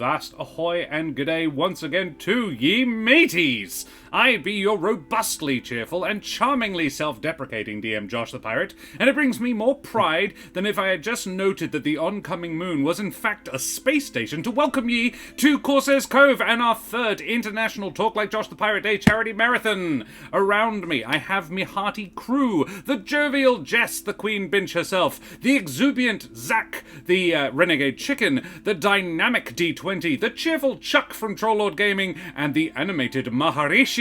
Avast, ahoy, and g'day once again to ye mateys! I be your robustly cheerful and charmingly self-deprecating DM Josh the Pirate, and it brings me more pride than if I had just noted that the oncoming moon was in fact a space station to welcome ye to Corsair's Cove and our third International Talk Like Josh the Pirate Day charity marathon. Around me I have me hearty crew, the jovial Jess, the Queen Binch herself, the exuberant Zach, the Renegade Chicken, the dynamic Deetwenty, the cheerful Chuck from Trollord Gaming, and the animated Maharishi.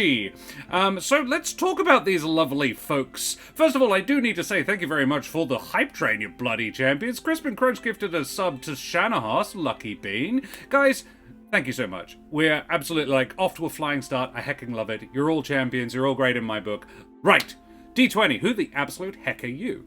So let's talk about these lovely folks. First of all, I do need to say thank you very much for the hype train, you bloody champions. Crispin Crunch gifted a sub to Shanahas, lucky bean. Guys, thank you so much. We're absolutely off to a flying start. I hecking love it. You're all champions. You're all great in my book. Right. D20, who the absolute heck are you?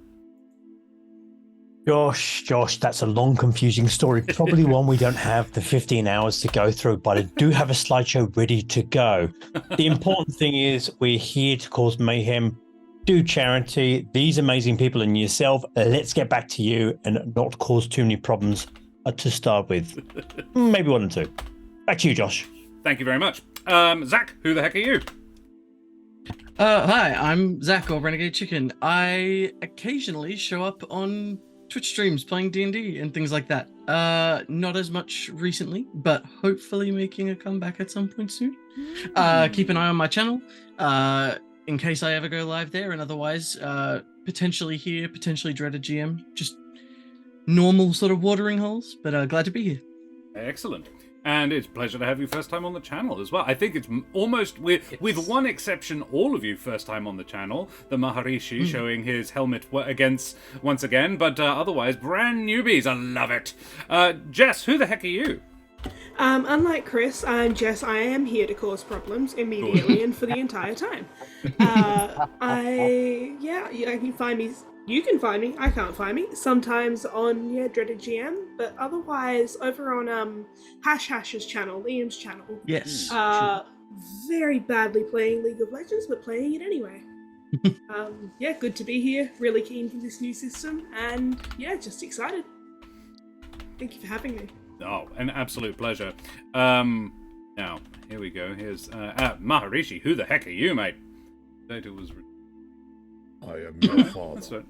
Josh, that's a long, confusing story. Probably one we don't have the 15 hours to go through, but I do have a slideshow ready to go. The important thing is we're here to cause mayhem, do charity, these amazing people and yourself. Let's get back to you and not cause too many problems to start with. Maybe one or two. Back to you, Josh. Thank you very much. Zach, who the heck are you? Hi, I'm Zach or Renegade Chicken. I occasionally show up on Twitch streams playing D&D and things like that. Not as much recently, but hopefully making a comeback at some point soon. Keep an eye on my channel in case I ever go live there, and otherwise potentially here, potentially dreaded GM, just normal sort of watering holes, but glad to be here. Excellent. And it's a pleasure to have you first time on the channel as well. I think it's almost, with one exception, all of you first time on the channel. The Maharishi showing his helmet against once again, but otherwise brand newbies. I love it. Jess, who the heck are you? Unlike Chris, I'm Jess. I am here to cause problems immediately and for the entire time. You can find me. I can't find me. Sometimes on Dreaded GM, but otherwise over on Hash's channel, Liam's channel. Yes. Very badly playing League of Legends, but playing it anyway. Good to be here. Really keen for this new system, and just excited. Thank you for having me. Oh, an absolute pleasure. Now here we go. Here's Maharishi. Who the heck are you, mate? Data was. I am your father.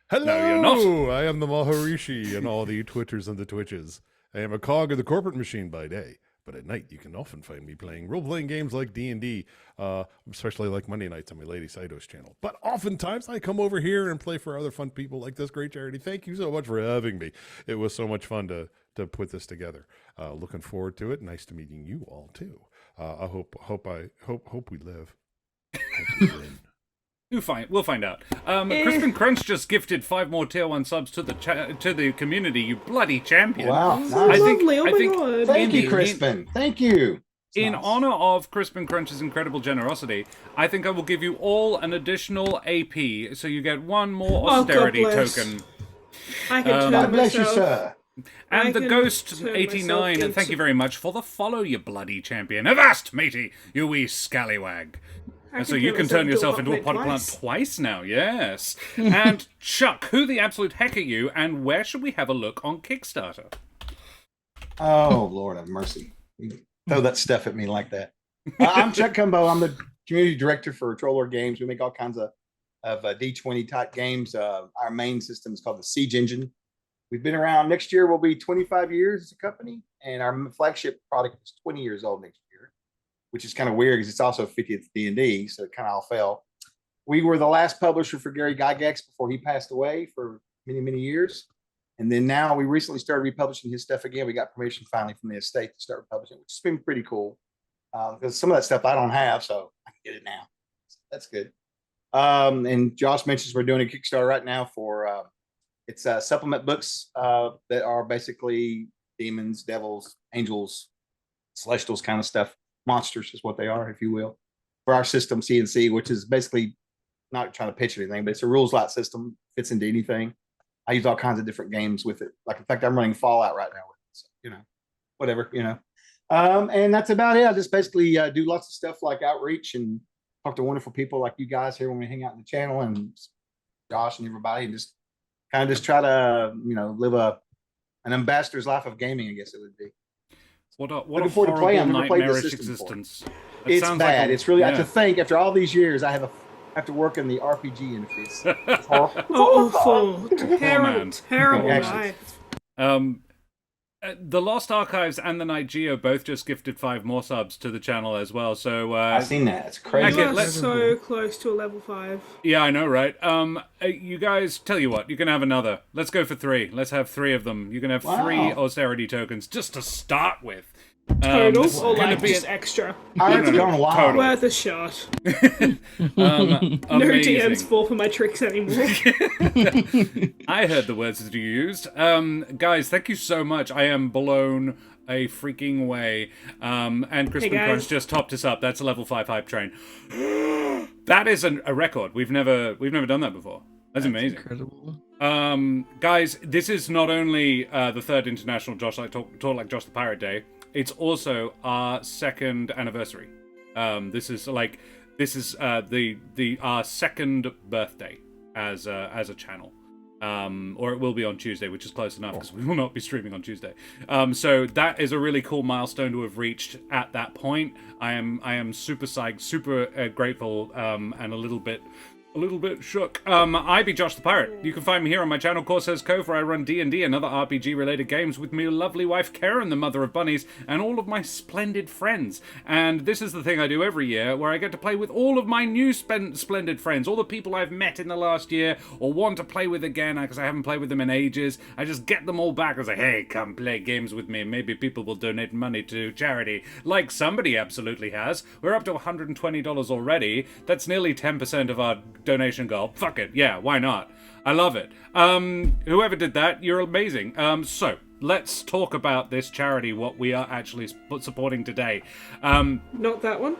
Hello, No, you're not. I am the Maharishi and all the Twitters and the Twitches. I am a cog of the corporate machine by day, but at night you can often find me playing role-playing games like D&D, especially like Monday nights on my Lady Sido's channel. But oftentimes I come over here and play for other fun people like this great charity. Thank you so much for having me. It was so much fun to put this together. Looking forward to it. Nice to meeting you all too. I hope we live. We'll find out. Crispin Crunch just gifted 5 more tier 1 subs to the community. You bloody champion! Wow, Nice. Lovely. Oh my god! Thank you, Crispin. Thank you. In honor of Crispin Crunch's incredible generosity, I think I will give you all an additional AP, so you get 1 more austerity token. I can God bless you, sir. And the Ghost 89, and thank you very much for the follow, you bloody champion. Avast, matey, you wee scallywag. And so you can turn yourself into a pot plant twice now, yes. And Chuck, who the absolute heck are you, and where should we have a look on Kickstarter? Oh, Lord have mercy. You throw that stuff at me like that. I'm Chuck Cumbo. I'm the community director for Trollord Games. We make all kinds of D20 type games. Our main system is called the Siege Engine. We've been around. Next year will be 25 years as a company, and our flagship product is 20 years old next year, which is kind of weird because it's also 50th D&D, so it kind of all fell. We were the last publisher for Gary Gygax before he passed away for many, many years. And then now we recently started republishing his stuff again. We got permission finally from the estate to start republishing, which has been pretty cool. Because some of that stuff I don't have, so I can get it now. That's good. And Josh mentions we're doing a Kickstarter right now for it's supplement books that are basically demons, devils, angels, celestials kind of stuff. Monsters is what they are, if you will, for our system CNC, which is basically not trying to pitch anything, but it's a rules light system, fits into anything. I use all kinds of different games with it. Like, in fact, I'm running Fallout right now with it. So, whatever, and that's about it. I just basically do lots of stuff like outreach and talk to wonderful people like you guys here when we hang out in the channel, and Josh and everybody, and just try to, live a an ambassador's life of gaming, I guess it would be. What a Looking forward to playing. I've horrible never played the nightmarish system before. existence. That It's sounds bad. like It's really. I yeah. have to think after all these years, I have to work in the RPG interface. It's horrible. Awful. man. Terrible. Terrible. Actually, Right. The Lost Archives and the Night Geo both just gifted 5 more subs to the channel as well. So I've seen that. It's crazy. You Okay, are let's- so close to a level 5. yeah, I know, right? You guys, tell you what, you can have another. Let's go for 3. Let's have 3 of them. You can have 3 Wow. austerity tokens just to start with. Total This is or gonna like be just an- extra? It's no, gone wild. total. Worth a shot. Um, No DMs amazing. fall for my tricks anymore. I heard the words that you used. Guys, thank you so much. I am blown a freaking way. And Crispin guys. Crunch just topped us up. That's a level 5 hype train. That is a record. We've never done that before. That's amazing. Incredible. Guys, this is not only the 3rd International Talk Like Josh the Pirate Day, it's also our 2nd anniversary. This is our 2nd birthday as a channel. Or it will be on Tuesday, which is close enough because we will not be streaming on Tuesday. So that is a really cool milestone to have reached at that point. I am super psyched, super grateful, and a little bit shook. I be Josh the Pirate. You can find me here on my channel, Corsairs Cove, where I run D&D and other RPG-related games with my lovely wife, Karen, the mother of bunnies, and all of my splendid friends. And this is the thing I do every year, where I get to play with all of my new splendid friends, all the people I've met in the last year, or want to play with again, because I haven't played with them in ages. I just get them all back and say, hey, come play games with me. Maybe people will donate money to charity, like somebody absolutely has. We're up to $120 already. That's nearly 10% of our donation goal. Fuck it. Yeah, why not? I love it. Whoever did that, you're amazing. So let's talk about this charity, what we are actually supporting today. Not that one.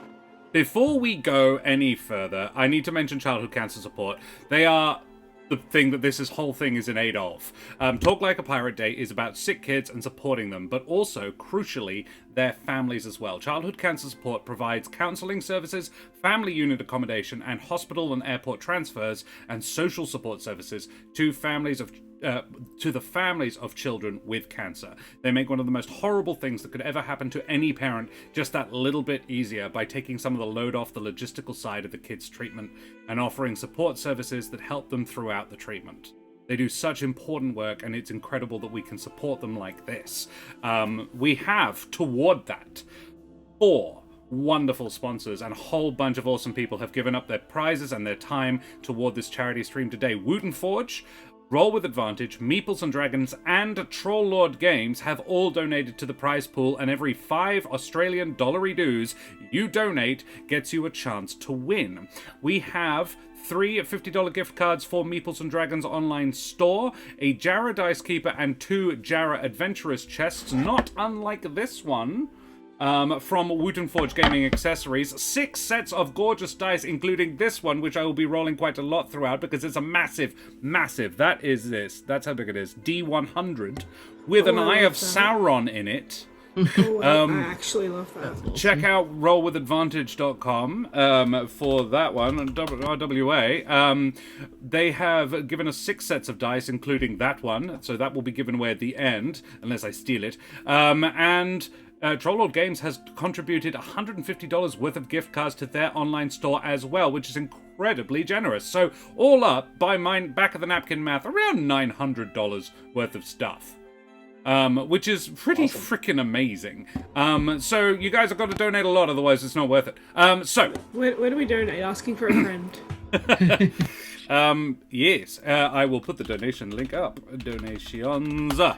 Before we go any further, I need to mention childhood cancer support. They are the thing that this whole thing is in aid of. Talk Like a Pirate Day is about sick kids and supporting them, but also, crucially, their families as well. Childhood Cancer Support provides counselling services, family unit accommodation, and hospital and airport transfers and social support services to the families of children with cancer. They make one of the most horrible things that could ever happen to any parent just that little bit easier by taking some of the load off the logistical side of the kids' treatment and offering support services that help them throughout the treatment. They do such important work, and it's incredible that we can support them like this. We have, toward that, 4 wonderful sponsors, and a whole bunch of awesome people have given up their prizes and their time toward this charity stream today. Wooten Forge, Roll with Advantage, Meeples and Dragons, and Troll Lord Games have all donated to the prize pool, and every 5 Australian dollary dues you donate gets you a chance to win. We have 3 $50 gift cards for Meeples and Dragons online store, a Jarrah Dice Keeper, and 2 Jarrah Adventurous chests, not unlike this one. From Wooten Forge Gaming Accessories, 6 sets of gorgeous dice, including this one, which I will be rolling quite a lot throughout because it's a massive, that is this. That's how big it is. D100 with an Oh, I Eye love of that. Sauron in it. Oh, I actually love that. Check out rollwithadvantage.com for that one, and RWA. They have given us 6 sets of dice, including that one, so that will be given away at the end, unless I steal it. And Troll Lord Games has contributed $150 worth of gift cards to their online store as well, which is incredibly generous. So all up, by my back of the napkin math, around $900 worth of stuff. Which is pretty freaking amazing. So you guys have got to donate a lot, otherwise it's not worth it. So Where do we donate? Asking for a friend. yes, I will put the donation link up. Donations. That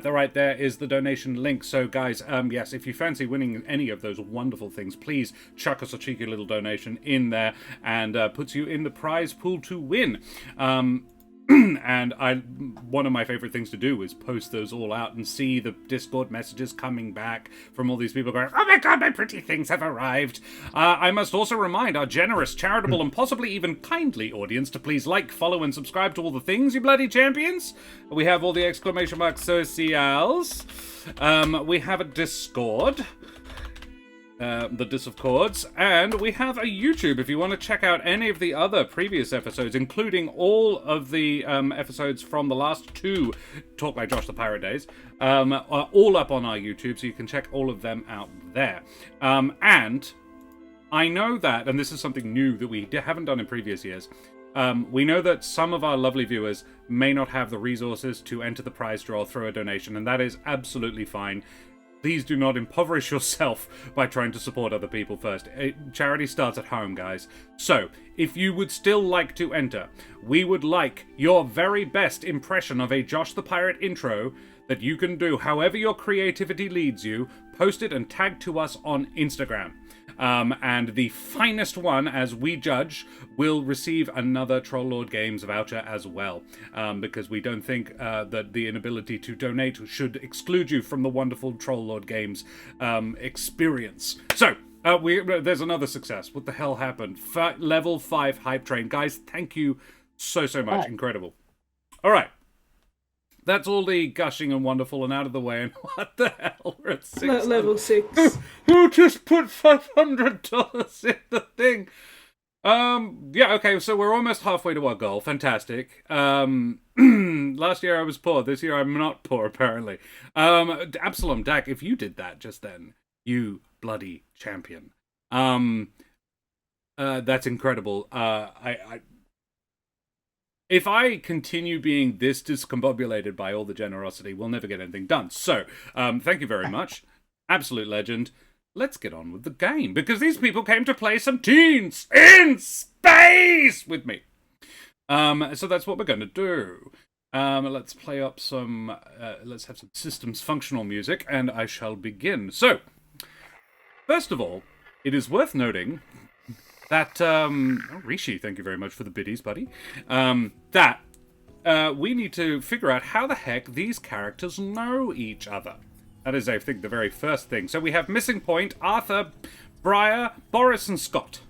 right there is the donation link. So guys, yes, if you fancy winning any of those wonderful things, please chuck us a cheeky little donation in there, and puts you in the prize pool to win. And one of my favorite things to do is post those all out and see the Discord messages coming back from all these people going, oh my god, my pretty things have arrived. I must also remind our generous, charitable, and possibly even kindly audience to please like, follow, and subscribe to all the things, you bloody champions. We have all the exclamation mark socials. We have a Discord. the Dis of Chords, and we have a YouTube if you want to check out any of the other previous episodes, including all of the episodes from the last 2 Talk Like Josh the Pirate days, are all up on our YouTube, so you can check all of them out there. And I know that, and this is something new that we haven't done in previous years, we know that some of our lovely viewers may not have the resources to enter the prize draw through a donation, and that is absolutely fine. Please do not impoverish yourself by trying to support other people first. Charity starts at home, guys. So, if you would still like to enter, we would like your very best impression of a Josh the Pirate intro that you can do however your creativity leads you. Post it and tag to us on Instagram. And the finest one, as we judge, will receive another Troll Lord Games voucher as well, because we don't think that the inability to donate should exclude you from the wonderful Troll Lord Games experience. So, there's another success. What the hell happened? Level 5 hype train. Guys, thank you so much. Incredible. All right. That's all the gushing and wonderful and out of the way. And what the hell? We're at 6. Level 6. Who just put $500 in the thing? Yeah, okay, so we're almost halfway to our goal. Fantastic. Last year I was poor. This year I'm not poor, apparently. Absalom Dak, if you did that just then, you bloody champion. That's incredible. If I continue being this discombobulated by all the generosity, we'll never get anything done. So, thank you very much. Absolute legend. Let's get on with the game, because these people came to play some teens in space with me. So that's what we're going to do. Let's play up some, let's have some systems functional music, and I shall begin. So, first of all, it is worth noting that, Rishi, thank you very much for the biddies, buddy, that we need to figure out how the heck these characters know each other. That is, I think, the very first thing. So we have Missing Point, Arthur, Briar, Boris, and Scott.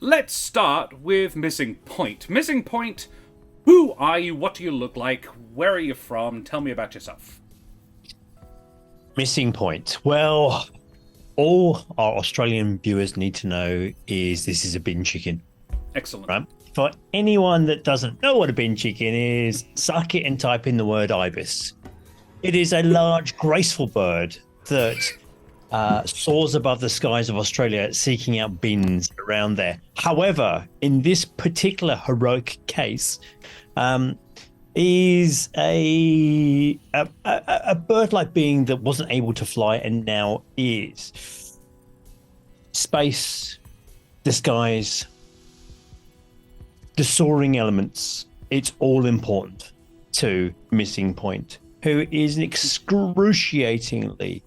Let's start with Missing Point. Missing Point, who are you? What do you look like? Where are you from? Tell me about yourself. Missing Point. Well, all our Australian viewers need to know is this is a bin chicken. Excellent. Right? For anyone that doesn't know what a bin chicken is, suck it and type in the word ibis. It is a large, graceful bird that soars above the skies of Australia, seeking out bins around there. However, in this particular heroic case, is a bird-like being that wasn't able to fly and now is. Space, disguise, the soaring elements, it's all important to Missing Point, who is excruciatingly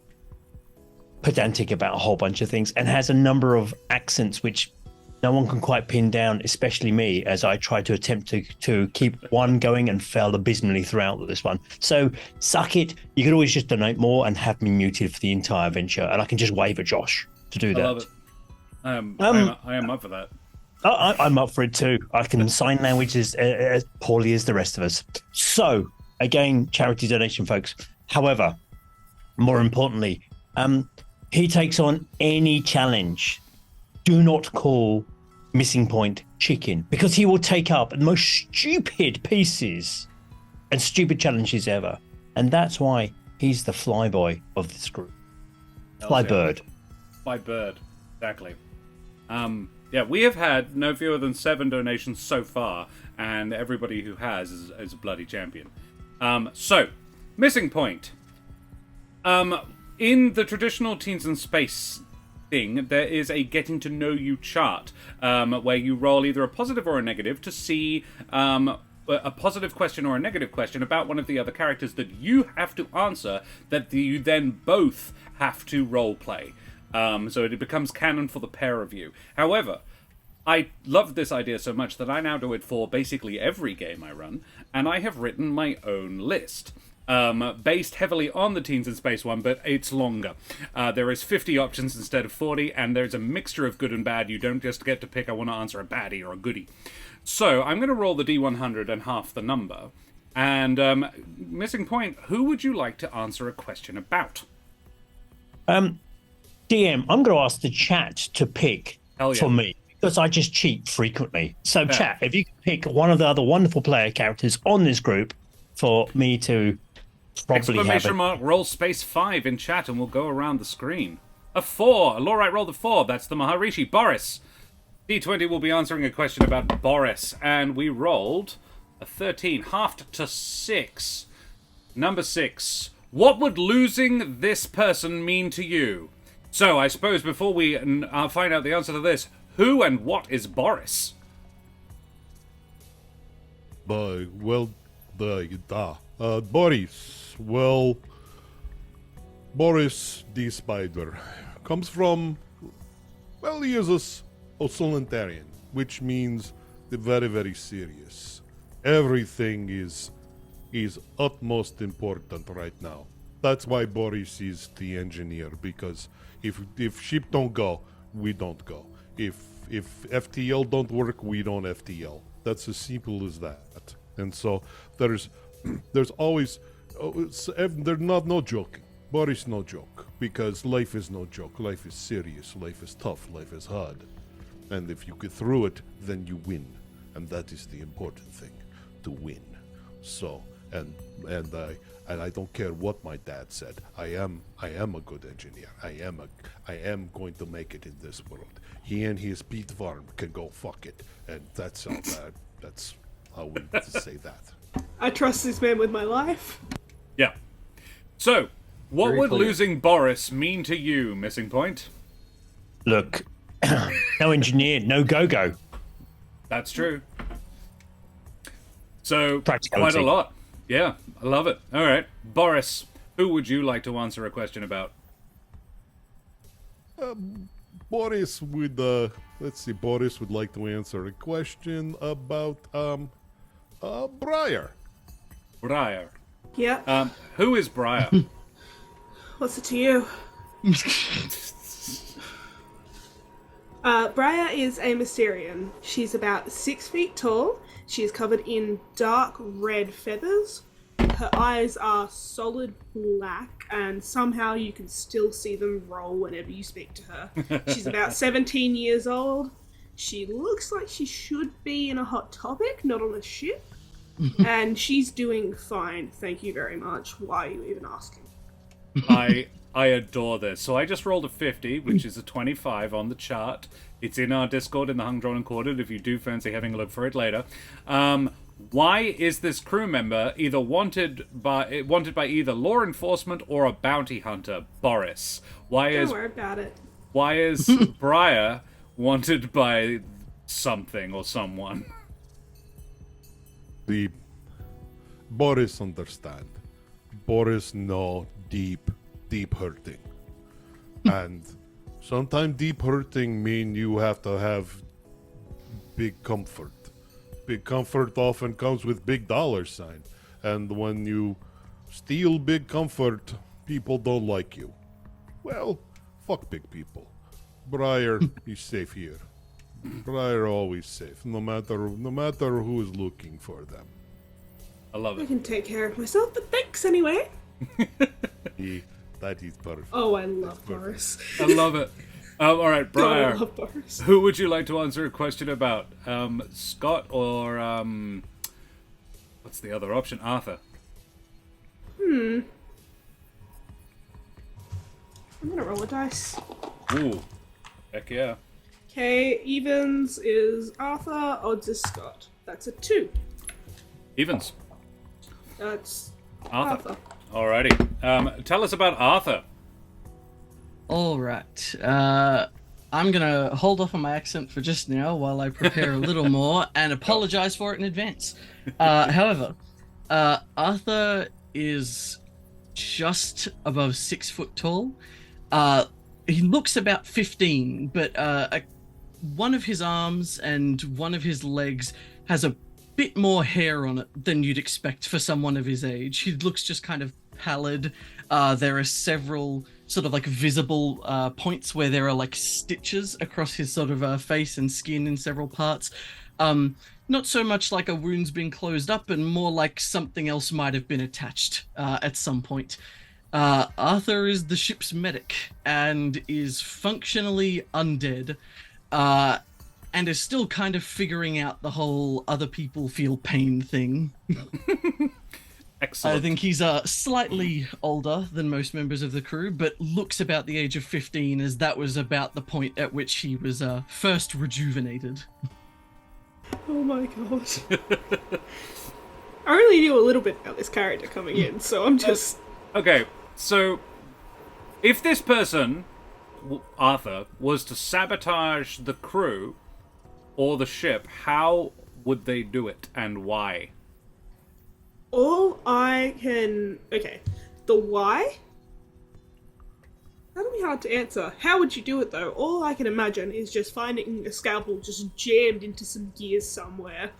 pedantic about a whole bunch of things and has a number of accents which no one can quite pin down, especially me, as I try to attempt to keep one going and fail abysmally throughout this one. So suck it. You could always just donate more and have me muted for the entire venture, and I can just wave at Josh to do that. I love it. I am up for that. I'm up for it too. I can sign language as poorly as the rest of us. So, again, charity donation, folks. However, more importantly, he takes on any challenge. Do not call Missing Point chicken, because he will take up the most stupid pieces and stupid challenges ever. And that's why he's the flyboy of this group. Flybird. Flybird, exactly. Yeah, we have had no fewer than 7 donations so far, and everybody who has is a bloody champion. So, Missing Point. In the traditional Teens in Space thing, there is a getting to know you chart, where you roll either a positive or a negative to see a positive question or a negative question about one of the other characters that you have to answer, that you then both have to role play. So it becomes canon for the pair of you. However, I love this idea so much that I now do it for basically every game I run, and I have written my own list. Based heavily on the Teens in Space one, but it's longer. There is 50 options instead of 40, and there's a mixture of good and bad. You don't just get to pick, I want to answer a baddie or a goodie. So I'm going to roll the D100 and half the number. And Missing Point, who would you like to answer a question about? DM, I'm going to ask the chat to pick Hell yeah. for me because I just cheat frequently. So, Fair. chat, if you could pick one of the other wonderful player characters on this group for me to probably have Exclamation mark roll space 5 in chat and we'll go around the screen. A 4. Lorite rolled a 4. That's the Maharishi. Boris. Deetwenty will be answering a question about Boris. And we rolled a 13. Halved to 6. Number 6. What would losing this person mean to you? So, I suppose before we find out the answer to this, who and what is Boris? Boris, Boris the Spider comes from, well, he is a solitarian, which means they're very, very serious. Everything is utmost important right now. That's why Boris is the engineer, because if ship don't go, we don't go. If FTL don't work, we don't FTL. That's as simple as that. And so there's always there's no joking. Boris no joke, because life is no joke. Life is serious. Life is tough. Life is hard. And if you get through it, then you win, and that is the important thing, to win. So and I don't care what my dad said. I am a good engineer. I am going to make it in this world. He and his peat farm can go fuck it, and that's how that's how we say that. I trust this man with my life. Yeah. So, what Very would clear. losing Boris mean to you, Missing Point? Look, no engineer, no go-go. That's true. So, Practicality. quite a lot. Yeah, I love it. All right. Boris, who would you like to answer a question about? Boris would Boris would like to answer a question about Briar. Briar. Yeah. Who is Briar? What's it to you? Briar is a Mysterian. She's about 6 feet tall. She is covered in dark red feathers. Her eyes are solid black, and somehow you can still see them roll whenever you speak to her. She's about 17 years old. She looks like she should be in a Hot Topic, not on a ship. And she's doing fine, thank you very much. Why are you even asking? I adore this. So I just rolled a 50, which is a 25 on the chart. It's in our Discord in the Hung, Drawn, and Quartered if you do fancy having a look for it later. Why is this crew member either wanted by either law enforcement or a bounty hunter? Boris. Don't worry about it. Why is Briar wanted by something or someone? The Boris understand. Boris know deep hurting. And sometimes deep hurting mean you have to have big comfort. Big comfort often comes with big dollar sign. And when you steal big comfort, people don't like you. Well, fuck big people. Briar is safe here. Briar always safe, no matter who is looking for them. I love I it. can take care of myself, but thanks anyway. That is perfect. Oh, I love Boris. I love it. All right, God, I Briar. love Boris. Who would you like to answer a question about? Scott or what's the other option? Arthur. I'm gonna roll a dice. Ooh, heck yeah. Okay, evens is Arthur, odds is Scott. That's a 2. Evans. That's Arthur. Arthur. Alrighty. Tell us about Arthur. All right. I'm gonna hold off on my accent for just now while I prepare a little more and apologize for it in advance. However, Arthur is just above 6 foot tall. He looks about 15, but one of his arms and one of his legs has a bit more hair on it than you'd expect for someone of his age. He looks just kind of pallid. There are several sort of like visible points where there are like stitches across his sort of face and skin in several parts. Not so much like a wound's been closed up, and more like something else might have been attached at some point. Arthur is the ship's medic and is functionally undead, and is still kind of figuring out the whole other people feel pain thing. Excellent. I think he's slightly older than most members of the crew, but looks about the age of 15, as that was about the point at which he was first rejuvenated. Oh my god. I only knew a little bit about this character coming in, so I'm just... Okay, so if this person, Arthur, was to sabotage the crew or the ship, how would they do it and why? All I can... Okay, the why? That'll be hard to answer. How would you do it, though? All I can imagine is just finding a scalpel just jammed into some gears somewhere,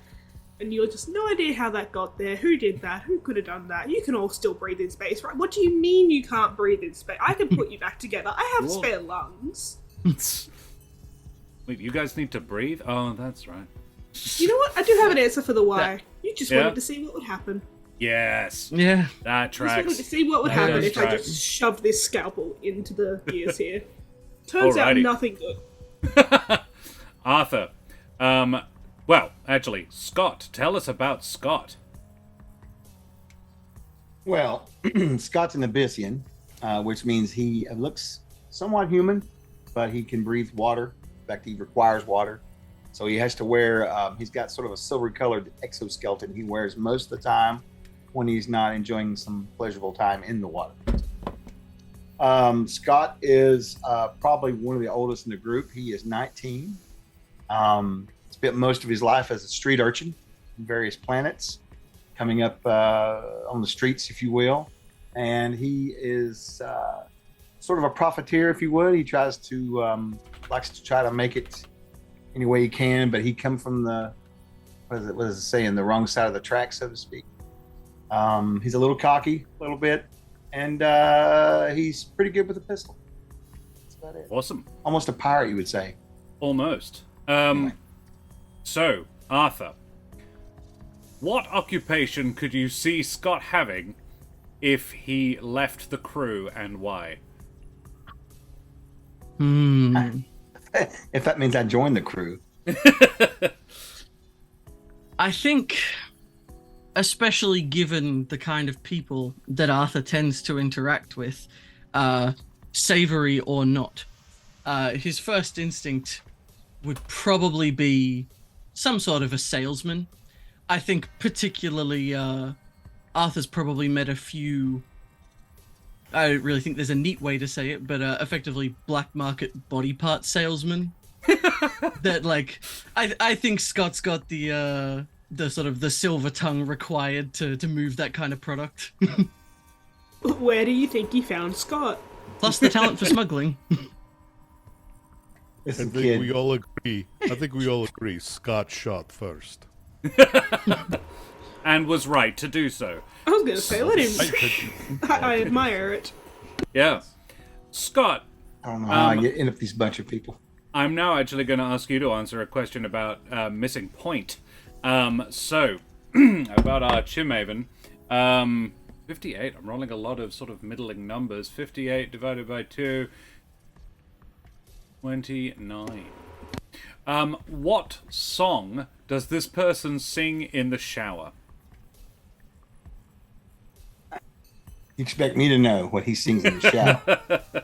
and you're just no idea how that got there, who did that, who could have done that. You can all still breathe in space, right? What do you mean you can't breathe in space? I can put you back together. I have Whoa. spare lungs. Wait, you guys need to breathe? Oh, that's right. You know what? I do have an answer for the why. You just Yeah? wanted to see what would happen. Yes, Yeah. that Just wanted to tracks. see what would That happen does if I track. just shoved this scalpel into the gears here. Turns out Alrighty. nothing good. Arthur. Well, actually, Scott. Tell us about Scott. Well, Scott's an Abyssian, which means he looks somewhat human, but he can breathe water. In fact, he requires water. So he has to wear, he's got sort of a silvery colored exoskeleton he wears most of the time when he's not enjoying some pleasurable time in the water. Scott is probably one of the oldest in the group. He is 19. Spent most of his life as a street urchin in various planets, coming up on the streets, if you will. And he is sort of a profiteer, if you would. He tries to, likes to try to make it any way he can, but he come from the, what does it say, in the wrong side of the track, so to speak. He's a little cocky, a little bit, and he's pretty good with a pistol. That's about it. Awesome. Almost a pirate, you would say. Almost. Anyway. So, Arthur, what occupation could you see Scott having if he left the crew, and why? If that means I join the crew. I think, especially given the kind of people that Arthur tends to interact with, savory or not, his first instinct would probably be some sort of a salesman. I think particularly Arthur's probably met a few, I don't really think there's a neat way to say it, but effectively black market body part salesman. That, like, I think Scott's got the sort of the silver tongue required to move that kind of product. Where do you think you found Scott? Plus the talent for smuggling. This I is think kid. we all agree. I think we all agree. Scott shot first. And was right to do so. I was going to say, let him... I admire it. Yeah. Scott, I don't know how I get in up these bunch of people. I'm now actually going to ask you to answer a question about missing point. So, about our Chimaven. 58. I'm rolling a lot of sort of middling numbers. 58 divided by 2. 29. What song does this person sing in the shower? You expect me to know what he sings in the shower?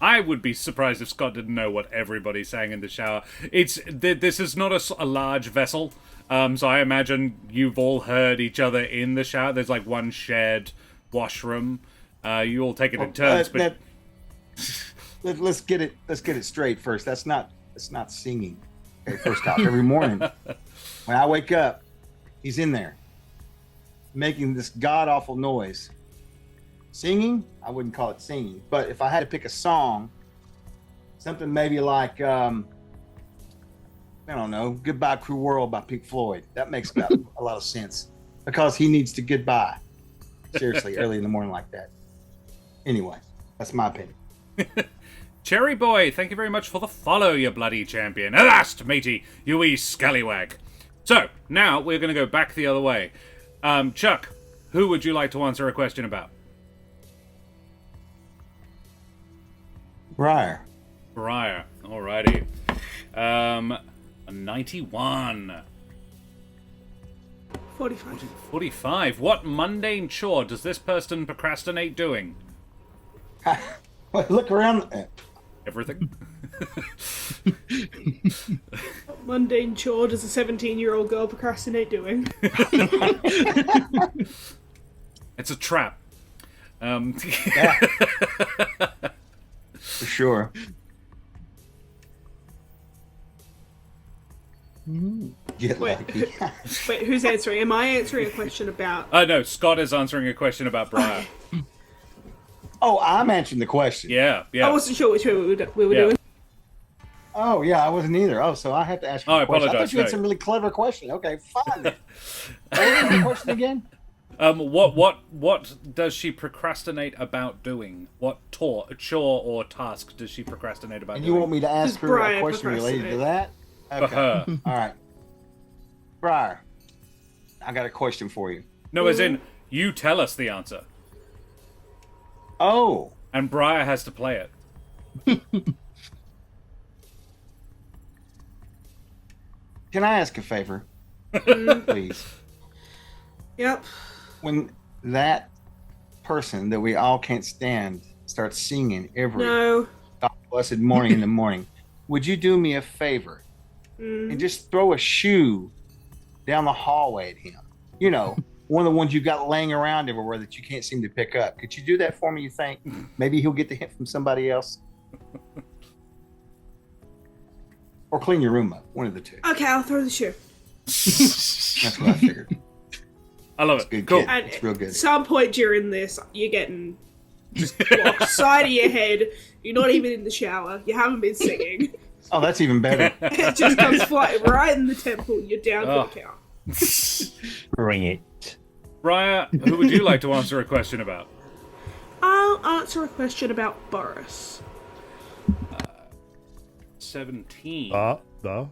I would be surprised if Scott didn't know what everybody sang in the shower. This is not a large vessel, so I imagine you've all heard each other in the shower. There's like one shared washroom. You all take it in turns, but Let's get it straight first. That's not singing. Okay, first off, every morning when I wake up, he's in there making this god awful noise. Singing? I wouldn't call it singing, but if I had to pick a song, something maybe like I don't know, "Goodbye Cruel World" by Pink Floyd. That makes about a lot of sense because he needs to goodbye. Seriously, early in the morning like that. Anyway, that's my opinion. Cherry Boy, thank you very much for the follow, you bloody champion. Avast, matey, you wee scallywag. So, now we're going to go back the other way. Chuck, who would you like to answer a question about? Briar. Briar. Alrighty. A 91. 45. 45. What mundane chore does this person procrastinate doing? Look around. Everything. What mundane chore does a 17-year-old girl procrastinate doing? It's a trap. Yeah. For sure. Get Wait, lucky. Wait, who's answering? Am I answering a question about... No, Scott is answering a question about Briar. Oh, I'm answering the question. Yeah. I wasn't sure which way we were Yeah. doing. Oh, yeah, I wasn't either. Oh, so I have to ask you Oh, I a question. I apologize, thought you had no. some really clever question. Okay, fine then. What was the question again? What does she procrastinate about doing? What chore or task does she procrastinate about And doing? you want me to ask Does her Briar a question related to that? For her. All right. Briar, I got a question for you. No, as in, you tell us the answer. Oh, And Briar has to play it. can I ask a favor? Please. Yep. When that person that we all can't stand starts singing every No. blessed morning in the morning, would you do me a favor and just throw a shoe down the hallway at him? You know, one of the ones you got laying around everywhere that you can't seem to pick up. Could you do that for me, you think? Maybe he'll get the hint from somebody else. Or clean your room up. One of the two. Okay, I'll throw the shoe. That's what I figured. I love it. Good Cool. kid. And It's real good. at some point during this, you're getting just blocked side of your head. You're not even in the shower. You haven't been singing. Oh, that's even better. It just comes flying right in the temple. You're down for the count. Bring it. Briar, who would you like to answer a question about? I'll answer a question about Boris. 17. Hello.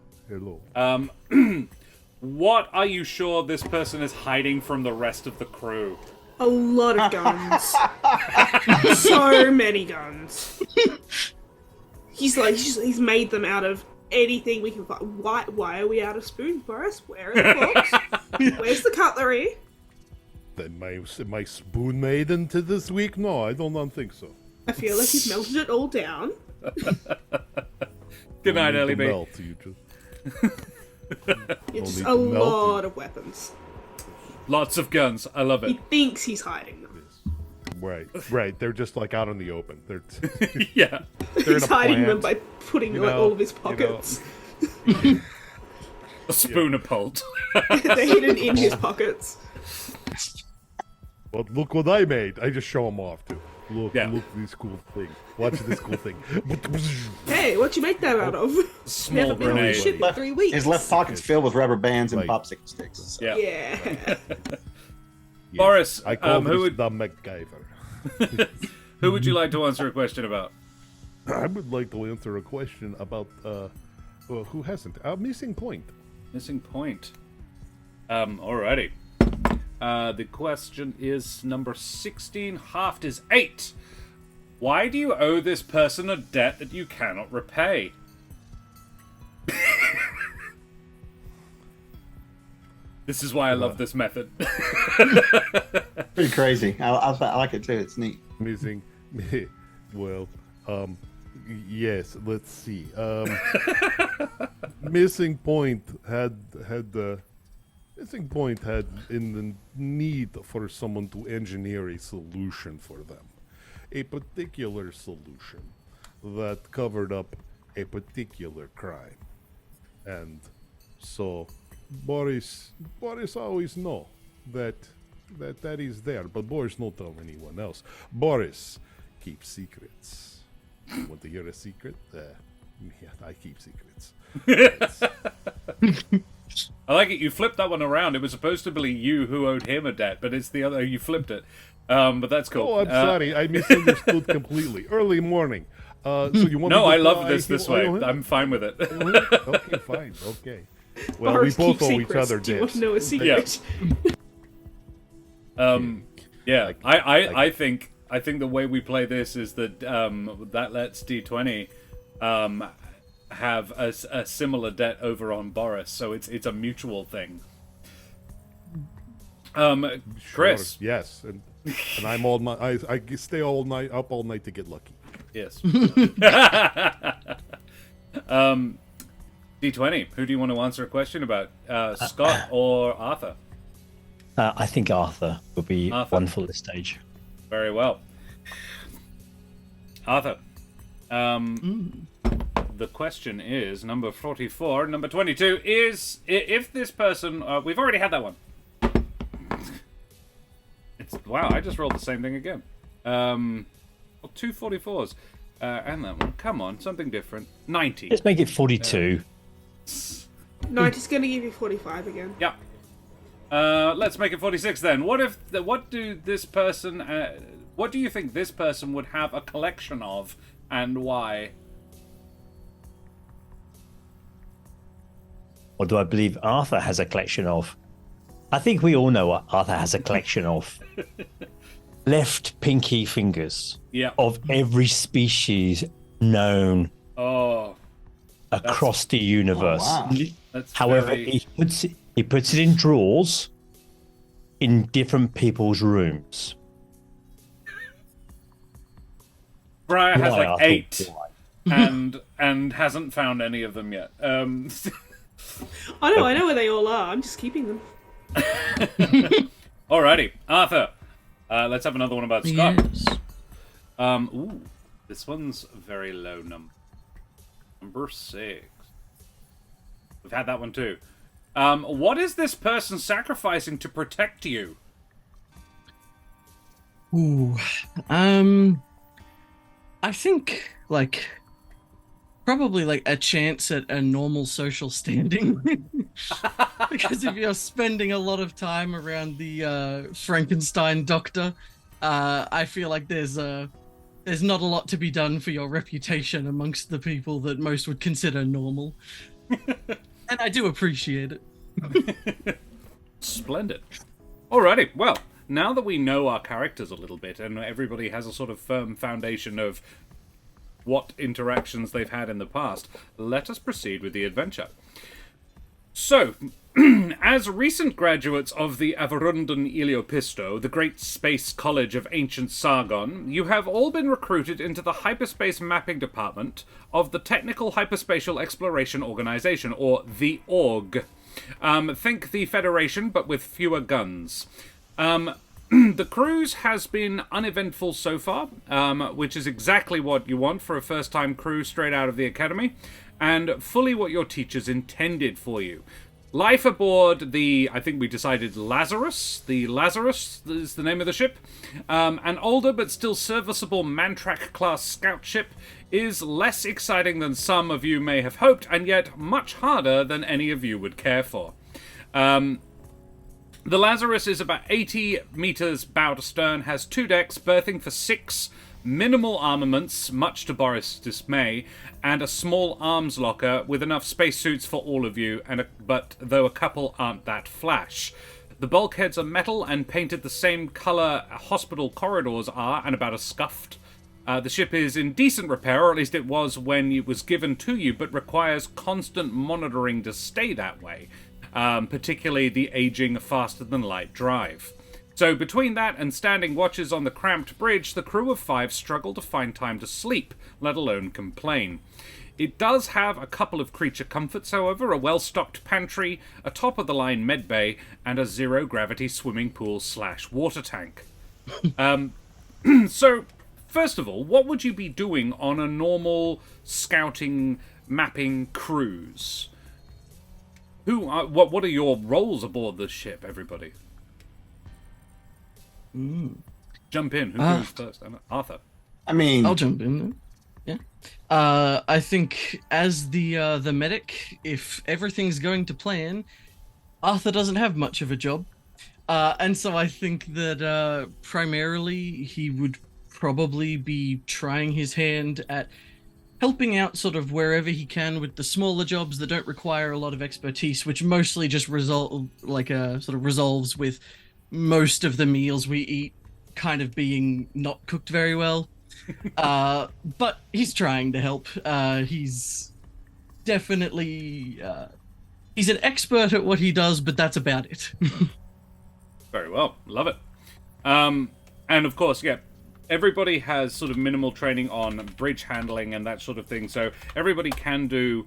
What are you sure this person is hiding from the rest of the crew? A lot of guns. So many guns. He's made them out of anything we can find. Why are we out of spoons, Boris? Where are the forks? Where's the cutlery? Then my spoon made into this week? No, I don't think so. I feel like he's melted it all down. Good night, Don't Ellie need B. to melt, you just- It's need a to melt lot of weapons. Lots of guns. I love He it. thinks he's hiding them. Right. They're just like out in the open. They're Yeah. they're in He's a hiding them plant. by putting you them in know, all of his you know. pockets. A spoon of pult. They're hidden in his pockets. Well, look what I made. I just show them off too. Look, Yeah. look this cool thing. Watch this cool thing. Hey, what'd you make that out of? Small Never been on grenade. a ship in 3 weeks. His left pocket's filled with rubber bands and Like- popsicle sticks. Yeah. Yeah. Boris, I call who this would the MacGyver. who would you like to answer a question about? I would like to answer a question about who hasn't? Missing point. Missing point. Alrighty. The question is number 16. Halved is 8. Why do you owe this person a debt that you cannot repay? This is why I love this method. Pretty crazy. I like it too. It's neat. Missing. Well, yes. Let's see. Missing point had Missing point had in the need for someone to engineer a solution for them, a particular solution that covered up a particular crime, and so Boris always know that is there, but Boris not tell anyone else. Boris keeps secrets. You want to hear a secret? Yeah, I keep secrets. I like it. You flipped that one around. It was supposed to be you who owed him a debt, but it's the other. You flipped it. But that's cool. Oh, I'm sorry. I misunderstood completely. Early morning. So you want No, me I to love fly this here? way. Oh, I'm fine with it. okay, fine. Okay. Well, Boris we both keeps owe each secrets. other Do you want debts. to know a secret? Yeah. I think I think the way we play this is that that lets Deetwenty have a similar debt over on Boris, so it's a mutual thing. Chris. Sure, yes, and I'm all night. I stay all night up all night to get lucky. Yes. D20, who do you want to answer a question about? Scott or Arthur? I think Arthur would be wonderful at this stage. Very well. Arthur. The question is, number 44, number 22, is if this person... we've already had that one. Wow, I just rolled the same thing again. Two 44s. And that one. Come on, something different. 90. Let's make it 42. 90's going to give you 45 again. Yeah. Let's make it 46 then. What do you think this person would have a collection of, and why? What do I believe Arthur has a collection of? I think we all know what Arthur has a collection of. Left pinky fingers. Yeah. Of every species known across the universe. Oh, wow. However, he puts it in drawers in different people's rooms. Briar has Why, like Arthur? 8 and hasn't found any of them yet. I know where they all are. I'm just keeping them. Alrighty, Arthur. Let's have another one about Scott. Yes. Ooh, this one's a very low number. Number 6. We've had that one too. What is this person sacrificing to protect you? Ooh. I think, probably, a chance at a normal social standing. Because if you're spending a lot of time around the Frankenstein doctor, I feel like there's not a lot to be done for your reputation amongst the people that most would consider normal. And I do appreciate it. Splendid. Alrighty, well, now that we know our characters a little bit and everybody has a sort of firm foundation of what interactions they've had in the past, let us proceed with the adventure. So, as recent graduates of the Averundan Iliopisto, the great space college of ancient Sargon, you have all been recruited into the hyperspace mapping department of the Technical Hyperspatial Exploration Organization, or the ORG. Think the Federation, but with fewer guns. The cruise has been uneventful so far, which is exactly what you want for a first-time crew straight out of the academy, and fully what your teachers intended for you. Life aboard I think we decided Lazarus. The Lazarus is the name of the ship. An older but still serviceable Mantrak-class scout ship is less exciting than some of you may have hoped, and yet much harder than any of you would care for. The Lazarus is about 80 meters bow to stern, has 2 decks, berthing for 6, minimal armaments, much to Boris' dismay, and a small arms locker with enough spacesuits for all of you, but though a couple aren't that flash. The bulkheads are metal and painted the same color hospital corridors are, and about as scuffed. The ship is in decent repair, or at least it was when it was given to you, but requires constant monitoring to stay that way. Particularly the aging faster-than-light drive. So between that and standing watches on the cramped bridge, the crew of 5 struggle to find time to sleep, let alone complain. It does have a couple of creature comforts, however, a well-stocked pantry, a top-of-the-line medbay, and a zero-gravity swimming pool / water tank. So, first of all, what would you be doing on a normal scouting, mapping cruise? What are your roles aboard this ship, everybody? Jump in. Who goes first? Arthur. I mean, I'll jump in then. Yeah. I think as the medic, if everything's going to plan, Arthur doesn't have much of a job. And so I think that primarily he would probably be trying his hand at helping out sort of wherever he can with the smaller jobs that don't require a lot of expertise, which mostly just resolves with most of the meals we eat kind of being not cooked very well. But he's trying to help. He's definitely he's an expert at what he does, but that's about it. Very well. Love it. And of course, yeah, everybody has sort of minimal training on bridge handling and that sort of thing, so everybody can do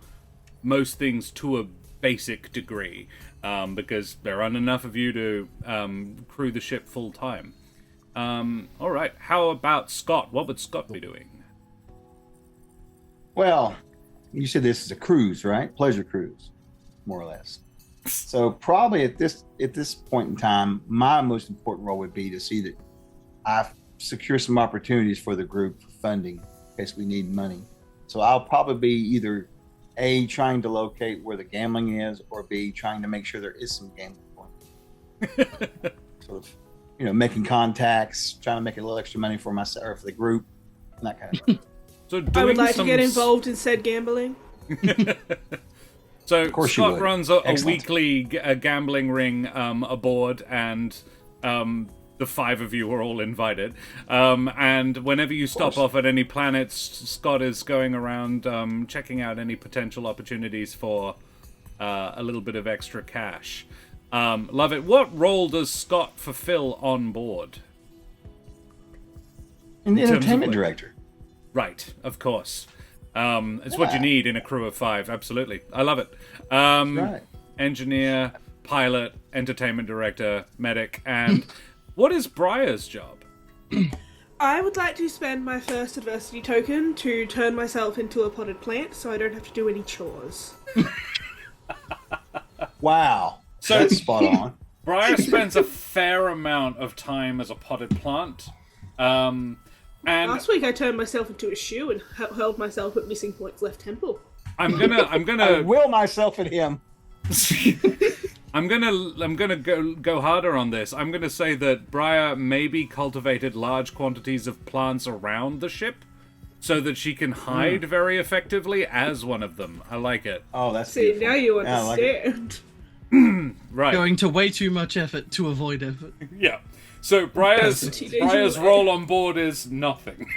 most things to a basic degree, because there aren't enough of you to crew the ship full time. All right, how about Scott? What would Scott be doing? Well, you said this is a cruise, right? Pleasure cruise, more or less. So probably at this point in time, my most important role would be to see that I secure some opportunities for the group for funding in case we need money. So I'll probably be either A, trying to locate where the gambling is, or B, trying to make sure there is some gambling going. Sort of, making contacts, trying to make a little extra money for myself or for the group, and that kind of thing. So I would like to get involved in said gambling. So Scott runs a Excellent. weekly gambling ring aboard, and the 5 of you are all invited. And whenever you stop off at any planets, Scott is going around checking out any potential opportunities for a little bit of extra cash. Love it. What role does Scott fulfill on board? And the In terms of, entertainment like- director. Right, of course. It's what you need in a crew of 5. Absolutely. I love it. Right. Engineer, pilot, entertainment director, medic, and what is Briar's job? I would like to spend my first adversity token to turn myself into a potted plant so I don't have to do any chores. Wow. So- That's spot on. Briar spends a fair amount of time as a potted plant. And Last week I turned myself into a shoe and held myself at Missing Point's left temple. I'm gonna I will myself at him. I'm gonna go harder on this. I'm gonna say that Briar maybe cultivated large quantities of plants around the ship, so that she can hide very effectively as one of them. I like it. Oh, that's See, beautiful. now you Yeah, I like it. understand. Right. Going to way too much effort to avoid effort. Yeah. So Briar's That's the teenager way. role on board is nothing.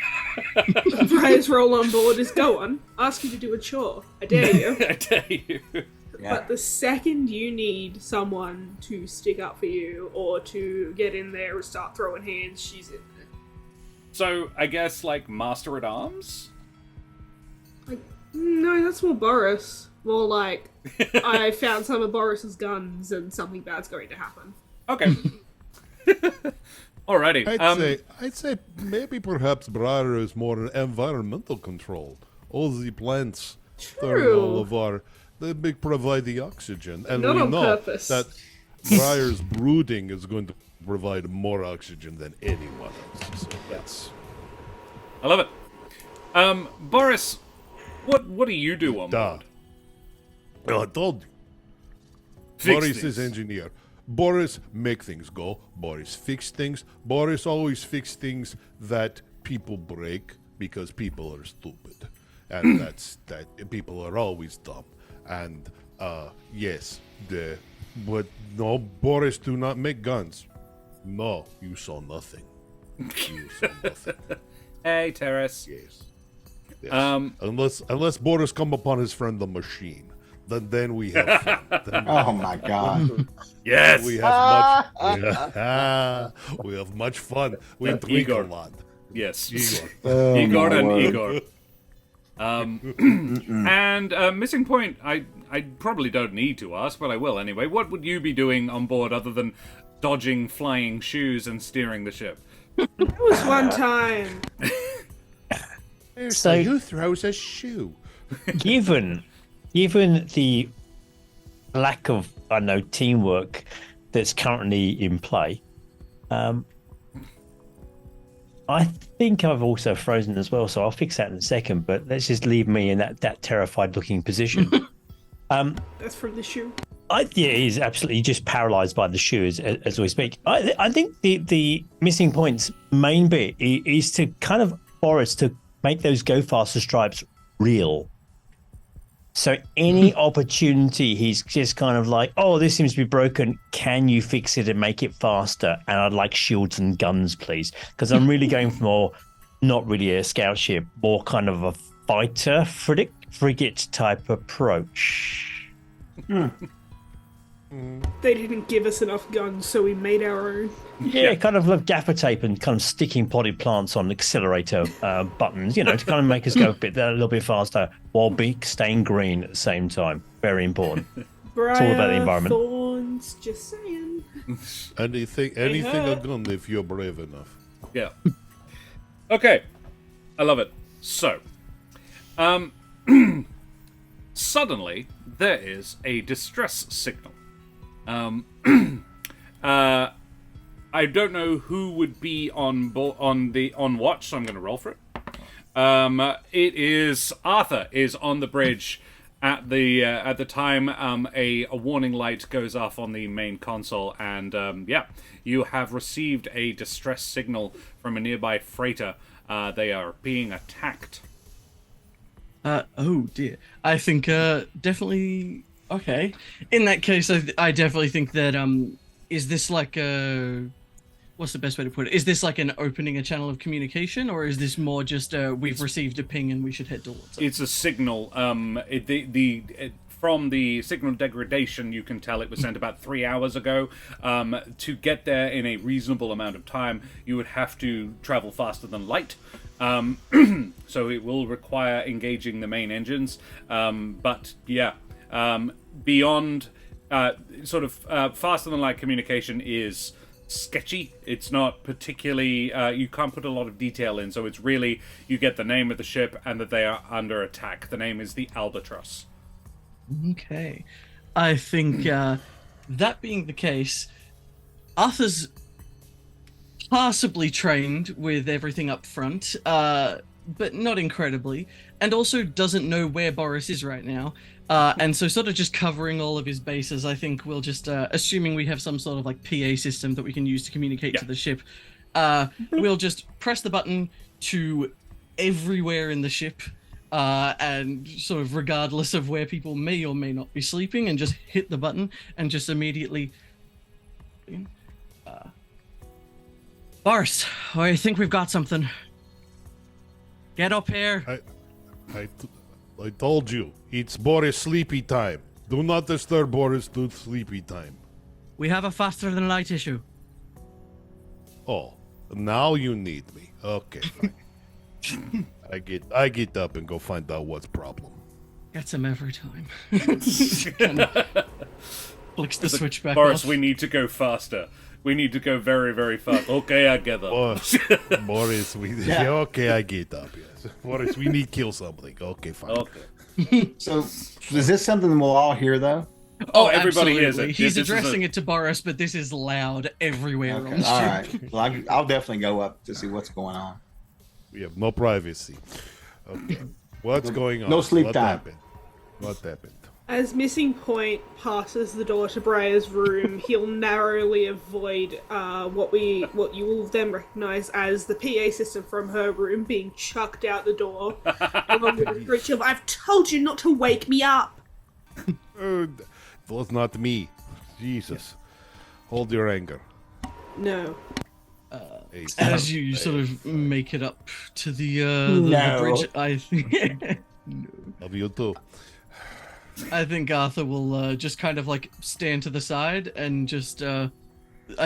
Briar's role on board is go on, ask you to do a chore. I dare you. I dare you. Yeah. But the second you need someone to stick up for you or to get in there and start throwing hands, she's in there. So I guess like Master at Arms. Like, no, that's more Boris. More like, I found some of Boris's guns and something bad's going to happen. Okay. Alrighty. I'd say maybe perhaps Briar is more environmental control. All the plants, True. they provide the oxygen, and Not we on know purpose. that Briar's brooding is going to provide more oxygen than anyone else. So that's I love it. Boris, what do you do on duh. board? Well, I told you. Fix Boris things. is engineer. Boris make things go. Boris fix things. Boris always fix things that people break because people are stupid, and that people are always dumb. And yes, but no, Boris do not make guns. No, you saw nothing. You saw nothing. Hey, Terrace. Yes. Yes. Unless Boris come upon his friend the machine, then we have fun. Then Oh my God. Yes. we have we have much fun. We drink Igor. a lot. Yes. Igor. Oh, Igor my and word. Igor. And Missing Point, I probably don't need to ask, but I will anyway. What would you be doing on board other than dodging flying shoes and steering the ship? It was one time. So- who throws a shoe? given the lack of teamwork that's currently in play, I think I've also frozen as well, so I'll fix that in a second, but let's just leave me in that terrified looking position. That's from the shoe. He's absolutely just paralyzed by the shoes as we speak. I think the Missing Point's main bit is to kind of Boris to make those go faster stripes real. So any opportunity, he's just kind of like, oh, this seems to be broken. Can you fix it and make it faster? And I'd like shields and guns, please. Because I'm really going for more, not really a scout ship, more kind of a fighter frigate type approach. They didn't give us enough guns, so we made our own. Yeah, kind of like gaffer tape and kind of sticking potted plants on accelerator buttons, to kind of make us go a little bit faster while staying green at the same time. Very important. Briar, It's all about the environment. Thorns, just saying. Anything a gun if you're brave enough. Yeah. Okay. I love it. So, suddenly there is a distress signal. I don't know who would be on watch, so I'm going to roll for it. It is Arthur is on the bridge at the time a warning light goes off on the main console, and you have received a distress signal from a nearby freighter. They are being attacked. Oh dear. I think definitely. Okay. In that case, I definitely think that is this like a what's the best way to put it? Is this like an opening a channel of communication, or is this more just we've received a ping and we should head towards it? It's a signal. From the signal degradation, you can tell it was sent about 3 hours ago. To get there in a reasonable amount of time, you would have to travel faster than light. So it will require engaging the main engines. But yeah, beyond faster than light communication is sketchy. It's not particularly you can't put a lot of detail in, so it's really you get the name of the ship and that they are under attack. The name is the Albatross. Okay. I think that being the case, Arthur's passably trained with everything up front, but not incredibly, and also doesn't know where Boris is right now. And so sort of just covering all of his bases, I think we'll just, assuming we have some sort of like PA system that we can use to communicate to the ship, we'll just press the button to everywhere in the ship, and sort of regardless of where people may or may not be sleeping, and just hit the button and just immediately... Boris, I think we've got something. Get up here. I told you, it's Boris sleepy time. Do not disturb Boris to sleepy time. We have a faster than light issue. Oh, now you need me. Okay, fine. I get up and go find out what's problem. Gets him every time. Kind of flicks the switch back Boris, off. we need to go faster. We need to go very, very fast. Okay, I get up. Boris, okay, I get up, yes. Boris, we need to kill something. Okay, fine. Okay. So, is this something we'll all hear, though? Oh, everybody hears absolutely. it. He's This is addressing it to Boris, but this is loud everywhere on Okay, the all ship. right. Well, I'll definitely go up to see what's going on. We have no privacy. Okay. What's going on? No sleep What time. Happened? What happened? As Missing Point passes the door to Briar's room, he'll narrowly avoid what you will then recognise as the PA system from her room being chucked out the door, along with a screech of "I've told you not to wake me up." It was not me. Jesus. Hold your anger. No. Hey, As you sort of make it up to the No. bridge, I think... Love you too. I think Arthur will just kind of like stand to the side and just, I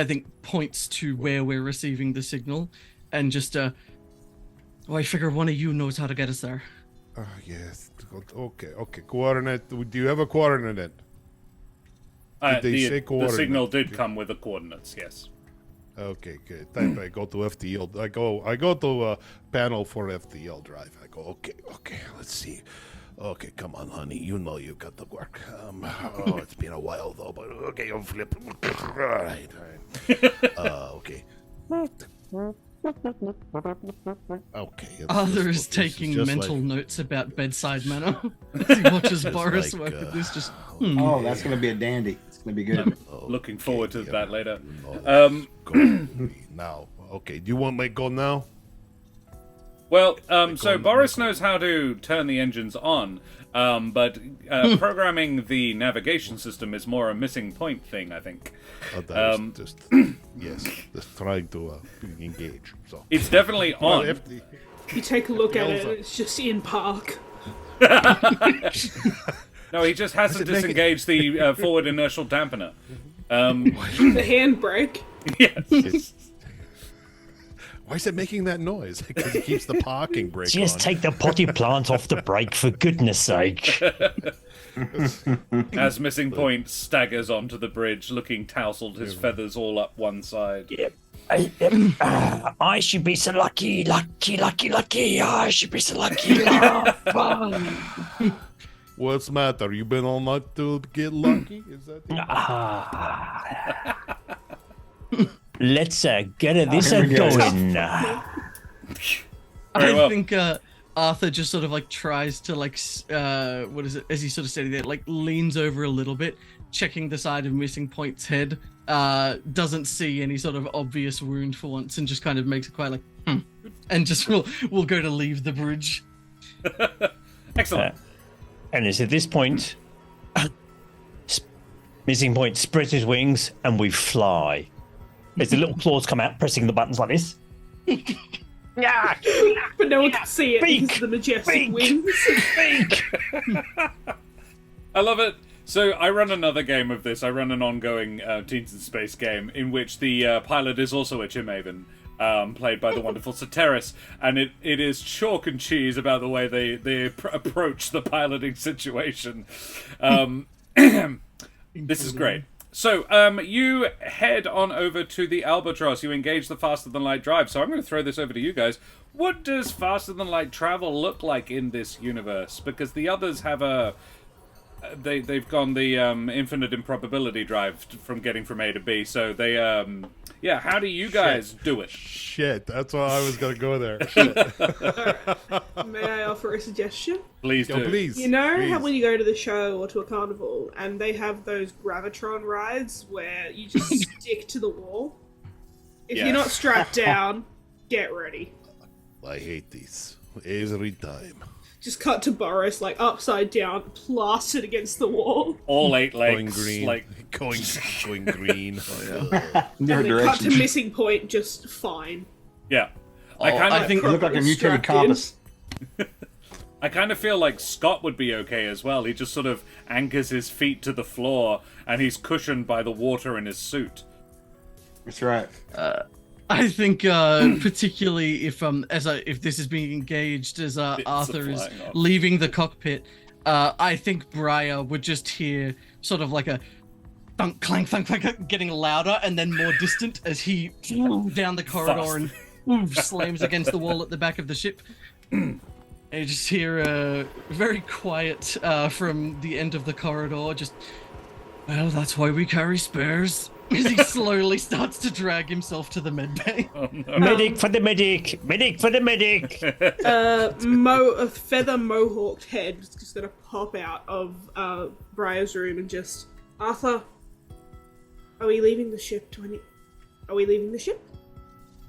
think, points to where we're receiving the signal and just, I figure one of you knows how to get us there. Yes. Okay. Coordinate. Do you have a coordinate? Did they say The coordinate? signal did come with the coordinates, yes. Okay, good. Then I go to FTL. I go to panel for FTL drive. I go, okay, let's see. Okay, come on, honey. You know you've got to work. It's been a while though, but okay, I'm flipping. All right. Okay. Okay. Arthur is taking mental notes about bedside manner as he watches Boris like, work with this. Just Oh, that's going to be a dandy. It's going to be good. Looking forward to that later. Go now. Okay, do you want me to go now? Well, so Boris knows how to turn the engines on. But programming the navigation system is more a missing point thing, I think. That is just yes, just trying to engage. So It's definitely on. You take a look at it, and it's just in park. No, he just hasn't disengaged the forward inertial dampener. The handbrake. Yes. Why is it making that noise? Because it keeps the parking brake Just on. take the potty plant off the brake, for goodness sake. As Missing Point staggers onto the bridge, looking tousled, his feathers all up one side. I should be so lucky. I should be so lucky. What's the matter? You been all night to get lucky? Is that Let's get this here we go. going. Very I well. think Arthur just sort of like tries to like what is it, as he's sort of standing there, like leans over a little bit, checking the side of Missing Point's head, doesn't see any sort of obvious wound for once, and just kind of makes it quite like and just will go to leave the bridge. Excellent. And it's at this point, Missing Point spreads his wings and we fly. As the little claws come out, pressing the buttons like this. But no one can see it because of the majestic wings. I love it. So I run another game of this. I run an ongoing Teens in Space game in which the pilot is also a Chimaven, played by the wonderful Soteris, and it is chalk and cheese about the way they approach the piloting situation. This is great. So, you head on over to the Albatross. You engage the faster than light drive. So I'm going to throw this over to you guys. What does faster than light travel look like in this universe? Because the others have they've gone the infinite improbability drive from getting from A to B. So they how do you guys do it? shit? That's why I was gonna go there. May I offer a suggestion? Please do. Yo, please. You know how please. when you go to the show or to a carnival and they have those gravitron rides where you just stick to the wall? If Yes. you're not strapped down, get ready. I hate these every time. Just cut to Boris, like upside down, plastered against the wall. All 8 Going legs, green. like Going green. Oh, yeah. Different And then cut to directions. Missing Point, just fine. yeah. I think You look like a mutated Strapped in. compass. I kind of feel like Scott would be okay as well. He just sort of anchors his feet to the floor, and he's cushioned by the water in his suit. That's right. I think particularly if this is being engaged as Arthur is flying off. leaving the cockpit, I think Briar would just hear sort of like a thunk clank thunk clank getting louder and then more distant as he down the corridor and slams against the wall at the back of the ship. And you just hear very quiet from the end of the corridor, just, well, that's why we carry spares. As he slowly starts to drag himself to the medbay. Oh, no. Medic for the medic! Medic for the medic! A feather mohawked head is just gonna pop out of Briar's room and just, Arthur, are we leaving the ship? Are we leaving the ship?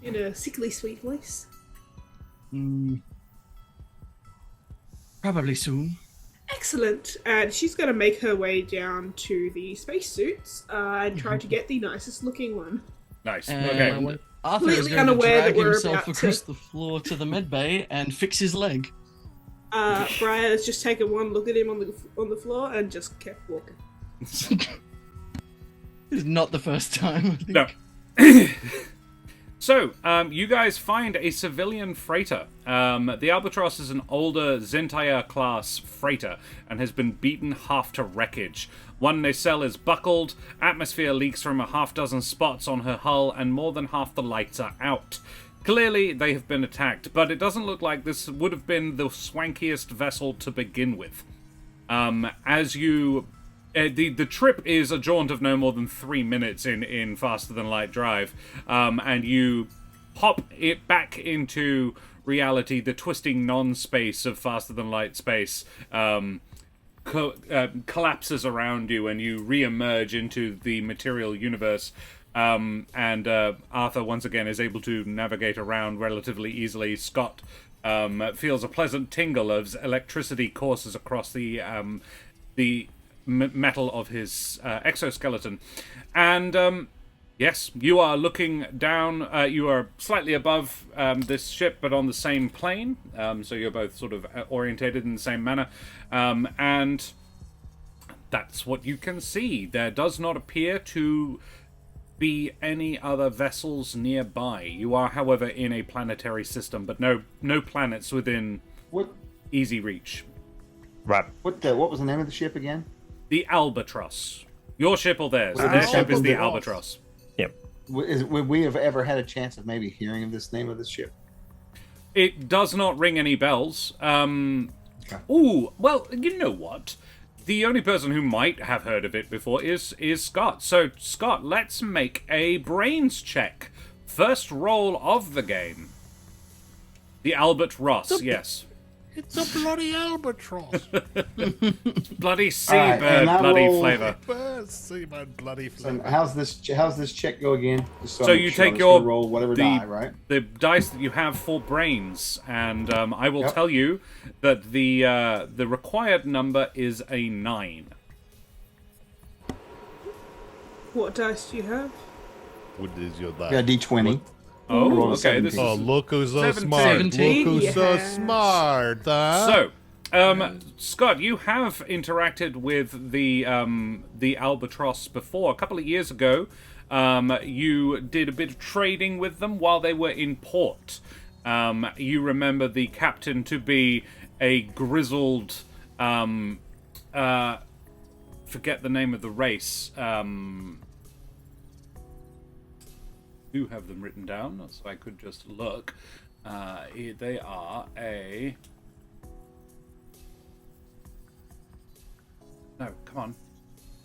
In a sickly sweet voice. Probably soon. Excellent. And she's gonna make her way down to the spacesuits and try to get the nicest looking one. Nice. And Okay. Arthur is Completely going to unaware that drag we're himself about across to- the floor to the medbay and fix his leg. Briar has just taken one look at him on the floor and just kept walking. This is not the first time, I think. No. So, you guys find a civilian freighter. The Albatross is an older Zentire-class freighter and has been beaten half to wreckage. One nacelle is buckled, atmosphere leaks from a half-dozen spots on her hull, and more than half the lights are out. Clearly, they have been attacked, but it doesn't look like this would have been the swankiest vessel to begin with. As you... the trip is a jaunt of no more than 3 minutes in Faster Than Light Drive, and you pop it back into reality, the twisting non-space of Faster Than Light space collapses around you, and you re-emerge into the material universe. And Arthur once again is able to navigate around relatively easily. Scott feels a pleasant tingle as electricity courses across the metal of his exoskeleton. And yes, you are looking down. You are slightly above this ship, but on the same plane. So you're both sort of orientated in the same manner. And that's what you can see. There does not appear to be any other vessels nearby. You are, however, in a planetary system, but no planets within What easy reach. Right. what was the name of the ship again? The Albatross. Your ship or theirs? Well, Their the ship is the Albatross. Albatross. Yep. Would we have ever had a chance of maybe hearing of this name of this ship? It does not ring any bells. Okay. Ooh, well, you know what? The only person who might have heard of it before is Scott. So, Scott, let's make a brains check. First roll of the game. The Albert Ross, yes. It's a bloody albatross. Bloody All right, seabird, and I bloody roll- flavor. See my bloody So flavor. how's this check go again? Just So I'm you sure take I'm just your gonna roll whatever the, die, right? the dice that you have for brains, and I will Yep. tell you that the required number is a 9. What dice do you have? What is your die? Yeah, D20. Oh, rolled a okay. This 17. Oh, is look who's so 17. smart. 17? Look who's so Yes. smart, huh? so. Scott, you have interacted with the Albatross before. A couple of years ago, you did a bit of trading with them while they were in port. You remember the captain to be a grizzled, forget the name of the race. Do have them written down, so I could just look. They are a... No, come on.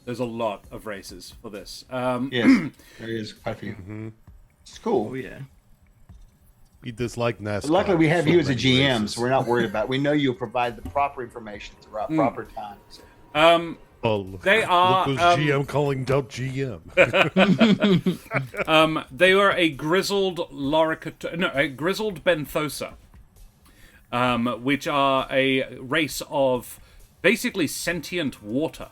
There's a lot of races for this. Yes, there is quite a few. It's cool. Oh yeah. He disliked NASCAR. But luckily, we have so you as a many GM, races. so we're not worried about it. We know you'll provide the proper information at the proper time. So. Oh, They are, Look who's GM calling out GM. they were a grizzled a grizzled benthosa, which are a race of basically sentient water.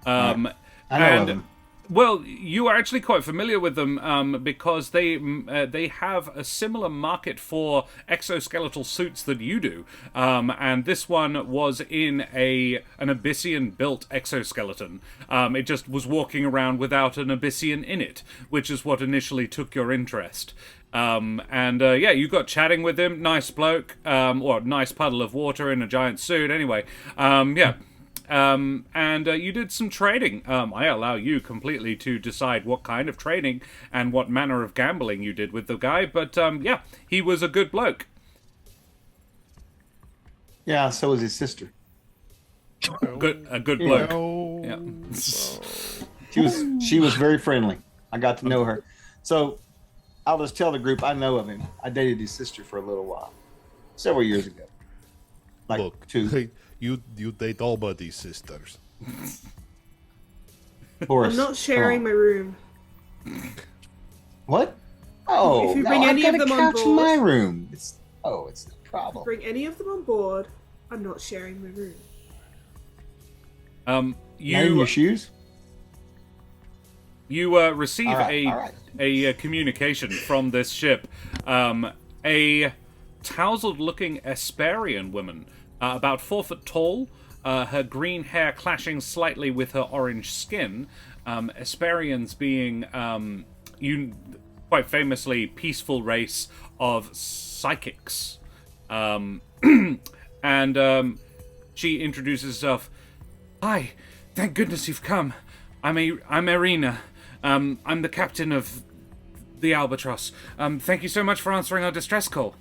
I know and of them. well, you are actually quite familiar with them because they have a similar market for exoskeletal suits that you do, and this one was in an Abyssian-built exoskeleton. It just was walking around without an Abyssian in it, which is what initially took your interest. Yeah, you got chatting with him. Nice bloke, or nice puddle of water in a giant suit. Anyway, yeah. You did some trading. I allow you completely to decide what kind of trading and what manner of gambling you did with the guy, but yeah, he was a good bloke. Yeah, so is his sister. A good bloke. Oh, Yeah. She was very friendly. I got to know her. So I'll just tell the group I know of him. I dated his sister for a little while, several years ago. Like Look, 2. you date all buddies sisters. Boris, I'm not sharing come my room. on. What? Oh, If you no, bring I've any got of a them on couch in board- my room. It's no problem. Bring any of them on board. I'm not sharing my room. Not in your shoes? You receive All right. a communication from this ship. A tousled-looking Esperian woman, about 4 foot tall, her green hair clashing slightly with her orange skin. Esperians being, quite famously, peaceful race of psychics. She introduces herself. Hi, thank goodness you've come. I'm Irina. I'm the captain of the Albatross. Thank you so much for answering our distress call.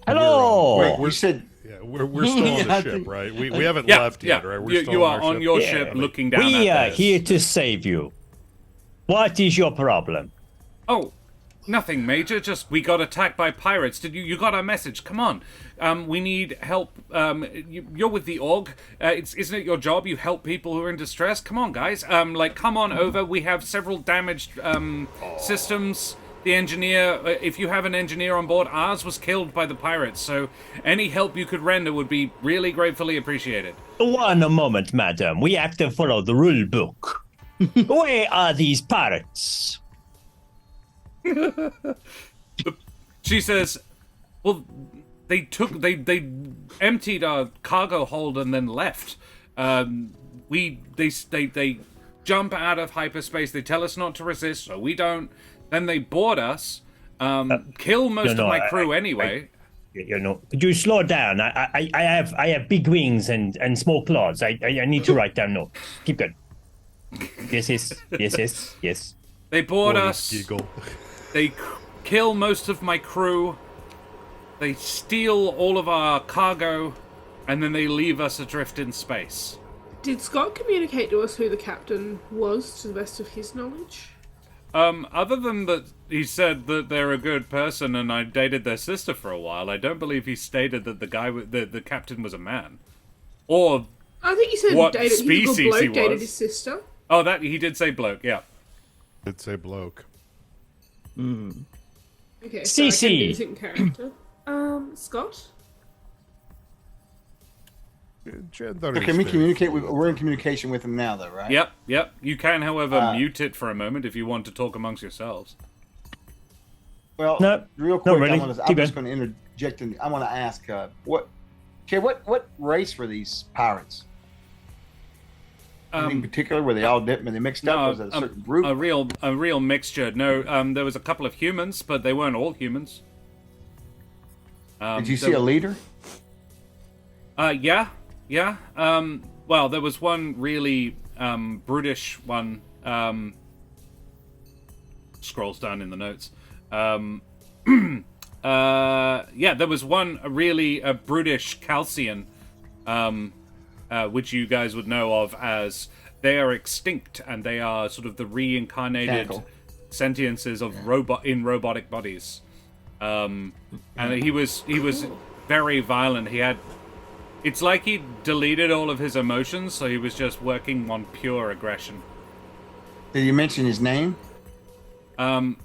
Hello. Wait, you said Yeah, we're still on Yeah, the I ship, think- right? We haven't Yeah, left yeah. yet, right? We're You, still you on are our on ship. your Yeah. ship looking down We at are theirs. here to save you. What is your problem? Oh, nothing, Major. Just we got attacked by pirates. Did you got our message? Come on. We need help. You're with the org. Isn't it your job? You help people who are in distress. Come on, guys. Come on over. We have several damaged systems. the engineer, if you have an engineer on board, ours was killed by the pirates, so any help you could render would be really gratefully appreciated. One moment, madam. We have to follow the rule book. Where are these pirates? She says, well, they emptied our cargo hold and then left. They jump out of hyperspace. They tell us not to resist, so we don't. Then they board us, kill most of my crew anyway. Could you slow down? I have big wings and small claws. I need to write down notes. Keep going. Yes. They board us. Giggle. They kill most of my crew. They steal all of our cargo, and then they leave us adrift in space. Did Scott communicate to us who the captain was, to the best of his knowledge? Other than that, he said that they're a good person, and I dated their sister for a while. I don't believe he stated that the captain was a man, or I think he said what dated, species he, bloke he dated was. his sister. Oh, that he did say bloke. Yeah. Did say bloke. Okay, so I CC. can do this in character. Scott. Gender So is can we very communicate? fluid. We're in communication with him now, though, right? Yep. You can, however, Uh, mute it for a moment if you want to talk amongst yourselves. Well, No, real quick, really. I'm Keep just going. going to interject, and I want to ask, what race were these pirates? In particular, were they all were they mixed up? Was it a certain group? A real mixture. No, there was a couple of humans, but they weren't all humans. Did you see a leader? Yeah. Well, there was one really brutish one. Scrolls down in the notes. There was one really brutish Calcian, which you guys would know of as they are extinct, and they are sort of the reincarnated sentiences of robotic bodies. And he was very violent. It's like he deleted all of his emotions, so he was just working on pure aggression. Did you mention his name? Chondax.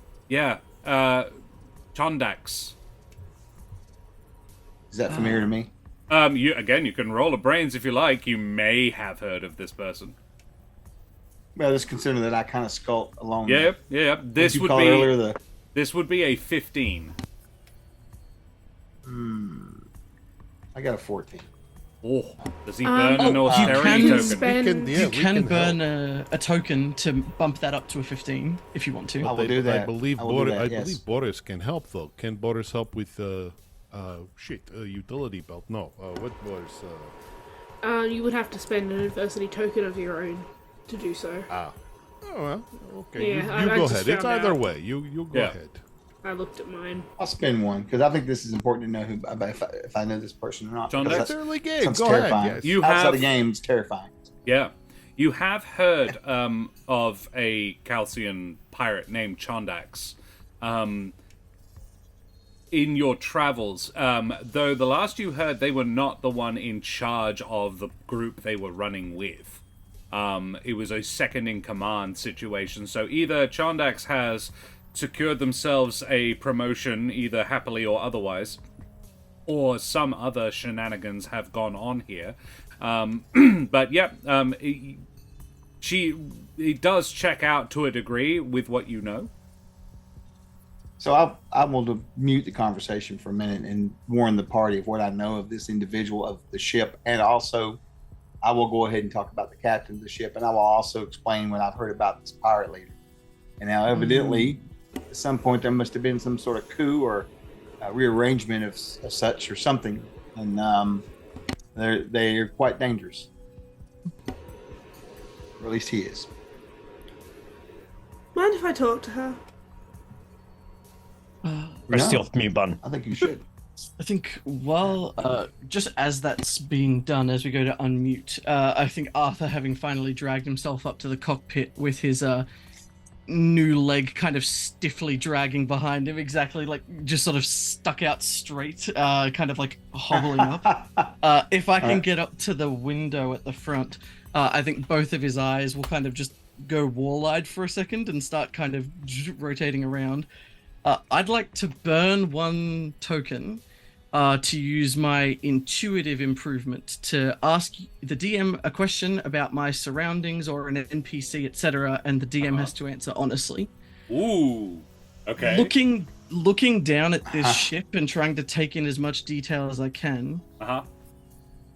Is that familiar to me? You can roll a brains if you like. You may have heard of this person. Well, just considering that I kind of skulk along. Yeah. This you would call be earlier the. this would be a 15. I got a 14. Oh, does he burn an you austerity can token? spend- You can burn a token to bump that up to a 15 if you want to. I will do that. I believe I will do Boris. that, yes. believe Boris can help though. Can Boris help with utility belt? No. What Boris? You would have to spend an adversity token of your own to do so. Oh well. Okay. Yeah, you I go just ahead. It's found either out. way. You go Yeah. ahead. I looked at mine. I'll spend one because I think this is important to know who if I know this person or not. John, because that's It's early game. sounds Go terrifying. ahead. Yes. You Outside have- the game, it's terrifying. Yeah. You have heard of a Calcian pirate named Chondax in your travels, though the last you heard, they were not the one in charge of the group they were running with. It was a second-in-command situation, so either Chondax has secured themselves a promotion, either happily or otherwise, or some other shenanigans have gone on here. But yeah, it does check out to a degree with what you know. So I will to mute the conversation for a minute and warn the party of what I know of this individual of the ship, and also I will go ahead and talk about the captain of the ship, and I will also explain what I've heard about this pirate leader. And now, evidently, at some point there must have been some sort of coup or a rearrangement of such or something, and they're quite dangerous. Or at least he is. Mind if I talk to her? Press the off mute button. I think you should. I think, just as that's being done, as we go to unmute, I think Arthur, having finally dragged himself up to the cockpit with his new leg kind of stiffly dragging behind him, exactly like just sort of stuck out straight, kind of like hobbling up. If I can get up to the window at the front, I think both of his eyes will kind of just go wall-eyed for a second and start kind of rotating around. I'd like to burn 1 token to use my intuitive improvement to ask the DM a question about my surroundings or an NPC, etc., and the DM has to answer honestly. Ooh. Okay. Looking down at this ship and trying to take in as much detail as I can.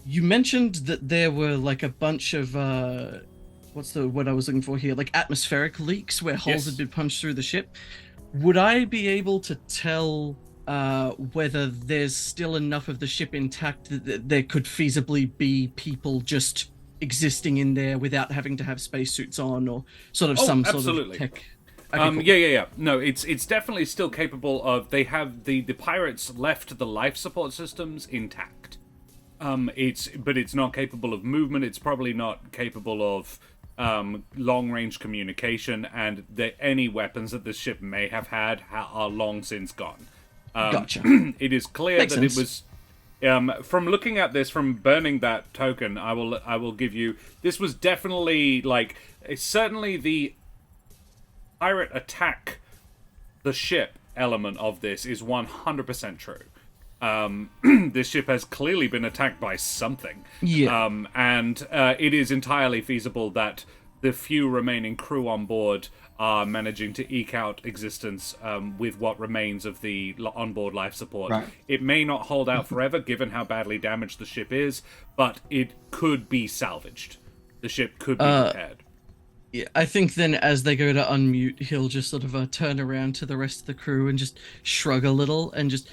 You mentioned that there were like a bunch of what's the word I was looking for here? Like atmospheric leaks where holes had been punched through the ship. Would I be able to tell whether there's still enough of the ship intact that there could feasibly be people just existing in there without having to have spacesuits on, or sort of sort of tech? Okay, cool. Yeah. No, it's definitely still capable of. They have the pirates left the life support systems intact. But it's not capable of movement. It's probably not capable of long range communication, and any weapons that the ship may have had are long since gone. Gotcha. It is clear Makes that sense. it was from looking at this, from burning that token. I will give you. This was definitely certainly the pirate attack the ship element of this is 100% true. This ship has clearly been attacked by something. Yeah. And it is entirely feasible that the few remaining crew on board are managing to eke out existence with what remains of the onboard life support. Right. It may not hold out forever, given how badly damaged the ship is, but it could be salvaged. The ship could be repaired. Yeah, I think then as they go to unmute, he'll just sort of turn around to the rest of the crew and just shrug a little and just...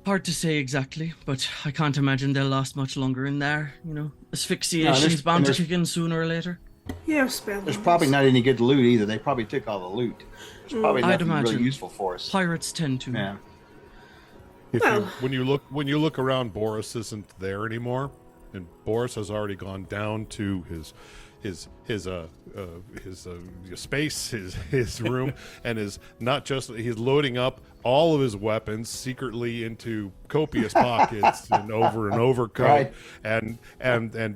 Hard to say exactly, but I can't imagine they'll last much longer in there. You know, asphyxiation's bound to kick in sooner or later. Yeah, spell. There's probably not any good loot either. They probably took all the loot. There's probably I'd nothing really imagine. useful for us. Pirates tend to. Yeah. When you look around, Boris isn't there anymore, and Boris has already gone down to his space, his room, and is not just he's loading up all of his weapons secretly into copious pockets and overcoat, Right. and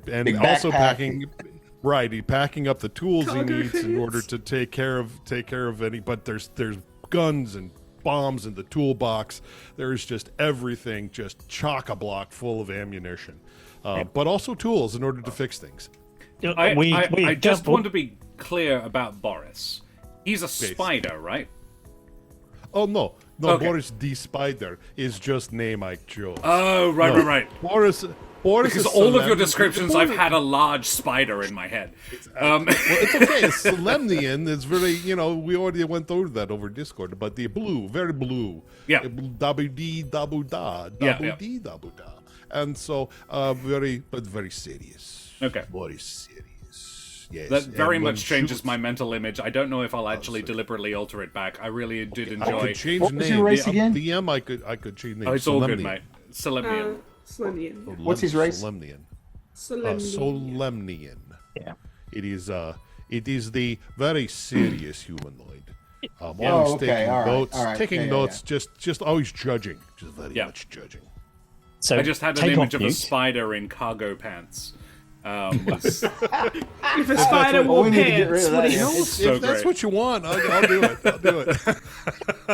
Big also backpack. he's packing up the tools Cargo he needs in pants. order to take care of any. But there's guns and bombs in the toolbox. There's just everything just chock-a-block full of ammunition, but also tools in order to fix things. I just want to be clear about Boris. He's a spider, right? Oh no, Okay. Boris the Spider is just name I chose. Oh, right. Boris Because is all of your solemn- descriptions, I've had a large spider in my head. Well, it's okay. It's Solemnian. It's very, we already went over that over Discord, but the blue, very blue. Yeah. Double D, double da, Yeah, double yeah. D, double da. And so, very serious. Okay. Very serious. Yes. That very and when much changes shoots- my mental image. I don't know if I'll actually deliberately alter it back. I really did enjoy. I could change What was name. your race The- again? DM, I could change name. Oh, it's all good, Solemnian. mate. Solemnian. Solemnian. What's his race? Solemnian. Solemnian. Solemnian. Yeah. It is the very serious humanoid. Always Oh, okay, taking all right, notes, all right, taking yeah, notes, just always judging, just very Yeah. much judging. So I just had an take image off of a mute. spider in cargo pants. If a spider what- wore we need to get rid pants, of would that, it yeah. not? So If that's great. what you want, I'll do it. I'll do it.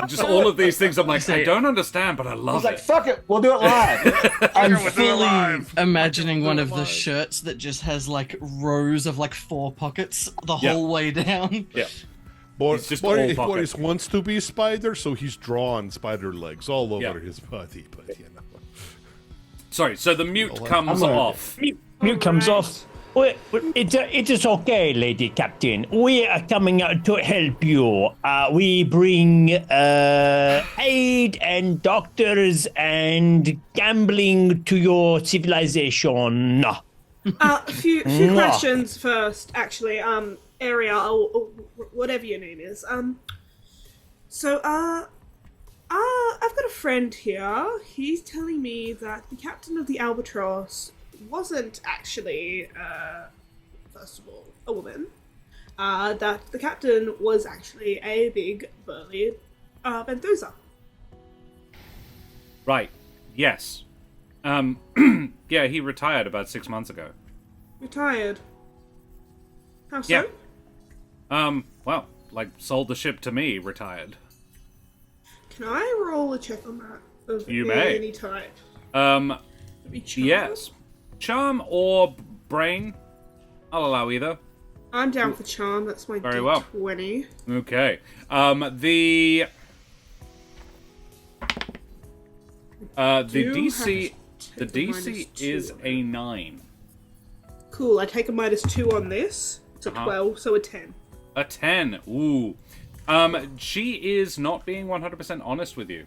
Just all of these things. I'm like, I don't understand, but I love He's like, it. fuck it, we'll do it live. I'm fully imagining one of the shirts that just has like rows of like 4 pockets the Yeah. whole way down. Yeah. Boris, just all pocket. Boris wants to be a spider, so he's drawn spider legs all over Yeah. his body. But Sorry. So the mute comes I'm gonna- off. Mute comes Alright. off. It is okay, Lady Captain. We are coming out to help you. We bring aid and doctors and gambling to your civilization. A few Mwah. questions first, actually. Area, or whatever your name is. So, I've got a friend here. He's telling me that the captain of the Albatross wasn't actually, first of all, a woman. That the captain was actually a big, burly, Benthusa. Right. Yes. Yeah, he retired about 6 months ago. Retired. How so? Yeah. Well, sold the ship to me, retired. Can I roll a check on that? Of You may. any type? Maybe charm? Yes. Charm or brain? I'll allow either. I'm down for charm. That's my Very well. D20. Okay. The Do DC have the a DC -2 is on a it. 9. Cool. I take a -2 on this. It's a 12, so a 10. A 10. Ooh. She is not being 100% honest with you.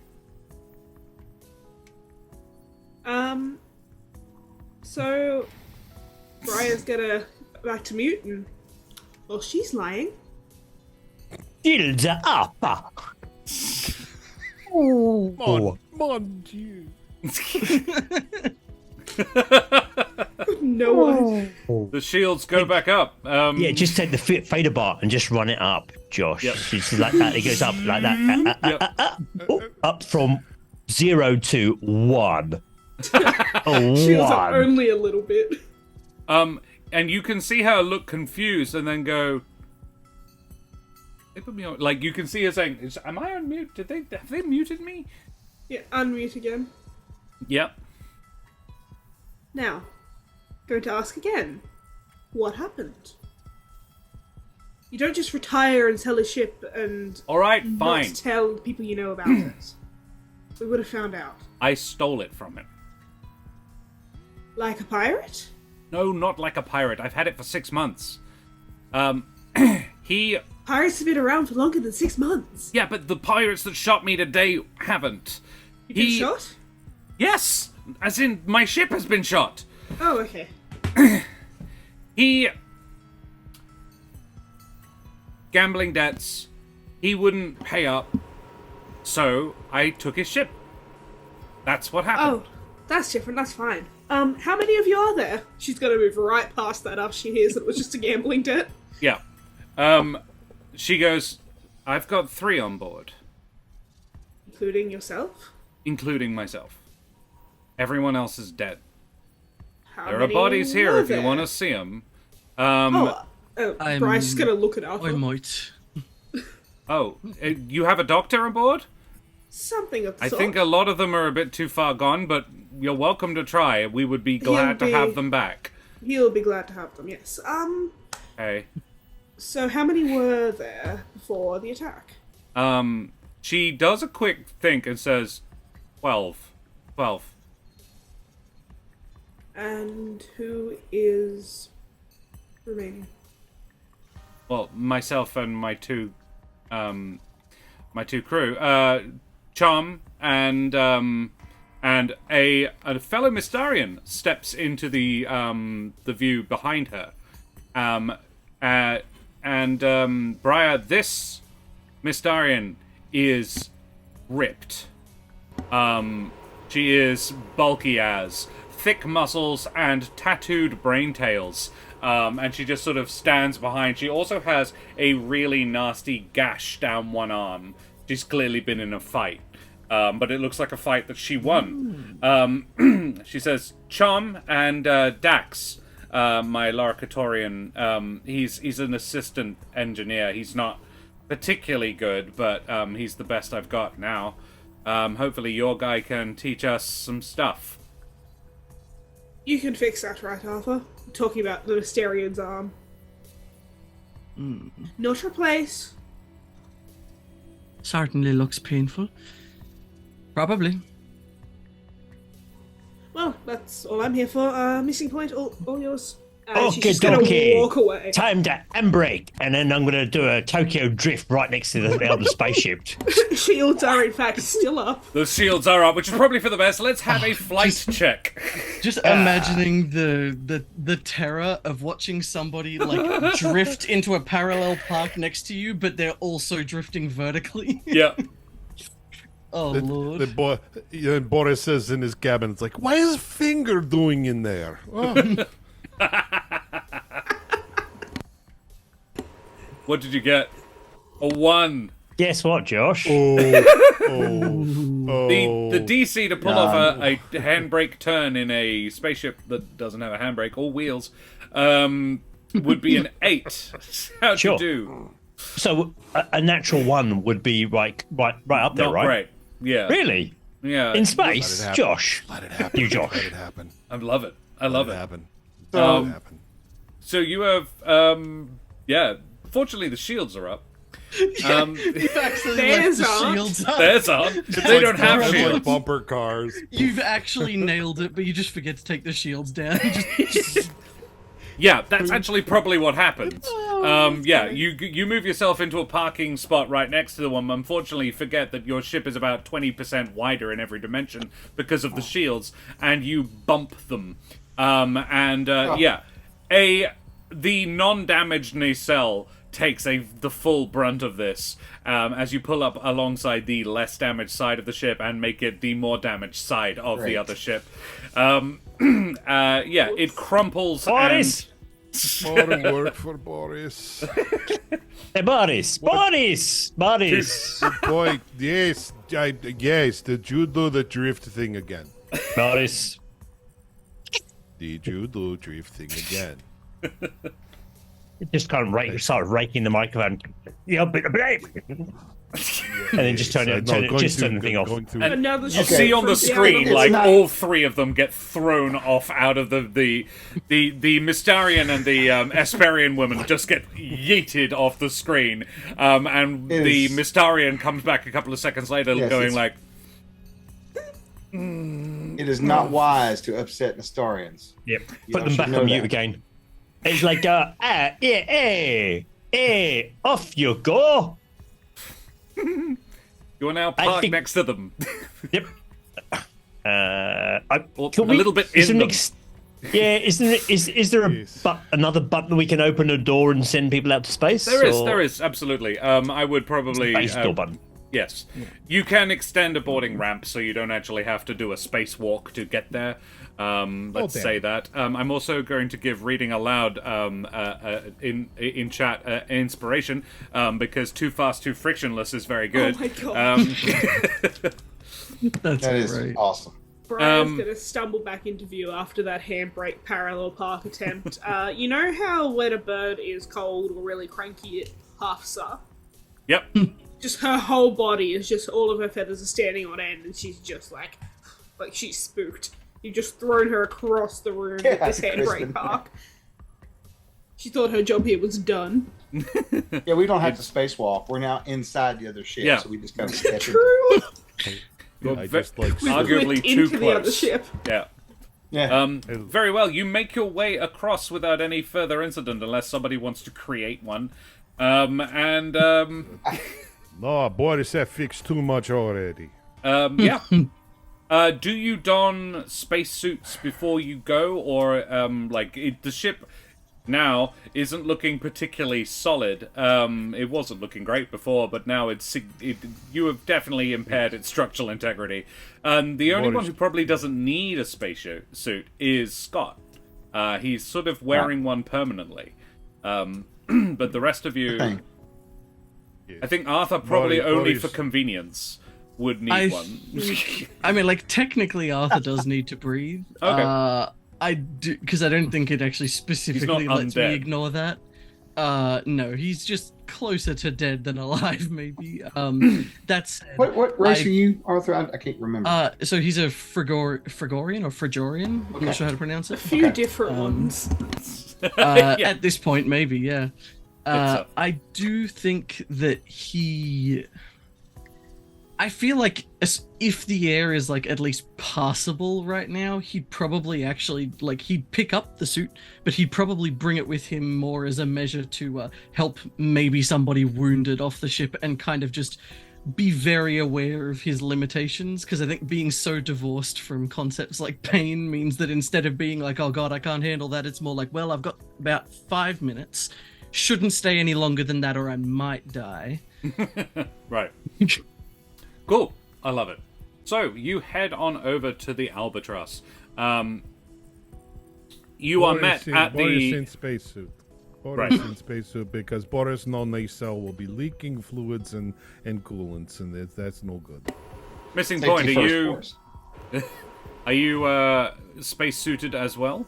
So Briar's gonna back to mute and well, she's lying. Shields are up. Mon Dieu. No one. The shields go back up. Yeah, just take the fader bar and just run it up, Josh. Yep. It's like that. It goes up like that. Yep. Up from 0 to 1. Shields up only a little bit. And you can see her look confused and then go. They put me on. Like you can see her saying, "Am I on mute? Have they muted me?" Yeah, unmute again. Yep. Now, going to ask again. What happened? You don't just retire and sell a ship and All right, not fine. tell people you know about it. We would have found out. I stole it from him. Like a pirate? No, not like a pirate. I've had it for 6 months. He. Pirates have been around for longer than 6 months. Yeah, but the pirates that shot me today haven't. You've been shot? Yes, as in my ship has been shot. Oh, okay. He. Gambling debts. He wouldn't pay up. So I took his ship. That's what happened. Oh, that's different. That's fine. How many of you are there? She's gonna move right past that after she hears that it was just a gambling debt. Yeah. She goes, I've got 3 on board, Including yourself? including myself. Everyone else is dead. How There are many bodies here were if you there? want to see them. I'm- Bryce's gonna look it up. I might. You have a doctor on board? Something of the I sort. think a lot of them are a bit too far gone, but you're welcome to try. We would be glad to have them back. He'll be glad to have them, yes. Okay. So how many were there before the attack? She does a quick think and says, 12. 12. And who is remaining? Well, myself and my two crew. Charm and a fellow Mystarian steps into the view behind her. Briar, this Mystarian is ripped. She is bulky as, thick muscles and tattooed brain tails. And she just sort of stands behind. She also has a really nasty gash down one arm. She's clearly been in a fight. But it looks like a fight that she won. She says, Chom and Dax, my Laracatorian, he's an assistant engineer. He's not particularly good, but he's the best I've got now. Hopefully your guy can teach us some stuff. You can fix that, right, Arthur? I'm talking about the Mysterian's arm. Not replace. Certainly looks painful. Probably. Well, that's all I'm here for. Missing point, all yours. And she's just gonna Okey-dokey. walk away. Time to handbrake, and then I'm going to do a Tokyo drift right next to the other spaceship. Shields are in fact still up. The shields are up, which is probably for the best. Let's have a flight check. Just imagining the terror of watching somebody like drift into a parallel path next to you, but they're also drifting vertically. Yeah. Oh lord. The boy, Boris says in his cabin, it's like, why is Finger doing in there? Oh. What did you get? A 1. Guess what, Josh? The DC to pull off a handbrake turn in a spaceship that doesn't have a handbrake or wheels would be an 8. How'd Sure. you do? So a natural 1 would be right up there, Not right? great. Yeah. Really? Yeah. In Let space, it happen. Josh. Let it happen. You, Josh. Let it happen. I love it. I love Let it. happen. So- Let it happen. So you have, fortunately the shields are up. You've actually There's left the on. shields up. There's on. They don't have It's like shields. bumper cars. You've actually nailed it, but you just forget to take the shields down. Just- Yeah, that's actually probably what happens. Yeah, funny. you move yourself into a parking spot right next to the one. Unfortunately, you forget that your ship is about 20% wider in every dimension because of the shields, and you bump them. The non-damaged nacelle takes the full brunt of this as you pull up alongside the less damaged side of the ship and make it the more damaged side of the Great. other ship. It crumples Boris! More work for Boris. Hey, Boris! Boris! Boris! Boy, yes, yes. Did you do the drift thing again? Boris. Did you do drift thing again? Just kind of start raking the microphone. Yeah, and then just turn the thing off. Another You ship see on from the the screen, other- like, not- all three of them get thrown off out of the Mystarian and the Esperian woman just get yeeted off the screen. And It the is- Mystarian comes back a couple of seconds later Yes, going it's- like, It is not wise to upset Nestorians. Yep. You Put them should back know on mute that. again. It's like, off you go. you are now I parked think- next to them. Yep. Or Can a little bit is in there them. is there Yes. another button we can open a door and send people out to space? There is, absolutely. I would probably... Space door button. Yes. You can extend a boarding ramp so you don't actually have to do a spacewalk to get there. Let's damn. say that. I'm also going to give reading aloud in chat inspiration because too fast, too frictionless is very good. Oh my God. That's That is great. awesome. Brian's gonna stumble back into view after that handbrake parallel park attempt. You know how when a bird is cold or really cranky, it puffs up? Yep. Just her whole body is just, all of her feathers are standing on end, and she's just like she's spooked. You've just thrown her across the room with this Yeah, handbrake Kristen. park. She thought her job here was done. Yeah, we don't have to spacewalk. We're now inside the other ship, Yeah. so we just kind of step in. True. You're I ve- just like We Arguably went too into the other close. ship. Yeah. Yeah. Very well. You make your way across without any further incident, unless somebody wants to create one. No, Boris have fixed too much already. Yeah. Do you don spacesuits before you go, or the ship now isn't looking particularly solid? It wasn't looking great before, but now you have definitely impaired its structural integrity. The only one who probably doesn't need a spacesuit is Scott. He's sort of wearing one permanently. But the rest of you, Thank- I think Arthur probably Boris- only Boris- for convenience would need one. I mean, like, technically, Arthur does need to breathe. Okay. I do, because I don't think it actually specifically lets undead. me ignore that. No, he's just closer to dead than alive, maybe. That said, What race I- are you, Arthur? I can't remember. so he's a Frigorian or Frigorian. I'm Okay. not sure how to pronounce A it. few different ones. Yeah. At this point, maybe, yeah. up. I do think that I feel like if the air is like at least passable right now, he'd probably actually he'd pick up the suit, but he'd probably bring it with him more as a measure to help maybe somebody wounded off the ship and kind of just be very aware of his limitations, because I think being so divorced from concepts like pain means that instead of being like, oh god, I can't handle that, it's more like, well, I've got about 5 minutes, shouldn't stay any longer than that or I might die. Right. Cool. I love it. So, you head on over to the Albatross. You are met at Boris the... in spacesuit. Boris Right. in spacesuit because Boris no nacelle will be leaking fluids and coolants, and that's no good. Missing Safety point, first, Boris. are you spacesuited as well?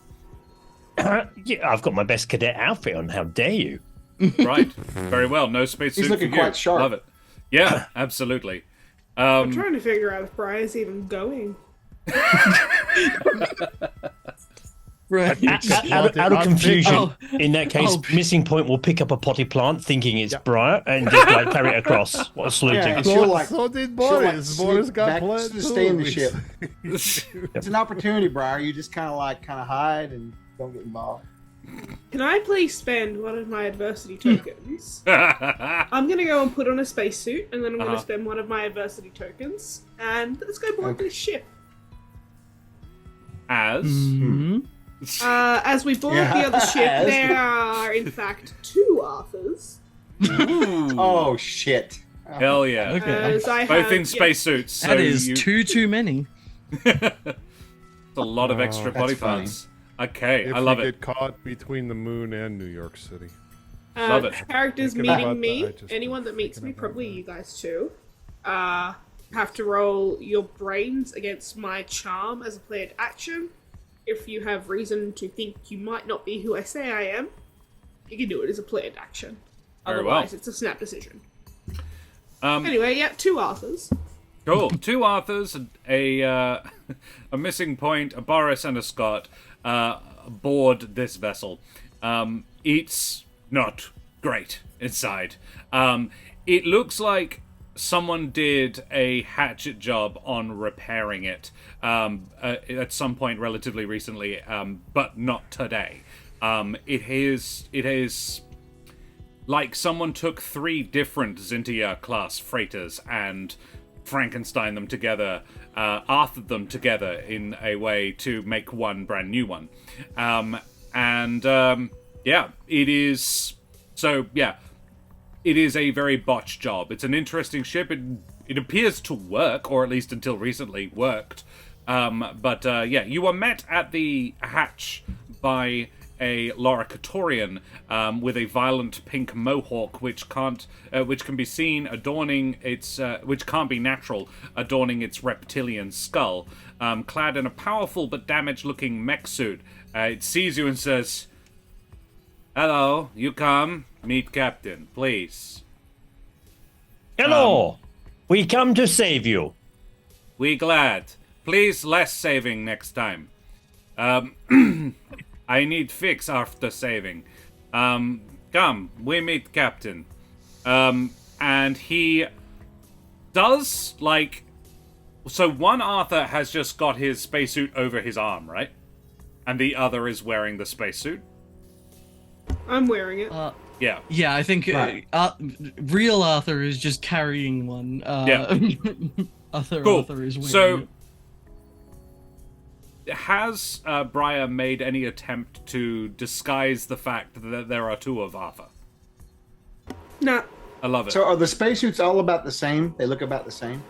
Yeah, I've got my best cadet outfit on. How dare you? Right. Very well. No spacesuit He's looking for you. quite sharp. Love it. Yeah, absolutely. I'm trying to figure out if Briar's even going. Right. Out of confusion, Oh. in that case, Oh. Missing Point will pick up a potty plant thinking it's Briar and just like carry it across. What a Yeah, saluting. and she'll like So did she'll, like, Boris. Boris sneak got back planned to stay in the too. ship. It's an opportunity, Briar. You just kind of hide and don't get involved. Can I please spend one of my adversity tokens? I'm gonna go and put on a spacesuit, and then I'm gonna spend one of my adversity tokens, and let's go board this ship. As As we board the other ship, there are in fact 2 Arthurs. Oh shit! hell yeah, Okay. As I both have, in spacesuits. So That is you, too many. it's a lot of extra that's body funny. parts. Okay, If I love you it. get caught between the moon and New York City. Love it. Characters Thinking about meeting me, that, I just anyone was that meets thinking me, about probably that. you guys too, have to roll your brains against my charm as a planned action. If you have reason to think you might not be who I say I am, you can do it as a planned action. Very well. Otherwise, it's a snap decision. Um, Anyway, yeah, 2 Arthurs. Cool. 2 Arthurs, a Missing Point, a Boris, and a Scott board this vessel. It's not great inside. It looks like someone did a hatchet job on repairing it at some point relatively recently, but not today. It is like someone took 3 different Zintia class freighters and Frankenstein them together, Arthured them together in a way to make one brand new one. Yeah, it is. So yeah, it is a very botched job. It's an interesting ship. It appears to work, or at least until recently worked. Yeah, you were met at the hatch by a Loricatorian with a violent pink mohawk, which can be seen adorning its, which can't be natural, adorning its reptilian skull. Clad in a powerful but damaged-looking mech suit, it sees you and says, "Hello, you come. Meet Captain, please. Hello! We come to save you. We glad. Please less saving next time. I need fix after saving. Come, we meet Captain." And he does, like... So one Arthur has just got his spacesuit over his arm, right? And the other is wearing the spacesuit? I'm wearing it. Yeah. Yeah, I think Right. real Arthur is just carrying one. Yeah. Other Cool. Arthur is wearing So, it. has Briar made any attempt to disguise the fact that there are 2 of Arthur? Nah. I love it. So are the spacesuits all about the same? They look about the same.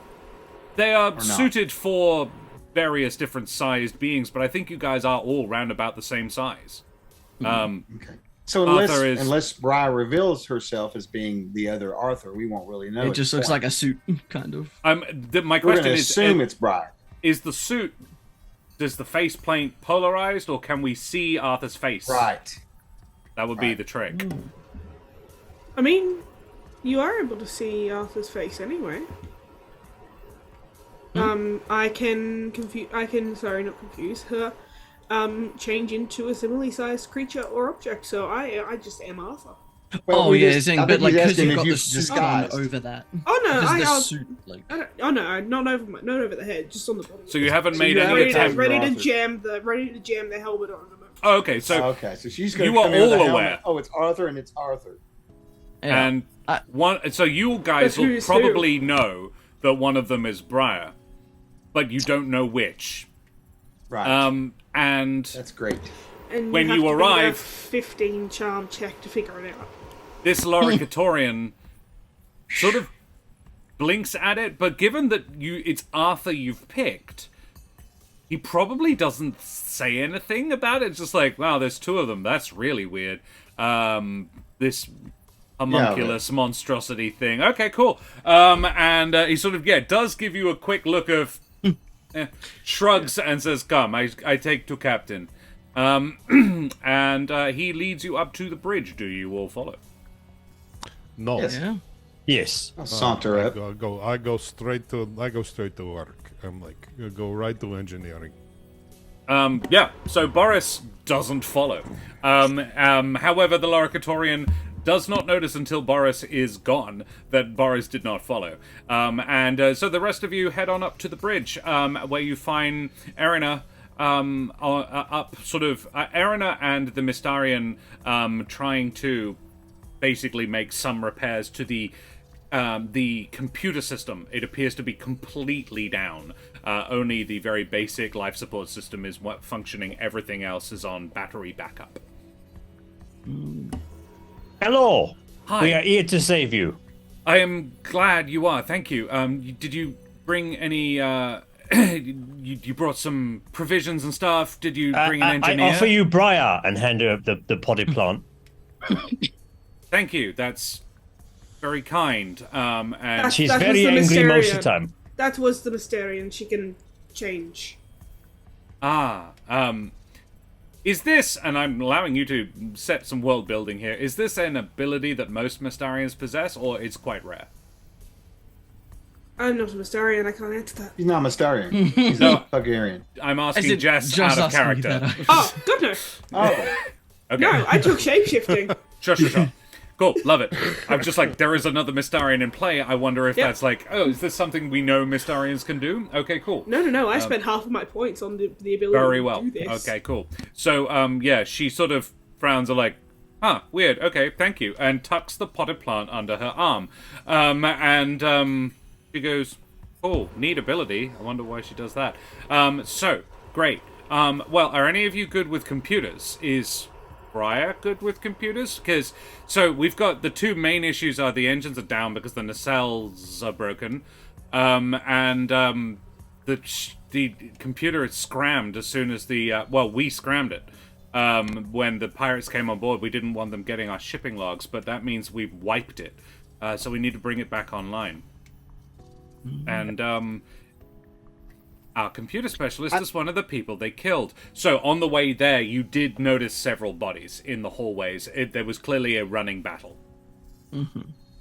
They are not? suited for various different sized beings, but I think you guys are all round about the same size. Okay. So unless Arthur is- unless Briar reveals herself as being the other Arthur, we won't really know. It at just this looks point. like a suit, kind of. My We're question going to is: assume it's Briar. is the suit? Does the face paint polarized, or can we see Arthur's face? Right. That would be Right. the trick. I mean, you are able to see Arthur's face anyway. I can not confuse her. Change into a similarly sized creature or object. So I just am Arthur. Well, Oh we yeah, just- saying, I but think like he's because asking you've if got the you've suit on disguised. over that. Oh no, Because the I'll, suit, like, oh no, not over the head, just on the body. So you haven't So made you any haven't attempt. You're ready to Arthur. jam the helmet on them. Oh, okay, so Okay, so she's going you to are come in with all a helmet. aware. Oh, it's Arthur and it's Arthur. yeah. and I- one. So you guys But will who's probably know that one of them is Briar, but you don't know which. Right. And That's great. And When have you to beat arrive- a 15 charm check to figure it out. this Loricatorian sort of blinks at it, but given that it's Arthur you've picked, he probably doesn't say anything about it. It's just like, wow, there's 2 of them. That's really weird. This homunculus monstrosity thing. Okay, cool. And he sort of, does give you a quick look of shrugs and says, "Come, I take to Captain." And he leads you up to the bridge. Do you all follow? No. Yes. yeah. Yes. I'll saunter up. I go straight to work. I'm like, go right to engineering. Yeah, so Boris doesn't follow. However, the Loricatorian does not notice until Boris is gone that Boris did not follow. So the rest of you head on up to the bridge, where you find Erina Erina and the Mystarian trying to basically make some repairs to the computer system. It appears to be completely down. Only the very basic life support system is functioning. Everything else is on battery backup. Hello. Hi. We are here to save you. I am glad you are. Thank you. Did you bring any? You brought some provisions and stuff. Did you bring an engineer? I offer you Briar and hand her the potted plant. Thank you. That's very kind. And She's That was very the angry most of the Mysterian. time. That was the Mysterian. She can change. Is this, and I'm allowing you to set some world building here, is this an ability that most Mystarians possess, or it's quite rare? I'm not a Mysterian. I can't answer that. He's not Mystarian. He's a Hungarian. I'm I asking said, Jess just out of asking you character. that. Oh, God, no. Oh, Okay. No, I took shapeshifting. Sure. Cool, love it. I'm just like, there is another Mystarian in play. I wonder if Yep. that's like, oh, is this something we know Mystarians can do? Okay, cool. No. I spent half of my points on the ability Very to well. do this. Okay, cool. So, yeah, she sort of frowns like, huh, weird, okay, thank you, and tucks the potted plant under her arm. She goes, oh, neat ability. I wonder why she does that. So, great. Well, are any of you good with computers? Is Briar good with computers? So we've got the two main issues are the engines are down because the nacelles are broken, the computer is scrammed as soon as we scrammed it. When the pirates came on board, we didn't want them getting our shipping logs, but that means we've wiped it. So we need to bring it back online. And our computer specialist is one of the people they killed. So on the way there, you did notice several bodies in the hallways. There was clearly a running battle.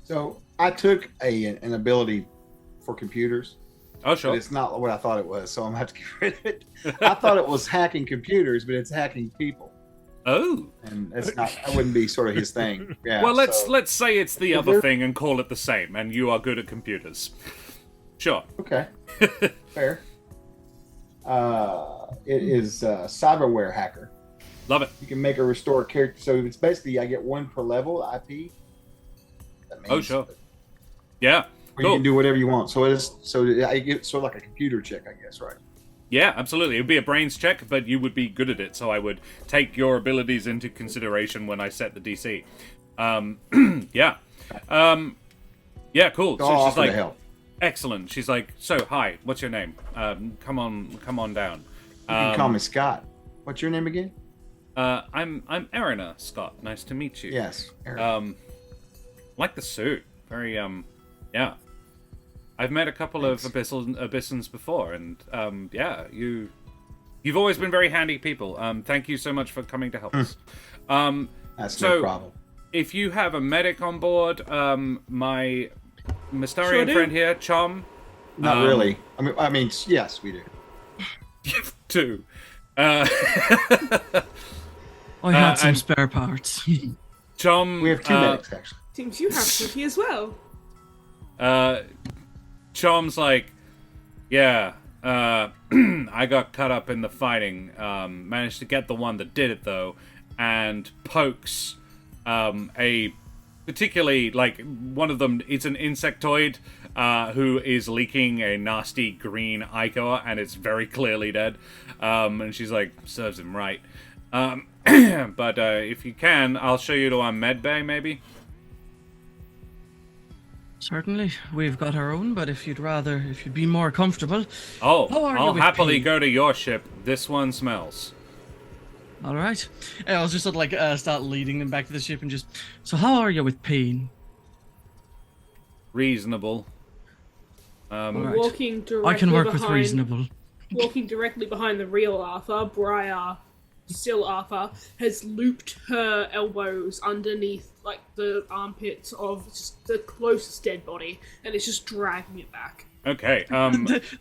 so I took an ability for computers, Oh, sure. but it's not what I thought it was. So I'm gonna have to get rid of it. I thought it was hacking computers, but it's hacking people, Oh. and it's not. That wouldn't be sort of his thing. Yeah. Well, so- let's say it's the Is other there- thing and call it the same, and you are good at computers. Sure. Okay. Fair. It is cyberware hacker. Love it. You can make a restore character. So it's basically I get one per level IP. That means, Oh, sure. Yeah. Or you Cool. can do whatever you want. So it is. So I get sort of like a computer check, I guess, right? Yeah, absolutely. It would be a brains check, but you would be good at it, so I would take your abilities into consideration when I set the DC. Yeah. Yeah, cool. So I'll So she's offer to like, help. excellent. She's like, so, hi, what's your name? Come on down. You can call me Scott. What's your name again? I'm Erina, Scott. Nice to meet you. Yes. Aaron. Like the suit. Very, yeah. I've met a couple of Abyssins before, and, yeah, you've always been very handy people. Thank you so much for coming to help us. That's so- no problem. If you have a medic on board, my Mystarian Sure do. friend here, Chom, Not really. I mean, yes, we do. too. I had some and- spare parts. Chom, We have two medics actually. Seems you have Cookie as well. Chom's like, yeah, I got caught up in the fighting, managed to get the one that did it though, and pokes a particularly, like, one of them, it's an insectoid who is leaking a nasty green ichor, and it's very clearly dead. And she's like, serves him right. But if you can, I'll show you to our med bay, maybe? Certainly, we've got our own, but if you'd be more comfortable. Oh, How are you I'll with happily pain? go to your ship. This one smells. All right. And I'll just sort of like start leading them back to the ship and just. So, how are you with pain? Reasonable. Alright. Walking directly I can work with behind, reasonable. Walking directly behind the real Arthur, Briar still Arthur, has looped her elbows underneath like the armpits of just the closest dead body, and it's just dragging it back. Okay.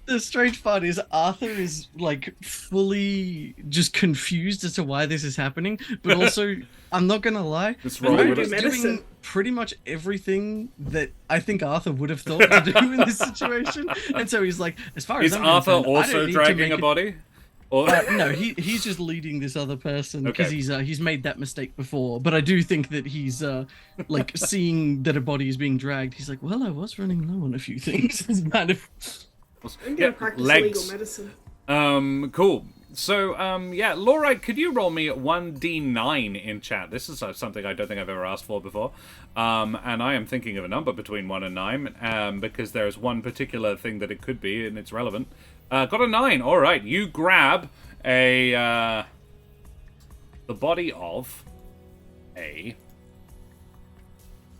The strange part is Arthur is like fully just confused as to why this is happening, but also I'm not gonna lie, This the roll dude with is it. doing pretty much everything that I think Arthur would have thought to do in this situation, and so he's like, as far as Is I'm Arthur concerned, I don't also need to dragging make a it- body? Or No, he's just leading this other person because Okay. he's made that mistake before. But I do think that he's like seeing that a body is being dragged. He's like, well, I was running low on a few things. It's kind of I'm gonna practice legal medicine. Cool. So, yeah, Laura, could you roll me 1d9 in chat? This is something I don't think I've ever asked for before. And I am thinking of a number between 1 and 9, because there's one particular thing that it could be, and it's relevant. Got a 9. All right, you grab the body of a...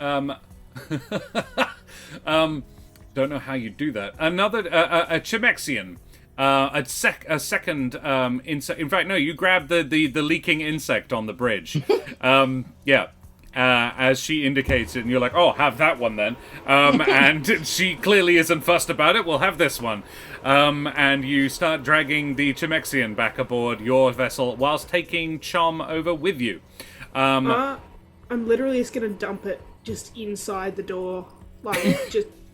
don't know how you do that. Another, a Chimexian. A second insect. In fact, no, you grab the leaking insect on the bridge. Yeah. As she indicates it, and you're like, oh, have that one then. And she clearly isn't fussed about it. We'll have this one. And you start dragging the Chimexian back aboard your vessel whilst taking Chom over with you. I'm literally just gonna dump it just inside the door, like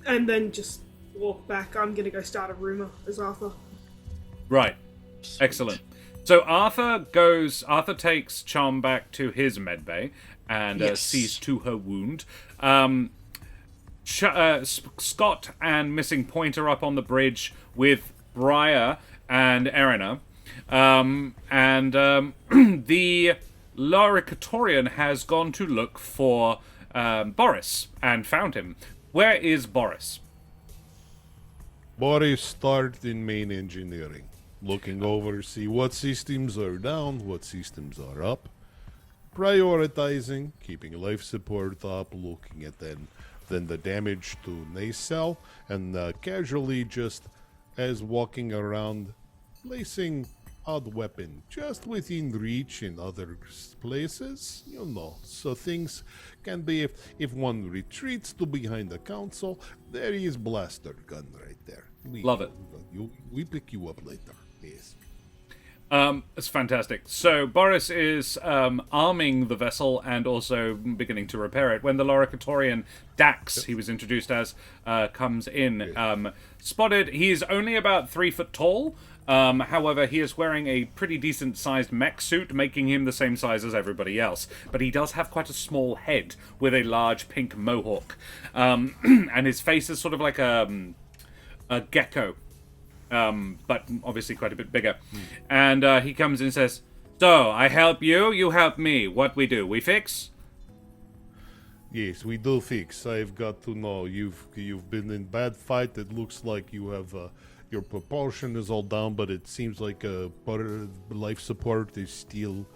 and then just walk back. I'm gonna go start a rumor as Arthur. Right. Excellent. So Arthur takes Chom back to his medbay and sees to her wound. Scott and Missing Point are up on the bridge with Briar and Erina. The Laricatorian has gone to look for Boris and found him. Where is Boris? Boris started in main engineering, looking over, see what systems are down, what systems are up, prioritizing, keeping life support up, looking at then the damage to nacelle, and casually just as walking around, placing odd weapon just within reach in other places, so things can be, if one retreats to behind the council, there is blaster gun right there. Love it. We pick you up later. Yes. It's fantastic. So Boris is arming the vessel and also beginning to repair it when the Loricatorian Dax, he was introduced as, comes in. Spotted, he is only about 3 foot tall. However, he is wearing a pretty decent-sized mech suit, making him the same size as everybody else. But he does have quite a small head with a large pink mohawk. And his face is sort of like a gecko. But obviously quite a bit bigger. And he comes in and says, so, I help you, you help me. What we do? We fix? Yes, we do fix. I've got to know you've been in bad fight. It looks like you have your propulsion is all down, but it seems like life support is still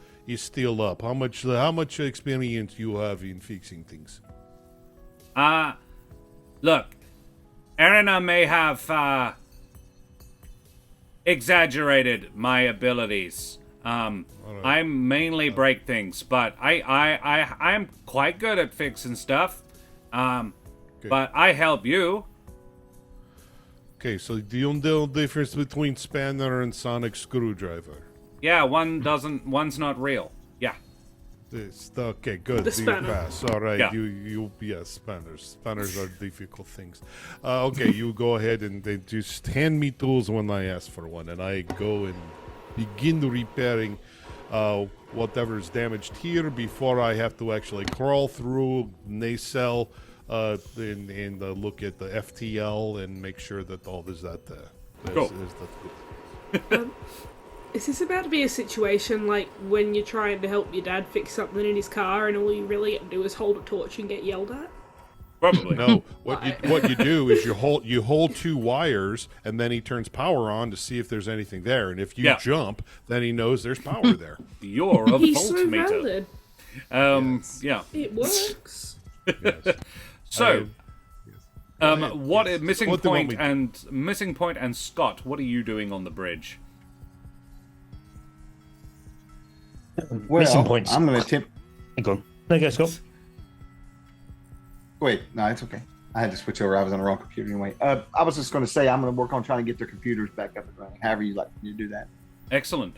up. How much experience you have in fixing things? Look, Erina may have exaggerated my abilities. I mainly break things, but I'm quite good at fixing stuff. But I help you. Okay, so do you know the difference between spanner and sonic screwdriver? Yeah, one's not real. Yeah. Okay, good. The You spanner. pass. All right, Yeah. spanners. Spanners are difficult things. Okay, you go ahead and then just hand me tools when I ask for one, and I go and begin repairing whatever's damaged here before I have to actually crawl through nacelle and look at the FTL and make sure that all is that Cool. good. Is this about to be a situation like when you're trying to help your dad fix something in his car and all you really get to do is hold a torch and get yelled at? Probably. No, what you do is you hold 2 wires, and then he turns power on to see if there's anything there. And if you jump, then he knows there's power there. You're a He's so voltmeter. valid. Yeah. It works. Yes. So, what Yes. Missing What do you want Point me Missing Point and Scott, what are you doing on the bridge? Missing points. I'm going to attempt. Go on. No, go, Scott. Wait, no, it's okay. I had to switch over. I was on the wrong computer anyway. I was just going to say I'm going to work on trying to get their computers back up and running. However you like me to do that. Excellent.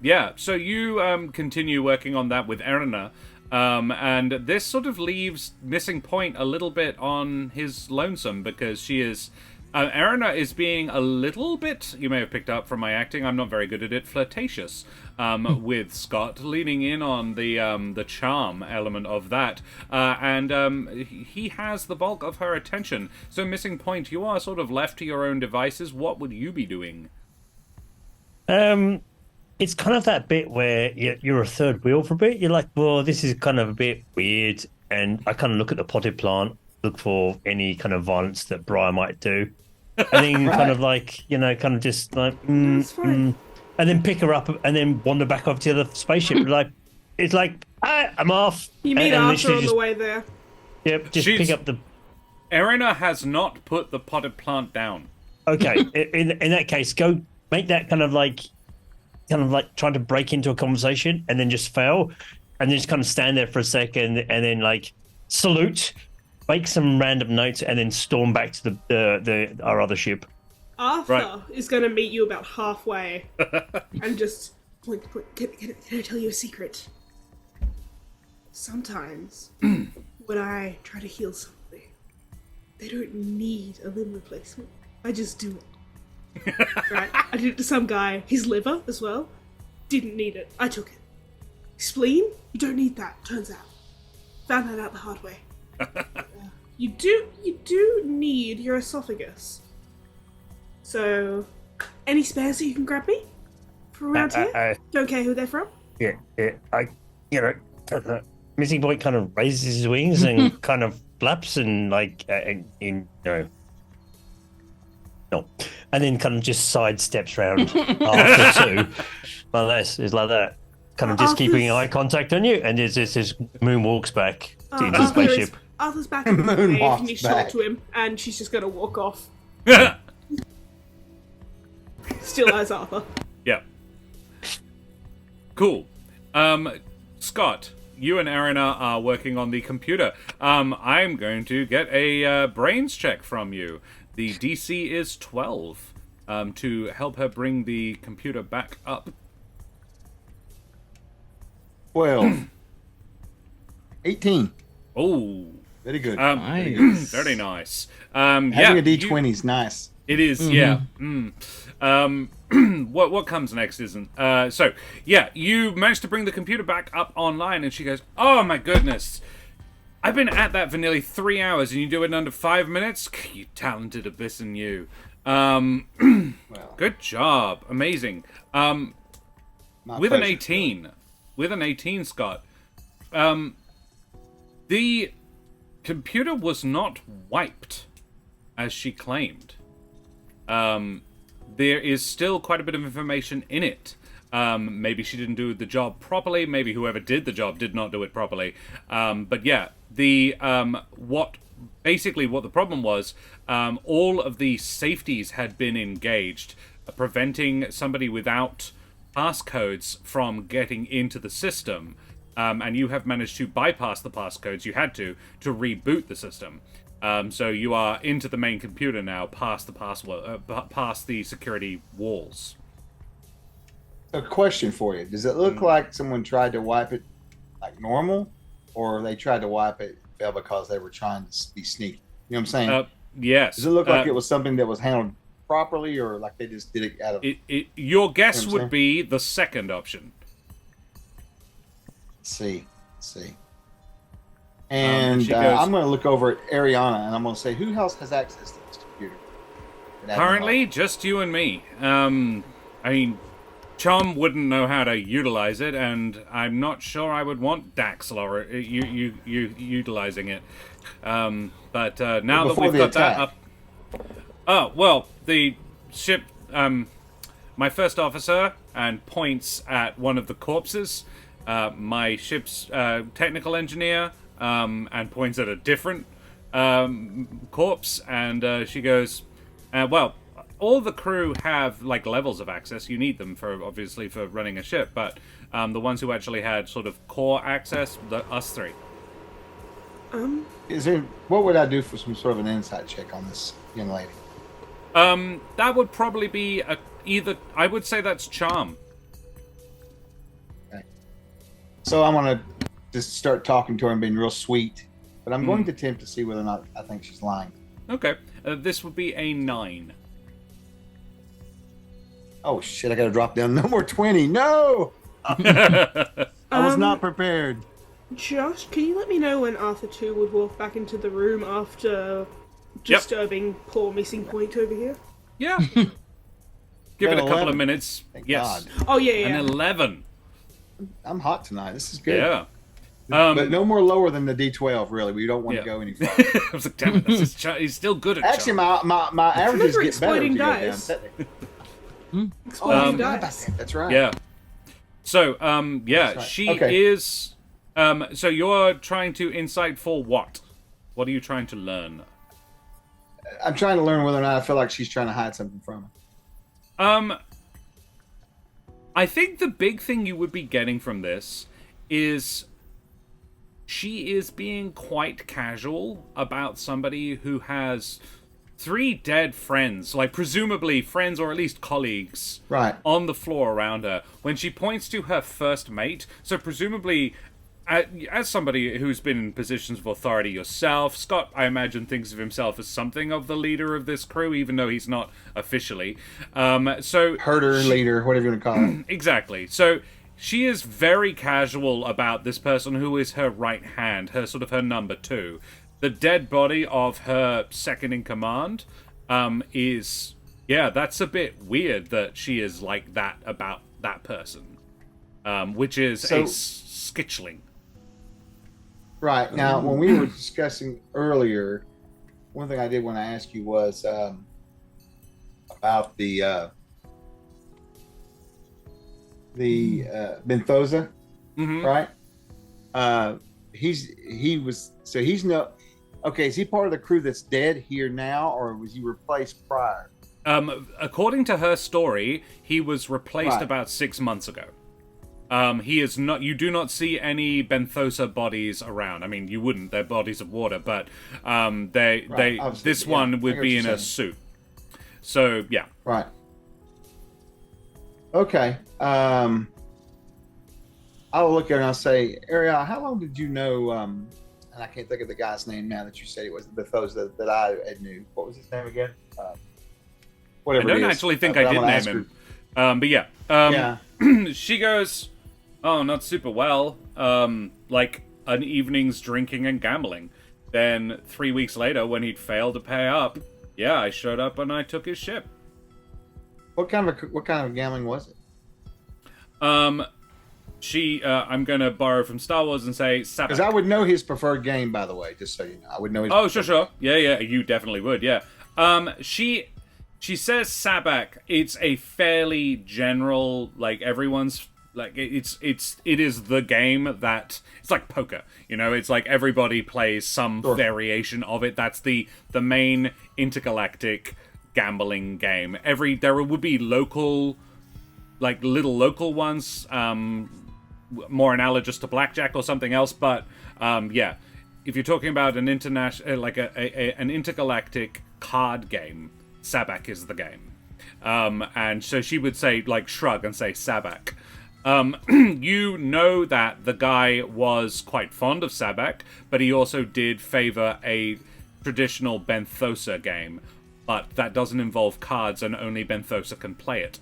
Yeah, so you continue working on that with Erina, and this sort of leaves Missing Point a little bit on his lonesome because she is... Erina is being a little bit, you may have picked up from my acting, I'm not very good at it, flirtatious with Scott, leaning in on the charm element of that, and he has the bulk of her attention. So Missing Point, you are sort of left to your own devices. What would you be doing? It's kind of that bit where you're a third wheel for a bit. You're like, well, this is kind of a bit weird, and I kind of look at the potted plant, look for any kind of violence that Briar might do, and then kind of like, kind of just like, and then pick her up and then wander back over to the spaceship. It's like, I'm off. You meet and Arthur on just, the way there. Yep, just pick up the. Erina has not put the potted plant down. Okay, in that case, go make that kind of like trying to break into a conversation and then just fail, and then just kind of stand there for a second and then like salute, make some random notes, and then storm back to our other ship. Arthur is going to meet you about halfway and just point. Can I tell you a secret? Sometimes when I try to heal somebody, they don't need a limb replacement. I just do it. Right? I did it to some guy. His liver as well. Didn't need it. I took it. Spleen? You don't need that. Turns out. Found that out the hard way. You do need your esophagus. So, any spares that you can grab me from around here? Don't care who they're from. Yeah. Missing Point kind of raises his wings and kind of flaps and no, and then kind of just sidesteps round after two. Unless it's like that, kind of just keeping eye contact on you, and it's just moonwalks back into the spaceship. Arthur's back in the cave, and you shout to him, and she's just gonna walk off. Still as Arthur. Yeah. Cool. Scott, you and Erina are working on the computer. I'm going to get a brains check from you. The DC is 12 to help her bring the computer back up. 12. 18. Oh. Very good. Nice. Very nice. Having a D20 is nice. It is, yeah. What comes next isn't. So, yeah, you managed to bring the computer back up online, and she goes, oh my goodness. I've been at that for nearly 3 hours, and you do it in under 5 minutes? You talented abyssin, you. Good job. Amazing. With an 18, Scott, the computer was not wiped, as she claimed. There is still quite a bit of information in it. Maybe she didn't do the job properly. Maybe whoever did the job did not do it properly. But yeah, what the problem was, all of the safeties had been engaged, preventing somebody without passcodes from getting into the system. And you have managed to bypass the passcodes. You had to reboot the system. So you are into the main computer now, past the security walls. A question for you. Does it look like someone tried to wipe it like normal, or they tried to wipe it and failed because they were trying to be sneaky? You know what I'm saying? Yes. Does it look like it was something that was handled properly, or like they just did it out of... Your guess would be the second option. Let's see. And I'm going to look over at Ariana, and I'm going to say, who else has access to this computer? Currently, just you and me. I mean, Chum wouldn't know how to utilize it, and I'm not sure I would want Dax or you utilizing it. But now that we've got that up... Oh, well, the ship... my first officer, and points at one of the corpses. My ship's technical engineer, and points at a different corpse, and she goes, well, all the crew have like levels of access. You need them for obviously for running a ship, but the ones who actually had sort of core access, us three. What would I do for some sort of an insight check on this young lady? That would probably be either. I would say that's charm. Okay. So I'm gonna just start talking to her and being real sweet, but I'm going to attempt to see whether or not I think she's lying. Okay, this would be a 9. Oh shit! I gotta drop down. No more 20. No. I was not prepared. Josh, can you let me know when Arthur 2 would walk back into the room after disturbing poor missing point over here? Yeah. Give it a couple 11. of minutes. Thank Yes. God. Oh, yeah. An 11. I'm hot tonight. This is good. Yeah. But no more lower than the D12. Really, we don't want to go any farther. I was like, damn it, he's still good at Actually, charm. my averages Remember get better. as exploding you go down, dice. technically. Exploding I forgot about dice. that. That's right. Yeah. So, That's right. she Okay. is... so you're trying to insight for what? What are you trying to learn? I'm trying to learn whether or not I feel like she's trying to hide something from me. I think the big thing you would be getting from this is she is being quite casual about somebody who has 3 dead friends, like presumably friends or at least colleagues, Right. on the floor around her. When she points to her first mate, so presumably, as somebody who's been in positions of authority yourself, Scott, I imagine, thinks of himself as something of the leader of this crew, even though he's not officially. Herder, leader, whatever you want to call it. Exactly. So she is very casual about this person who is her right hand, her sort of her number 2. The dead body of her second in command is, that's a bit weird that she is like that about that person, which is a skitchling. Right. Now, when we were discussing earlier, one thing I did want to ask you was about the Benthosa, right? He's no. Okay, is he part of the crew that's dead here now, or was he replaced prior? According to her story, he was replaced about 6 months ago. He is not. You do not see any Benthosa bodies around. I mean, you wouldn't. They're bodies of water, but this one would be in a suit. So yeah. Right. Okay. I'll look at her and I'll say, Ariel, how long did you know? And I can't think of the guy's name now that you said it was Benthosa that I knew. What was his name again? Whatever. I don't actually think I did name him. But yeah. She goes, oh, not super well. Like an evening's drinking and gambling. Then 3 weeks later, when he'd failed to pay up, I showed up and I took his ship. What kind of gambling was it? I'm gonna borrow from Star Wars and say Sabak. Because I would know his preferred game, by the way, just so you know. I would know his sure. Yeah, you definitely would, yeah. She says Sabak. It's a fairly general, like, everyone's, like, it is the game that, it's like poker, it's like everybody plays some variation of it. That's the main intergalactic gambling game. There would be local, like, little local ones, more analogous to blackjack or something else, but if you're talking about an international, like an intergalactic card game, Sabak is the game. And so she would say, like, shrug and say Sabak. You know that the guy was quite fond of Sabak, but he also did favor a traditional Benthosa game, but that doesn't involve cards and only Benthosa can play it.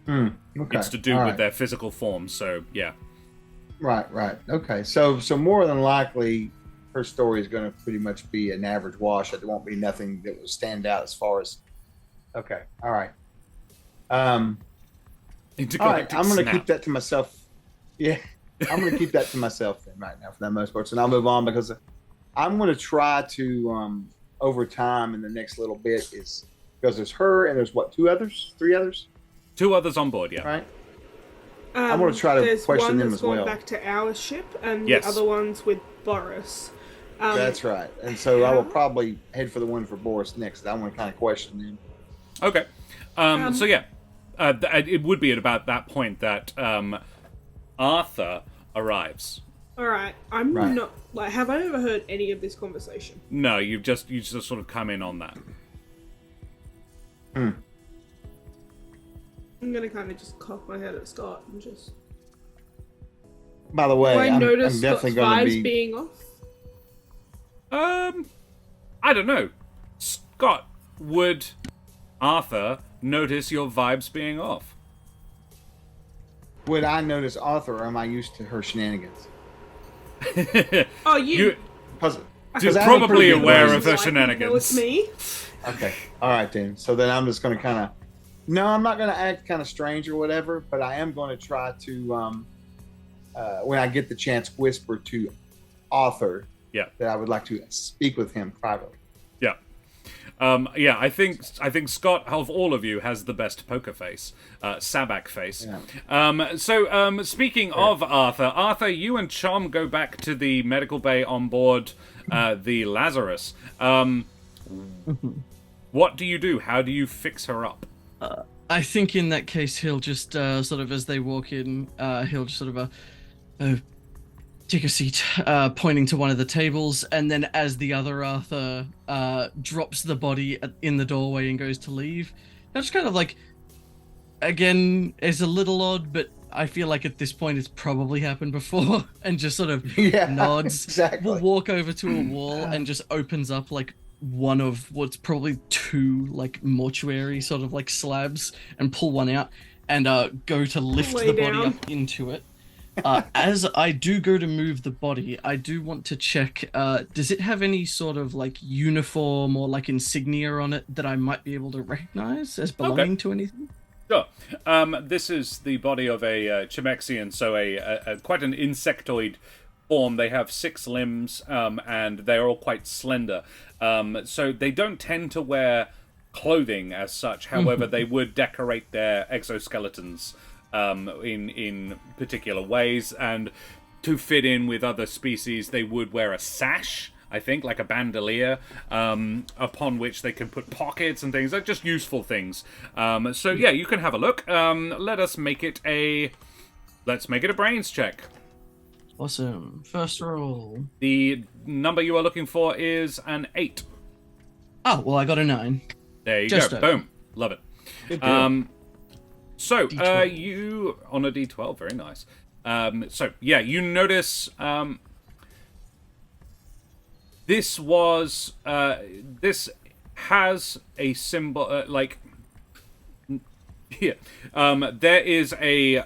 Okay. It's to do with their physical form, so yeah. Right. Okay. So more than likely, her story is going to pretty much be an average wash. There won't be nothing that will stand out as far as. Okay. All right. All right. I'm going to keep that to myself. Yeah, I'm going to keep that to myself then right now for the most part. So I'll move on because I'm going to try to over time in the next little bit is because there's her and there's what, 3 others? 2 others on board, yeah. Right. I'm going to try to question them as well. There's one that's gone back to our ship, and Yes. the other one's with Boris. That's right. And so I will probably head for the one for Boris next. I want to kind of question them. Okay. So yeah, it would be at about that point that Arthur arrives. All right. I'm Right. not like. Have I overheard any of this conversation? No, you just sort of come in on that. I'm gonna kind of just cock my head at Scott and just. By the way, Do I I'm notice definitely Scott's going to vibes be. being off? I don't know. Scott, would Arthur notice your vibes being off? Would I notice Arthur, or am I used to her shenanigans? Oh, you. Because She's probably aware of her Like, shenanigans. No, it's me. Okay. All right, then. So then I'm just going to kind of. No, I'm not going to act kind of strange or whatever, but I am going to try to, when I get the chance, whisper to Arthur Yeah. that I would like to speak with him privately. Yeah. Yeah, I think Scott, of all of you, has the best poker face, Sabak face. Yeah. So speaking of Arthur, you and Chom go back to the medical bay on board the Lazarus. What do you do? How do you fix her up? I think in that case he'll just sort of as they walk in, he'll just sort of take a seat, pointing to one of the tables, and then as the other Arthur drops the body in the doorway and goes to leave, he'll just kind of like, again, it's a little odd, but I feel like at this point it's probably happened before, and just sort of nods. Exactly. We'll walk over to a wall and just opens up like one of what's probably two like mortuary sort of like slabs and pull one out and go to lift Lay the body down. up into it. As I do go to move the body, I do want to check, does it have any sort of like uniform or like insignia on it that I might be able to recognize as belonging to anything? Sure. This is the body of a Chimexian, so a quite an insectoid form. They have 6 limbs, and they're all quite slender. So they don't tend to wear clothing as such. However, they would decorate their exoskeletons in particular ways, and to fit in with other species, they would wear a sash. I think, like a bandolier, upon which they can put pockets and things. They're just useful things. So yeah, you can have a look. Let's make it a brains check. Awesome. First roll. The number you are looking for is an 8. Oh, well, I got a 9. There you Just go. over. Boom. Love it. Good deal. So D12. you on a D12, very nice. So yeah, you notice. This was this has a symbol like here. There is a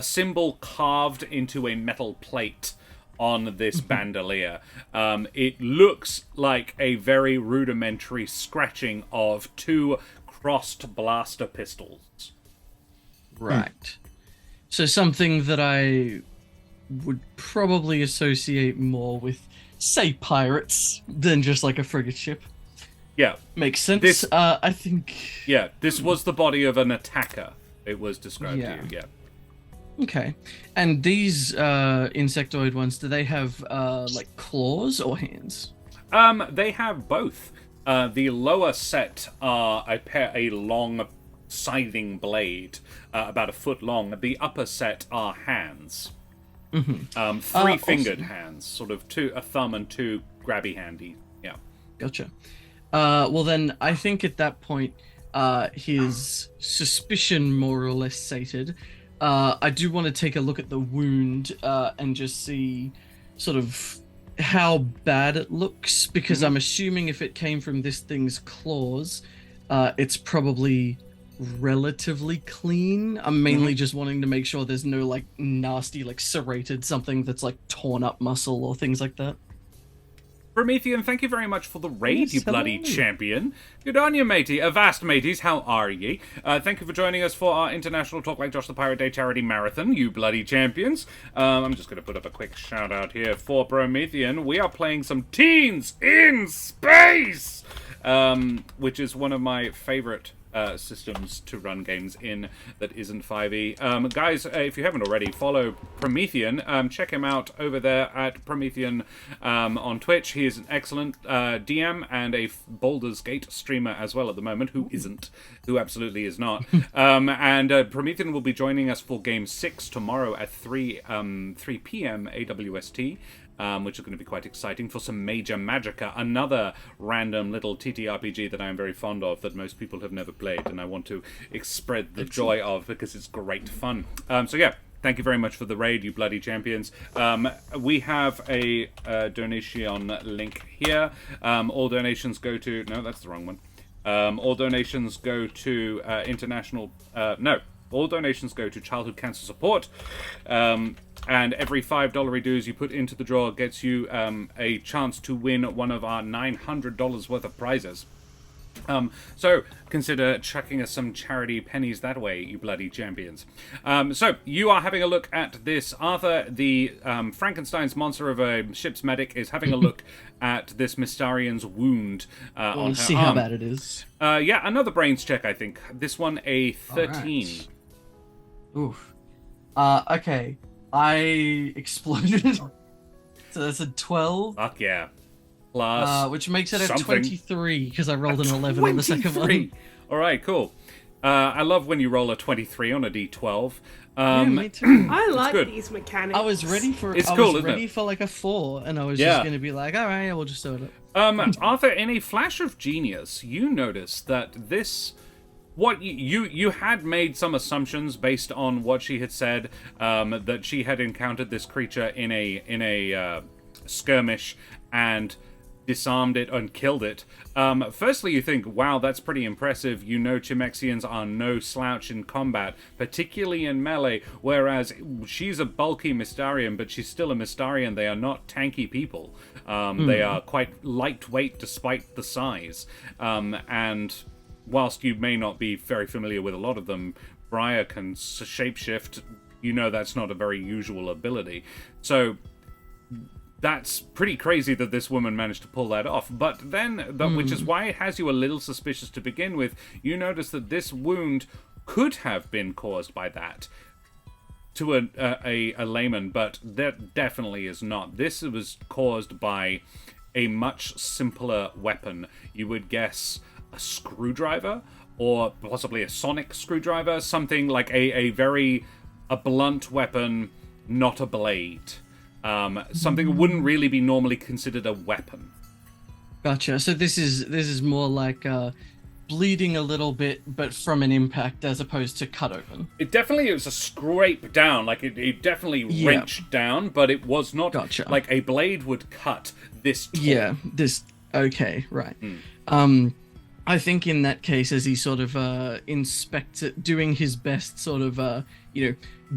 symbol carved into a metal plate on this bandolier. It looks like a very rudimentary scratching of 2 crossed blaster pistols. Right. So something that I would probably associate more with, say, pirates than just like a frigate ship. Yeah. Makes sense. This- I think. Yeah, this was the body of an attacker. It was described Yeah. to you, yeah. Okay. And these insectoid ones, do they have like claws or hands? They have both. The lower set are a long scything blade, about a foot long. The upper set are hands. 3-fingered hands, sort of a thumb and 2 grabby handy. Yeah. Gotcha. Well then, I think at that point, his suspicion more or less sated. I do want to take a look at the wound and just see sort of how bad it looks, because I'm assuming if it came from this thing's claws, it's probably relatively clean. I'm mainly just wanting to make sure there's no like nasty, like serrated something that's like torn up muscle or things like that. Promethean, thank you very much for the raid, Yes, you bloody hello. champion. Good on you, matey. Avast, mateys, how are ye? Thank you for joining us for our International Talk Like Josh the Pirate Day charity marathon, you bloody champions. I'm just going to put up a quick shout out here for Promethean. We are playing some Teens in Space, which is one of my favorite systems to run games in that isn't 5e. Guys, if you haven't already, follow Promethean. Check him out over there at Promethean on Twitch. He is an excellent DM and a Baldur's Gate streamer as well at the moment. Who isn't? Who absolutely is not. And Promethean will be joining us for Game 6 tomorrow at 3 p.m. AWST. Which is going to be quite exciting for some Major Magica, another random little TTRPG that I am very fond of that most people have never played, and I want to spread the joy of because it's great fun. So yeah, thank you very much for the raid, you bloody champions. We have a donation link here. All donations go to... No, that's the wrong one. All donations go to international... No. All donations go to childhood cancer support, and every $5 dues you put into the draw gets you a chance to win one of our $900 worth of prizes. So consider chucking us some charity pennies that way, you bloody champions. So you are having a look at this. Arthur, the Frankenstein's monster of a ship's medic, is having a look at this Mystarian's wound on her see arm. how bad it is. Yeah, another brains check, I think. This one a 13. Right. Oof. Okay. I exploded. So that's a 12. Fuck yeah. Plus which makes it a something. 23 because I rolled an 11 on the second one. All right, cool. I love when you roll a 23 on a d12. Yeah, me too. I like good. these mechanics. I was ready for It's I cool, was isn't ready it? for like a 4, and I was Yeah. just gonna be like, all right, yeah, we'll just throw it up. Arthur, in a flash of genius, you notice that this... What you had made some assumptions based on what she had said, that she had encountered this creature in a skirmish and disarmed it and killed it. Firstly, you think, wow, that's pretty impressive. You know Chimexians are no slouch in combat, particularly in melee, whereas she's a bulky Mystarian, but she's still a Mystarian. They are not tanky people. They are quite lightweight despite the size. And whilst you may not be very familiar with a lot of them, Briar can shapeshift. You know that's not a very usual ability. So that's pretty crazy that this woman managed to pull that off. But then, which is why it has you a little suspicious to begin with, you notice that this wound could have been caused by that to a layman, but that definitely is not. This was caused by a much simpler weapon. You would guess a screwdriver, or possibly a sonic screwdriver, something like a blunt weapon, not a blade. Something that wouldn't really be normally considered a weapon. Gotcha. So this is more like bleeding a little bit, but from an impact as opposed to cut open. It definitely was a scrape down, like it definitely wrenched down, but it was not like a blade would cut this tall. Yeah, this okay, right. I think in that case, as he sort of inspects it, doing his best, sort of,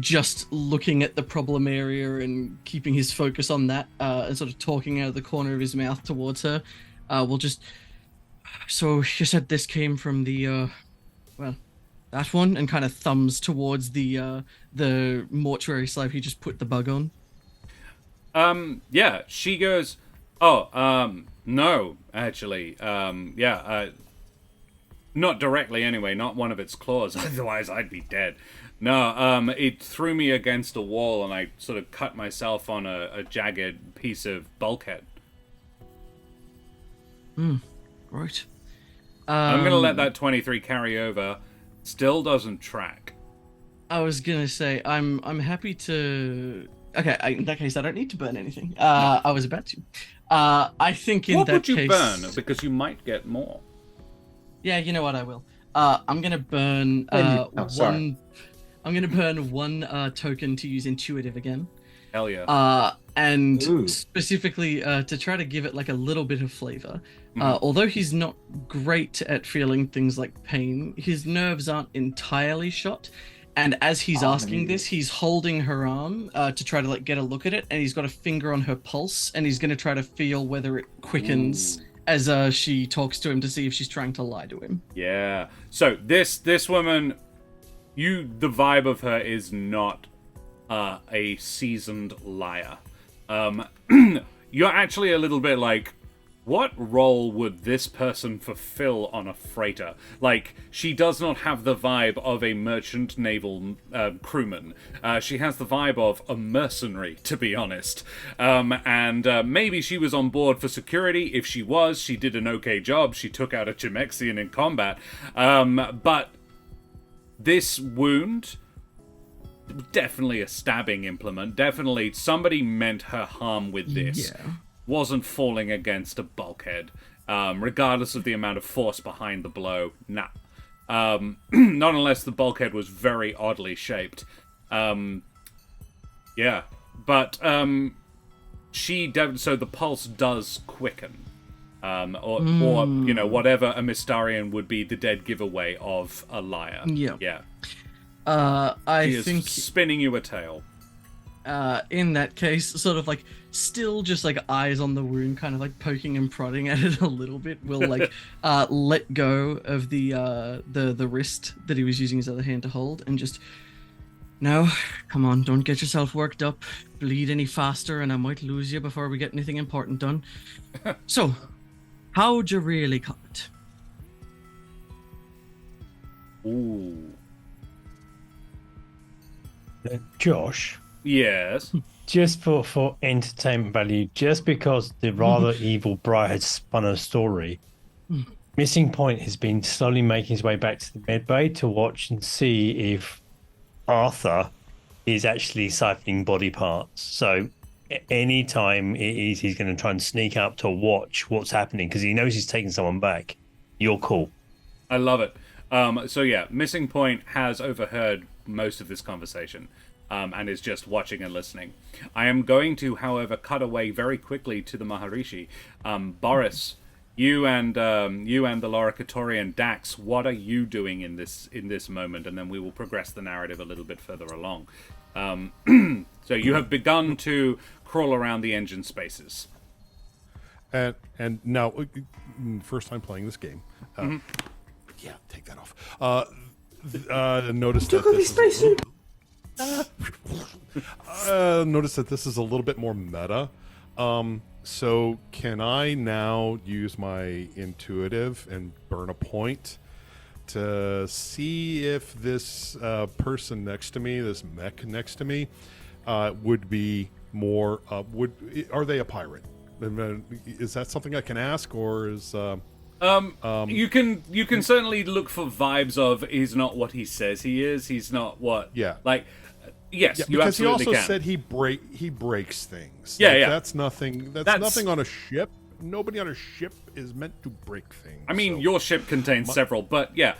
just looking at the problem area and keeping his focus on that, and sort of talking out of the corner of his mouth towards her, we'll just... So you said this came from the, that one, and kind of thumbs towards the mortuary slab he just put the bug on. Yeah, she goes, no, actually, not directly anyway, not one of its claws, otherwise I'd be dead. No, it threw me against a wall and I sort of cut myself on a jagged piece of bulkhead. Right. I'm going to let that 23 carry over. Still doesn't track. I was going to say, I'm happy to... Okay, in that case, I don't need to burn anything. I was about to. I think in that case... What would you burn? Because you might get more. Yeah, you know what, I will. I'm going to burn one... I'm going to burn one token to use Intuitive again. Hell yeah. And specifically to try to give it like a little bit of flavor. Although he's not great at feeling things like pain, his nerves aren't entirely shot. And as he's asking this, he's holding her arm to try to like get a look at it, and he's got a finger on her pulse, and he's going to try to feel whether it quickens as she talks to him to see if she's trying to lie to him. Yeah. So this woman, the vibe of her is not a seasoned liar. You're actually a little bit like, what role would this person fulfill on a freighter? Like, she does not have the vibe of a merchant naval crewman. She has the vibe of a mercenary, to be honest. And maybe she was on board for security. If she was, she did an okay job. She took out a Chimexian in combat. But this wound, definitely a stabbing implement. Definitely somebody meant her harm with this. Yeah. Wasn't falling against a bulkhead, regardless of the amount of force behind the blow. Nah. Not unless the bulkhead was very oddly shaped. Yeah. But so the pulse does quicken. Or you know, whatever a Mystarian would be the dead giveaway of a liar. Yeah. Yeah. I He is think spinning you a tale. in that case, sort of like still just like eyes on the wound, kind of like poking and prodding at it a little bit, will like let go of the wrist that he was using his other hand to hold, and just, no, come on, don't get yourself worked up, bleed any faster, and I might lose you before we get anything important done. So, how'd you really cut it? Ooh. Josh, Yes. just for entertainment value, just because the rather evil Briar has spun a story, Missing Point has been slowly making his way back to the medbay to watch and see if Arthur is actually siphoning body parts. So anytime it is, he's going to try and sneak up to watch what's happening because he knows he's taking someone back. You're cool. I love it. So yeah, Missing Point has overheard most of this conversation. And is just watching and listening. I am going to, however, cut away very quickly to the Maharishi. Boris, you and the Loricatorian Dax, what are you doing in this moment? And then we will progress the narrative a little bit further along. So you have begun to crawl around the engine spaces. And now, first time playing this game. Yeah, take that off. Notice that this is notice that this is a little bit more meta. So can I now use my intuitive and burn a point to see if this person next to me, this mech next to me, would be more? Are they a pirate? Is that something I can ask, or is? You can certainly look for vibes of he's not what he says he is. He's not what. Yeah. Like. Yes, yeah, you because absolutely he also can. said he breaks things. Yeah, Like, yeah. That's nothing on a ship. Nobody on a ship is meant to break things. I mean, so. your ship contains several, but yeah.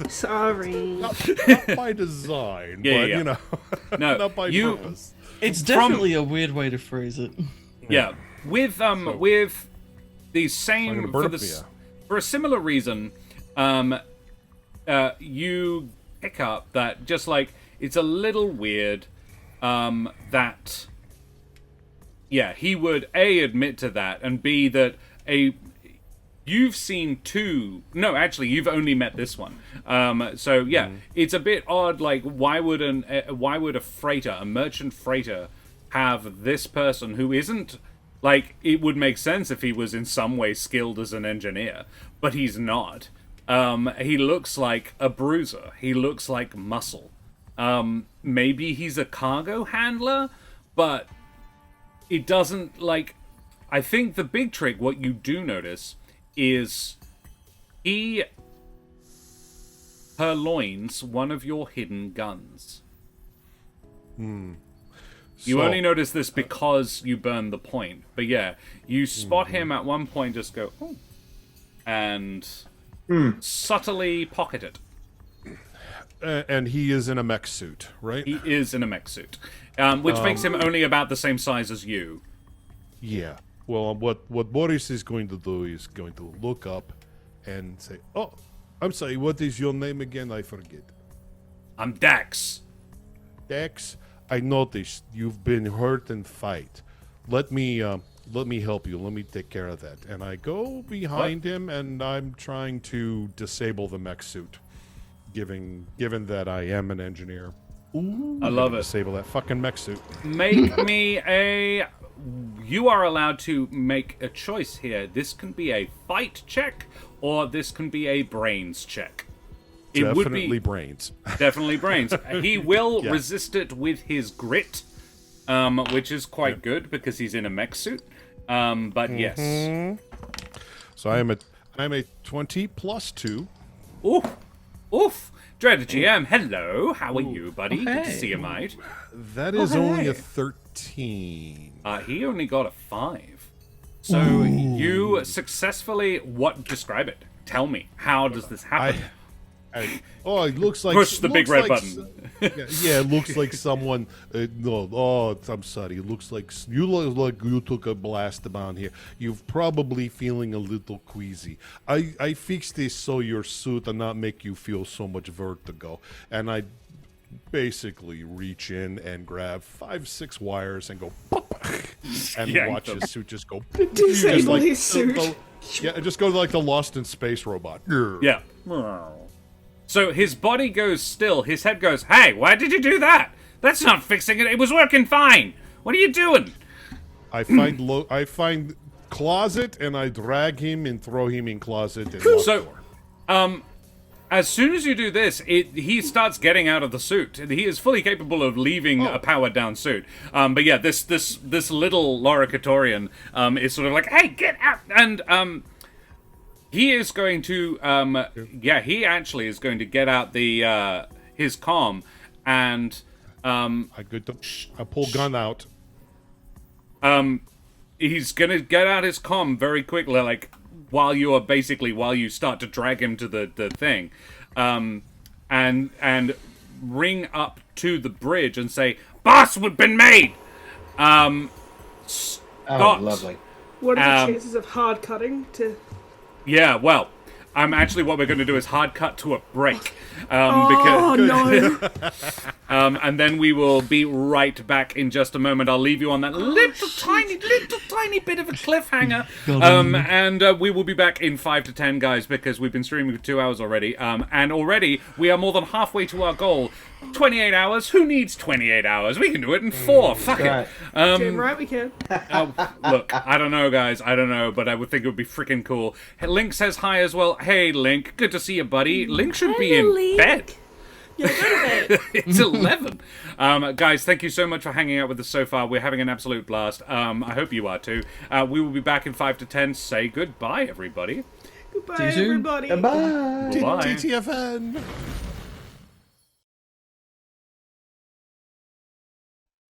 Sorry. not by design, Yeah, but yeah. you know, No, not by purpose. It's definitely a weird way to phrase it. Yeah, with the same I'm gonna burn for a similar reason, you pick up that just like it's a little weird, that he would A, admit to that, and B, that you've seen two. No, actually, you've only met this one. So yeah, it's a bit odd. Like, why would a freighter, a merchant freighter, have this person who isn't like? It would make sense if he was in some way skilled as an engineer, but he's not. He looks like a bruiser. He looks like muscle. Maybe he's a cargo handler, but it doesn't like. I think the big trick, what you do notice, is he purloins one of your hidden guns. You only notice this because you burned the point. But yeah, you spot him at one point, just go, oh, and subtly pocket it. And he is in a mech suit, right? He is in a mech suit, which makes him only about the same size as you. Yeah. Well, what Boris is going to do is going to look up and say, "Oh, I'm sorry. What is your name again? I forget." I'm Dax. Dex, I noticed you've been hurt in fight. Let me help you. Let me take care of that. And I go behind him, and I'm trying to disable the mech suit. Given that I am an engineer, I love it. Disable that fucking mech suit. Make me a you are allowed to make a choice here. This can be a fight check, or this can be a brains check. It Definitely would be brains. definitely brains. He will resist it with his grit, which is quite good because he's in a mech suit. But yes. So I'm a 20 plus 2. Oof. Oof. Dreaded GM, hello. How are you, buddy? Good to see you, mate. That is only a 13. He only got a 5. So you successfully... Describe it. Tell me. How does this happen? It looks like... Push the big red button. It looks like someone... I'm sorry. It looks like... You look like you took a blast down here. You're probably feeling a little queasy. I fixed this so your suit will not make you feel so much vertigo. And I basically reach in and grab 5-6 wires and go... and watch his suit just go... Disable his suit. Just go like the Lost in Space robot. Yeah. So his body goes still. His head goes, hey, why did you do that? That's not fixing it. It was working fine. What are you doing? I find closet and I drag him and throw him in closet and lock door. As soon as you do this, he starts getting out of the suit. He is fully capable of leaving a powered down suit. But yeah, this little Loricatorian is sort of like, hey, get out! And he is going to he actually is going to get out the his comm and I pull gun out. He's gonna get out his comm very quickly, like while you start to drag him to the thing, and ring up to the bridge and say, "Boss, we've been made." Scott, lovely. What are the chances of hard cutting to... Yeah, well, what we're going to do is hard cut to a break. No. And then we will be right back in just a moment. I'll leave you on that little tiny bit of a cliffhanger. And we will be back in 5 to 10, guys, because we've been streaming for 2 hours already. And already we are more than halfway to our goal. 28 hours? Who needs 28 hours? We can do it in 4. Fuck it. Damn right we can. Look, I don't know, guys. I don't know, but I would think it would be freaking cool. Link says hi as well. Hey, Link. Good to see you, buddy. Link should be in bed. Yeah, go to bed. It's 11. Guys, thank you so much for hanging out with us so far. We're having an absolute blast. I hope you are too. We will be back in 5 to 10. Say goodbye, everybody. Goodbye, everybody. Goodbye. Bye. TTFN.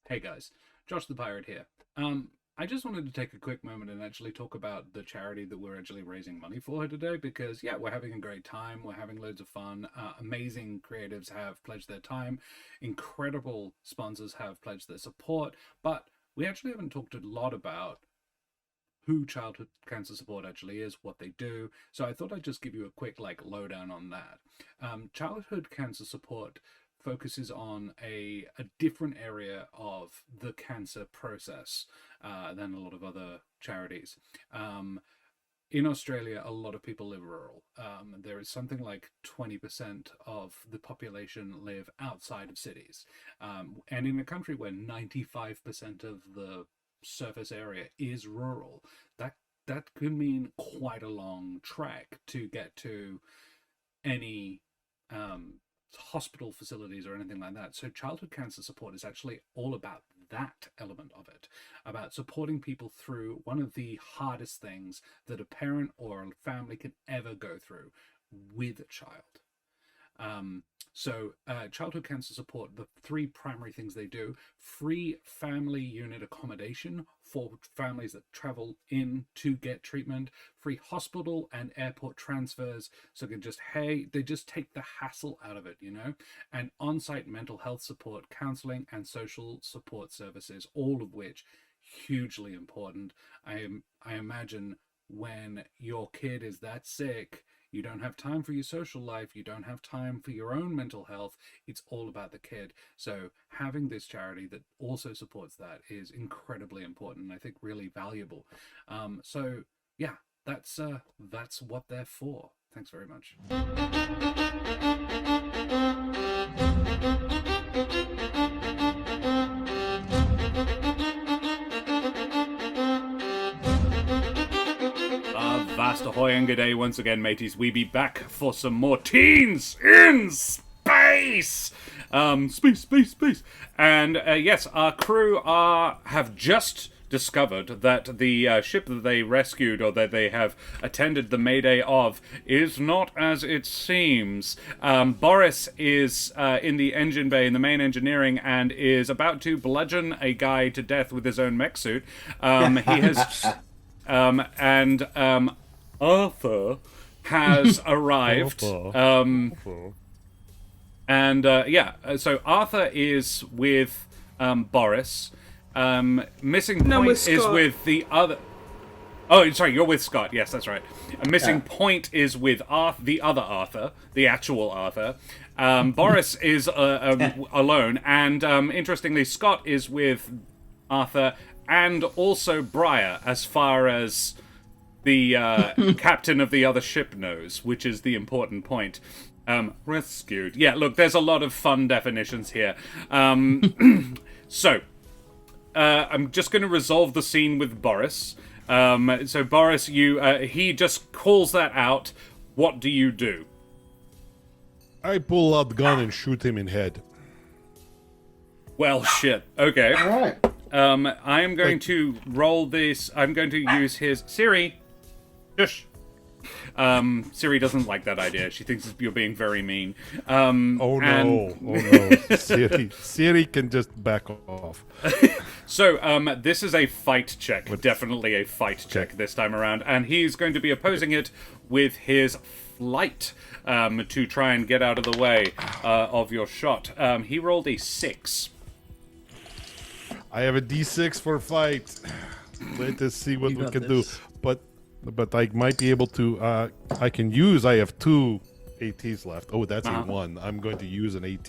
Hey guys, Josh the Pirate here. I just wanted to take a quick moment and actually talk about the charity that we're actually raising money for today, because yeah, we're having a great time. We're having loads of fun. Amazing creatives have pledged their time. Incredible sponsors have pledged their support, but we actually haven't talked a lot about who Childhood Cancer Support actually is, what they do. So I thought I'd just give you a quick lowdown on that. Childhood Cancer Support focuses on a different area of the cancer process than a lot of other charities. In Australia, a lot of people live rural. There is something like 20% of the population live outside of cities. And in a country where 95% of the surface area is rural, that could mean quite a long trek to get to any hospital facilities or anything like that. So childhood cancer support is actually all about that element of it, about supporting people through one of the hardest things that a parent or a family can ever go through with a child. Childhood cancer support, the 3 primary things they do: free family unit accommodation for families that travel in to get treatment, free hospital and airport transfers, so they just take the hassle out of it, and on-site mental health support, counseling and social support services, all of which hugely important. I imagine when your kid is that sick, you don't have time for your social life, you don't have time for your own mental health, it's all about the kid. So having this charity that also supports that is incredibly important, and I think really valuable. So yeah, that's what they're for. Thanks very much. Blast ahoy and good day once again, mateys. We be back for some more teens in space! Space. And yes, our crew have just discovered that the ship that they rescued, or that they have attended the mayday of, is not as it seems. Boris is in the engine bay in the main engineering and is about to bludgeon a guy to death with his own mech suit. He has... and Arthur has arrived. So Arthur is with Boris. Missing No, Point with is Scott. with the other... Oh, sorry, you're with Scott. Yes, that's right. Missing Point is with the other Arthur, the actual Arthur. Boris is alone, and interestingly, Scott is with Arthur and also Briar, as far as the captain of the other ship knows, which is the important point. Rescued. Yeah, look, there's a lot of fun definitions here. So, I'm just going to resolve the scene with Boris. So Boris, he just calls that out. What do you do? I pull out the gun and shoot him in head. Well, shit. Okay. All right. I am going to roll this. I'm going to use his Siri. Shush. Siri doesn't like that idea. She thinks you're being very mean. Oh no! Siri can just back off. So, this is a fight check. Definitely a fight check this time around. And he's going to be opposing it with his flight to try and get out of the way of your shot. He rolled a 6. I have a D6 for fight. Let us see what You we got can this. do. But I might be able to. I have 2 ATs left. Oh, that's a 1. I'm going to use an AT.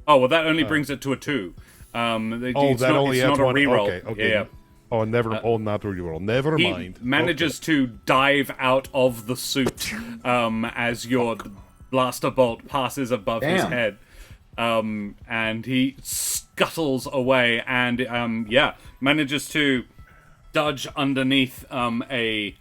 Oh, well, that only brings it to a 2. It's not a reroll. Okay. Yeah. Oh, not a reroll. Never He mind. manages to dive out of the suit as your blaster bolt passes above his Damn. head. And he scuttles away and, manages to dodge underneath a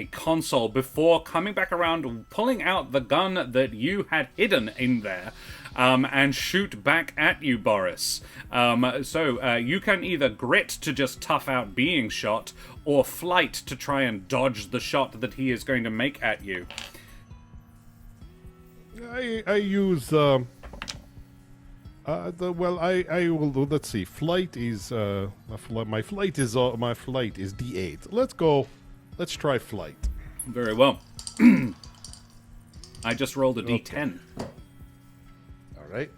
console before coming back around, pulling out the gun that you had hidden in there, and shoot back at you, Boris. So you can either grit to just tough out being shot, or flight to try and dodge the shot that he is going to make at you. I use. I will. Let's see. Flight is. My flight is D8. Let's go. Let's try flight. Very well. I just rolled a D10. All right.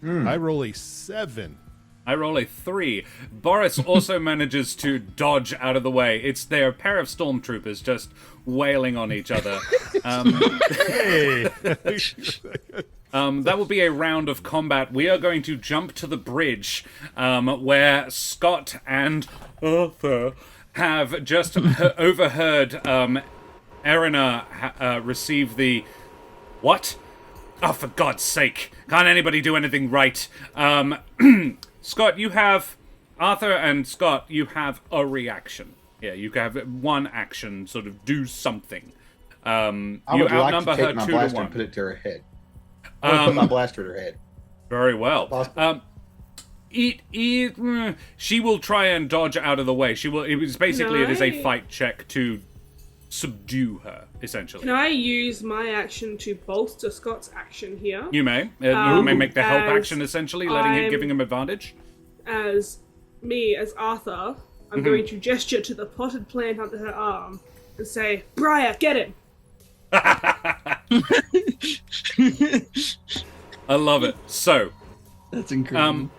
I roll a 7. I roll a 3. Boris also manages to dodge out of the way. It's their pair of stormtroopers just wailing on each other. Hey. That will be a round of combat. We are going to jump to the bridge, where Scott and Arthur have just overheard Erina receive the... What? Oh, for God's sake. Can't anybody do anything right? Scott, you have... Arthur and Scott, you have a reaction. Yeah, you can have one action, sort of do something. I You would like outnumber to take her my 2 to blaster 1. and put it to her head. I would put my blaster to her head. Very well. Possible. She will try and dodge out of the way. She will. It is basically it is a fight check to subdue her, essentially. Can I use my action to bolster Scott's action here? You may. You may make the help as action, essentially, giving him advantage. As Arthur, I'm going to gesture to the potted plant under her arm and say, Briar, get him! I love it. So, That's incredible.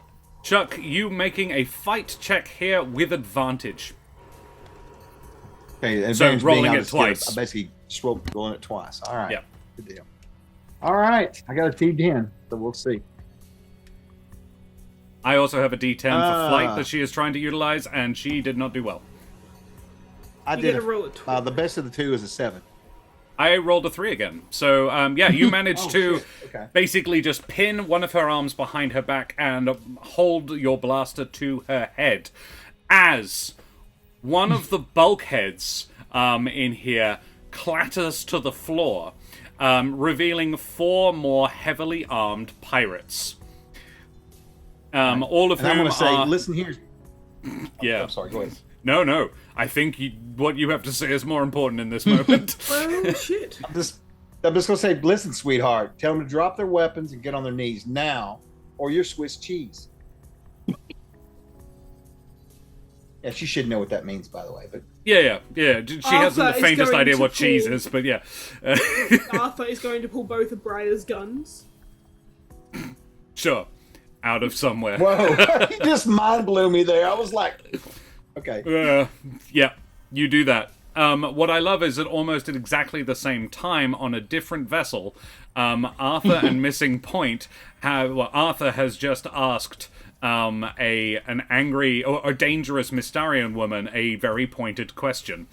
Chuck, you making a fight check here with advantage. Okay, So advantage rolling being it on the skills, twice. I basically rolling it twice. All right. Yeah. Good deal. All right. I got a T10, so we'll see. I also have a D10 for flight that she is trying to utilize, and she did not do well. I You did. gotta roll a 20. The best of the 2 is a 7. I rolled a 3 again. So, you managed to shit. Okay. basically just pin one of her arms behind her back and hold your blaster to her head. As one of the bulkheads in here clatters to the floor, revealing 4 more heavily armed pirates. All of And whom I'm going to say, are... listen here. Yeah. I'm sorry. Go ahead. No. I think what you have to say is more important in this moment. Well, shit. I'm just going to say, listen, sweetheart. Tell them to drop their weapons and get on their knees now, or you're Swiss cheese. Yeah, she should know what that means, by the way. But Yeah. She hasn't Arthur the is faintest going idea to what cheese pull- is, but yeah. Arthur is going to pull both of Briar's guns. Sure. Out of somewhere. whoa, he just mind blew me there. I was like, okay. Yeah, you do that. What I love is that almost at exactly the same time on a different vessel, Arthur and Missing Point Arthur has just asked an angry or dangerous Mystarian woman a very pointed question,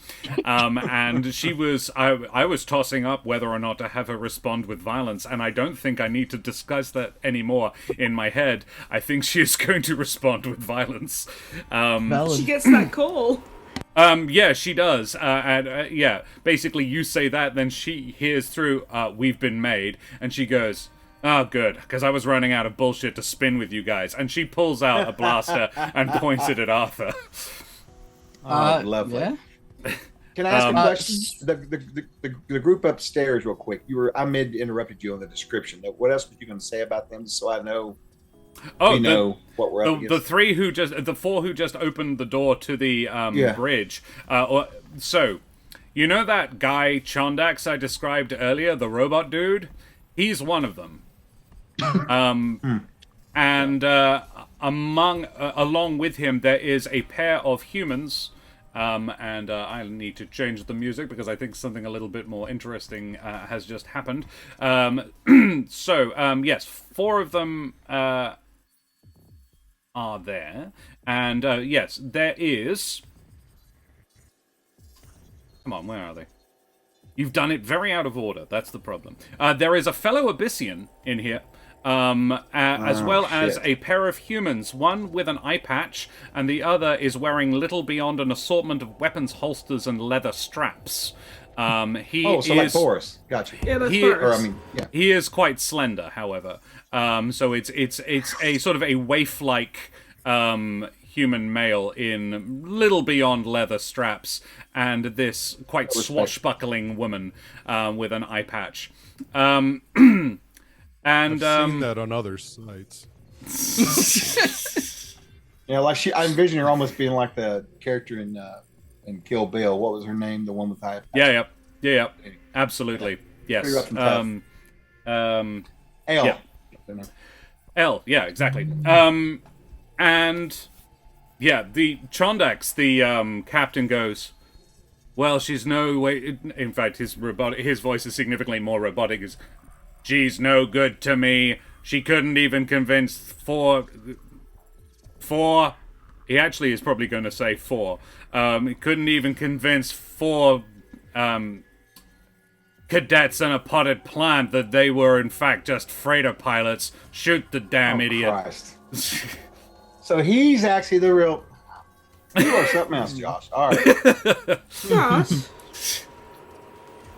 and she was I was tossing up whether or not to have her respond with violence, and I don't think I need to discuss that anymore in my head. I think she is going to respond with violence. Valid. She gets that call. Yeah, she does. Yeah, basically you say that, then she hears through, we've been made, and she goes, oh, good, because I was running out of bullshit to spin with you guys. And she pulls out a blaster and points it at Arthur. Oh, lovely. Yeah. Can I ask a question? The group upstairs, real quick. I interrupted you on the description. What else were you going to say about them, so I know? Oh, we know what we're up against. the 4 who just opened the door to the bridge. So, you know that guy Chondax I described earlier, the robot dude? He's one of them. And along with him, there is a pair of humans. And I need to change the music because I think something a little bit more interesting has just happened. Yes, 4 of them are there. And yes, there is... Come on, where are they? You've done it very out of order. That's the problem. There is a fellow Abyssian in here. As well as a pair of humans, one with an eye patch, and the other is wearing little beyond an assortment of weapons holsters and leather straps. Like Boris. Gotcha. Yeah, that's Boris. He is quite slender, however. So it's a sort of a waif-like human male in little beyond leather straps, and this quite swashbuckling woman with an eye patch. And I've seen that on other sites. I envision her almost being like the character in Kill Bill. What was her name? The one with the eye patch. Yeah, absolutely. Yes. L. Yeah. L, yeah, exactly. And yeah, the Chondax, the captain goes, well, she's no way. In fact, his voice is significantly more robotic. She's no good to me. She couldn't even convince 4. He actually is probably going to say 4. He couldn't even convince 4 cadets in a potted plant that they were in fact just freighter pilots. Shoot the damn idiot. Christ. So he's actually the real... You are something else, Josh. All right. Josh.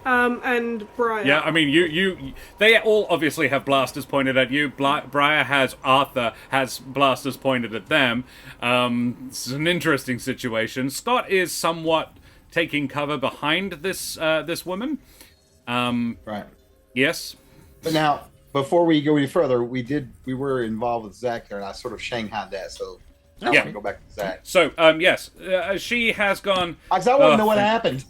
And Briar. Yeah, I mean, they all obviously have blasters pointed at you. Arthur has blasters pointed at them. It's an interesting situation. Scott is somewhat taking cover behind this woman. Right. Yes. But now, before we go any further, we were involved with Zach there, and I sort of shanghaied that, so now Yeah. I'm going to go back to Zach. So, yes, she has gone... Because I want to know what happened.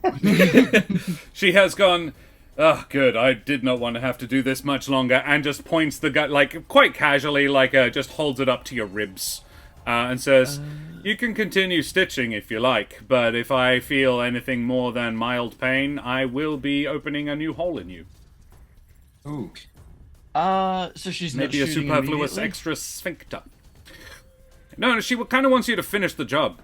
She has gone, oh, good, I did not want to have to do this much longer, and just points the gun, like, quite casually, like, just holds it up to your ribs, and says, you can continue stitching if you like, but if I feel anything more than mild pain, I will be opening a new hole in you. Ooh. So she's Maybe not a shooting superfluous immediately? extra sphincter. No, she kind of wants you to finish the job.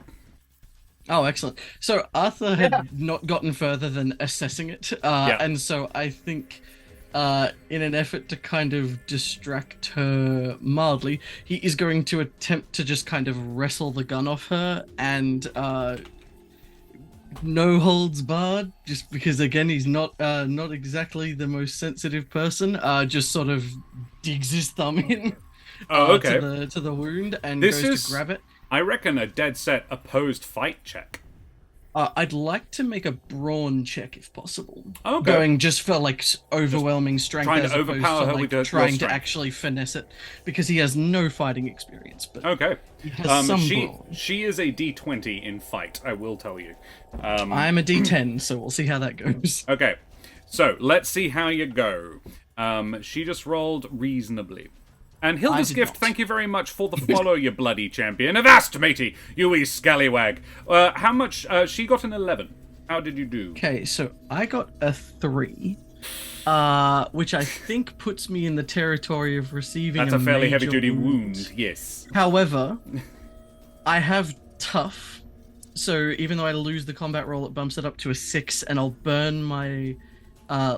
Oh, excellent. So Arthur had not gotten further than assessing it, and so I think, in an effort to kind of distract her mildly, he is going to attempt to just kind of wrestle the gun off her and no holds barred, just because again he's not exactly the most sensitive person. Just sort of digs his thumb in to the wound and goes to grab it. I reckon a dead set opposed fight check. I'd like to make a brawn check if possible. Okay. Going just for like overwhelming strength, trying to as opposed overpower her like, with your trying to strength. actually finesse it, because he has no fighting experience. But Okay. he has some brawn. She is a D20 in fight, I will tell you. I'm a D10, so we'll see how that goes. Okay, so let's see how you go. She just rolled reasonably. And Hilda's did gift, not. thank you very much for the follow, you bloody champion. Avast, matey, you wee scallywag. How much? She got an 11. How did you do? Okay, so I got a 3, which I think puts me in the territory of receiving That's a fairly major heavy-duty wound, yes. However, I have tough, so even though I lose the combat roll, it bumps it up to a 6, and I'll burn my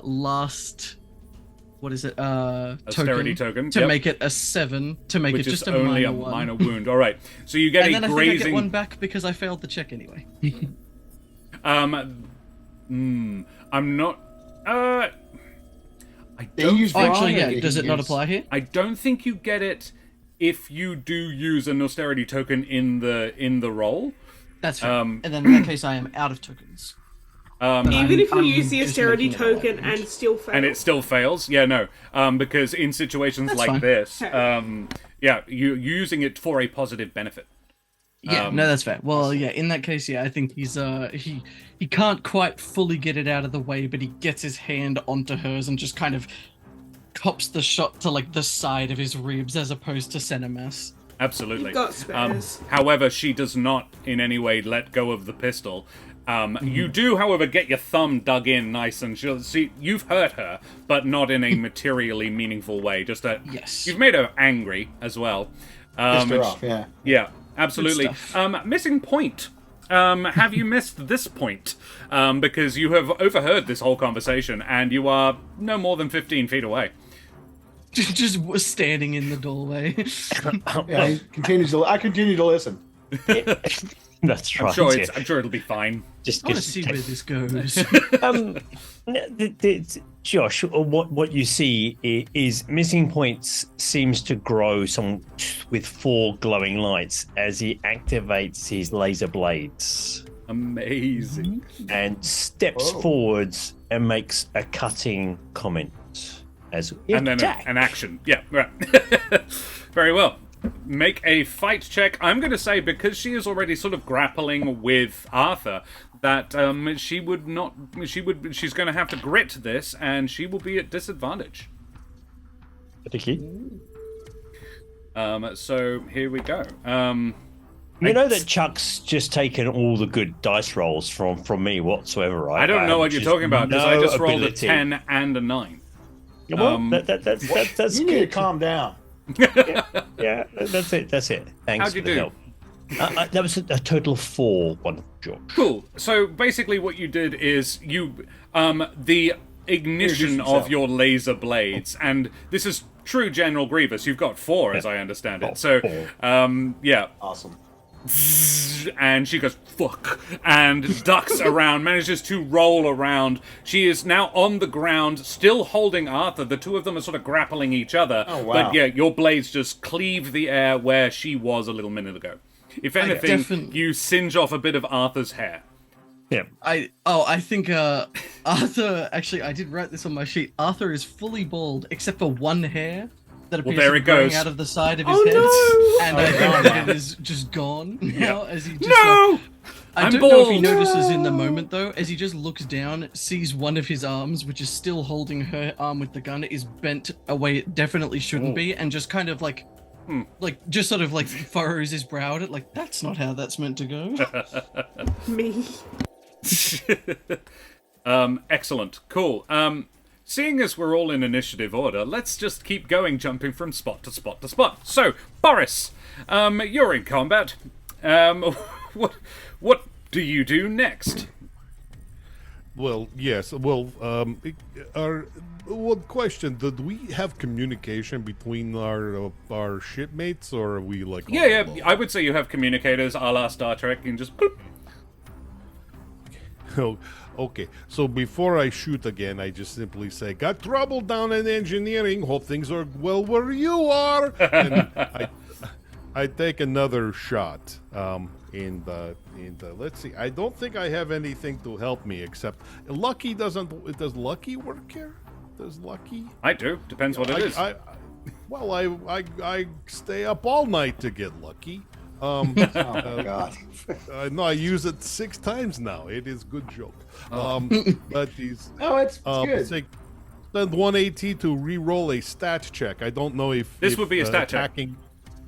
last, what is it, Austerity token, to yep. make it a 7, to make Which it is just a only minor a one. minor wound. All right, so you get And a then grazing. I think I get one back because I failed the check anyway. I'm not. I They don't. use Oh, actually, brawn, yeah. or Does it not apply here? I don't think you get it if you do use an austerity token in the roll. That's fair. And then in that case, I am out of tokens. Even if you I'm use the just austerity making it token right. and still fail. And it still fails. Yeah, no. Because in situations That's like fine. this, Okay. you're using it for a positive benefit. Yeah, no, that's fair. Well, yeah, in that case, yeah, I think he's he can't quite fully get it out of the way, but he gets his hand onto hers and just kind of cops the shot to like the side of his ribs as opposed to center mass. Absolutely. You've got spares. However, she does not in any way let go of the pistol. You do, however, get your thumb dug in nice, and she'll see you've hurt her, but not in a materially meaningful way. Just Yes. You've made her angry as well. Pissed her off, yeah. Yeah, absolutely. Good stuff. Missing point. Have you missed this point? Because you have overheard this whole conversation, and you are no more than 15 feet away. Just was standing in the doorway. Yeah, I continue to listen. That's right. I'm sure it'll be fine. Just I want to see where this goes. Josh, what you see is missing points seems to grow with 4 glowing lights as he activates his laser blades Amazing. and steps forwards and makes a cutting comment as And then attack. an action. Yeah, right. Very well. Make a fight check. I'm going to say, because she is already sort of grappling with Arthur, that she's going to have to grit this, and she will be at disadvantage. Particularly. So here we go. You know that Chuck's just taken all the good dice rolls from me whatsoever, right? I don't know what you're talking about, because I just rolled a ability. 10 and a 9. Well, that's You need to good. calm down. Yeah, that's it. Thanks How'd for you the do? help. That was a total of 4, one George. Cool. So basically what you did is you, the ignition Introduce of yourself. your laser blades, and this is true General Grievous, you've got 4 as I understand it. So, yeah. Awesome. And she goes, fuck, and ducks around, manages to roll around. She is now on the ground, still holding Arthur. The two of them are sort of grappling each other. Oh, wow. But yeah, your blades just cleave the air where she was a little minute ago. If anything, definitely- you singe off a bit of Arthur's hair. Yeah. I think Arthur, actually, I did write this on my sheet. Arthur is fully bald except for one hair that appears there to it be growing goes. out of the side of his Oh, head. no! And I think that it is just gone now as he just No! I I'm don't know if he bald. notices in the moment though, as he just looks down, sees one of his arms, which is still holding her arm with the gun, is bent away it definitely shouldn't be, and just kind of like just sort of like furrows his brow at it, like that's not how that's meant to go. Me. Excellent. Cool. Seeing as we're all in initiative order, let's just keep going, jumping from spot to spot to spot. So, Boris, you're in combat. What do you do next? Well, yes. Well, one question: did we have communication between our shipmates, or are we like? Yeah, I would say you have communicators a la Star Trek, and just boop. Okay, so before I shoot again, I just simply say, "Got trouble down in engineering. Hope things are well where you are." And I take another shot. In the let's see. I don't think I have anything to help me except Lucky doesn't. Does Lucky work here? Does Lucky? I do. Depends what it is. Well, I stay up all night to get lucky. Oh my god. No, I use it 6 times now. It is good joke. But he's it's good. Say, spend 180 to re-roll a stat check. I don't know if This would be a stat check.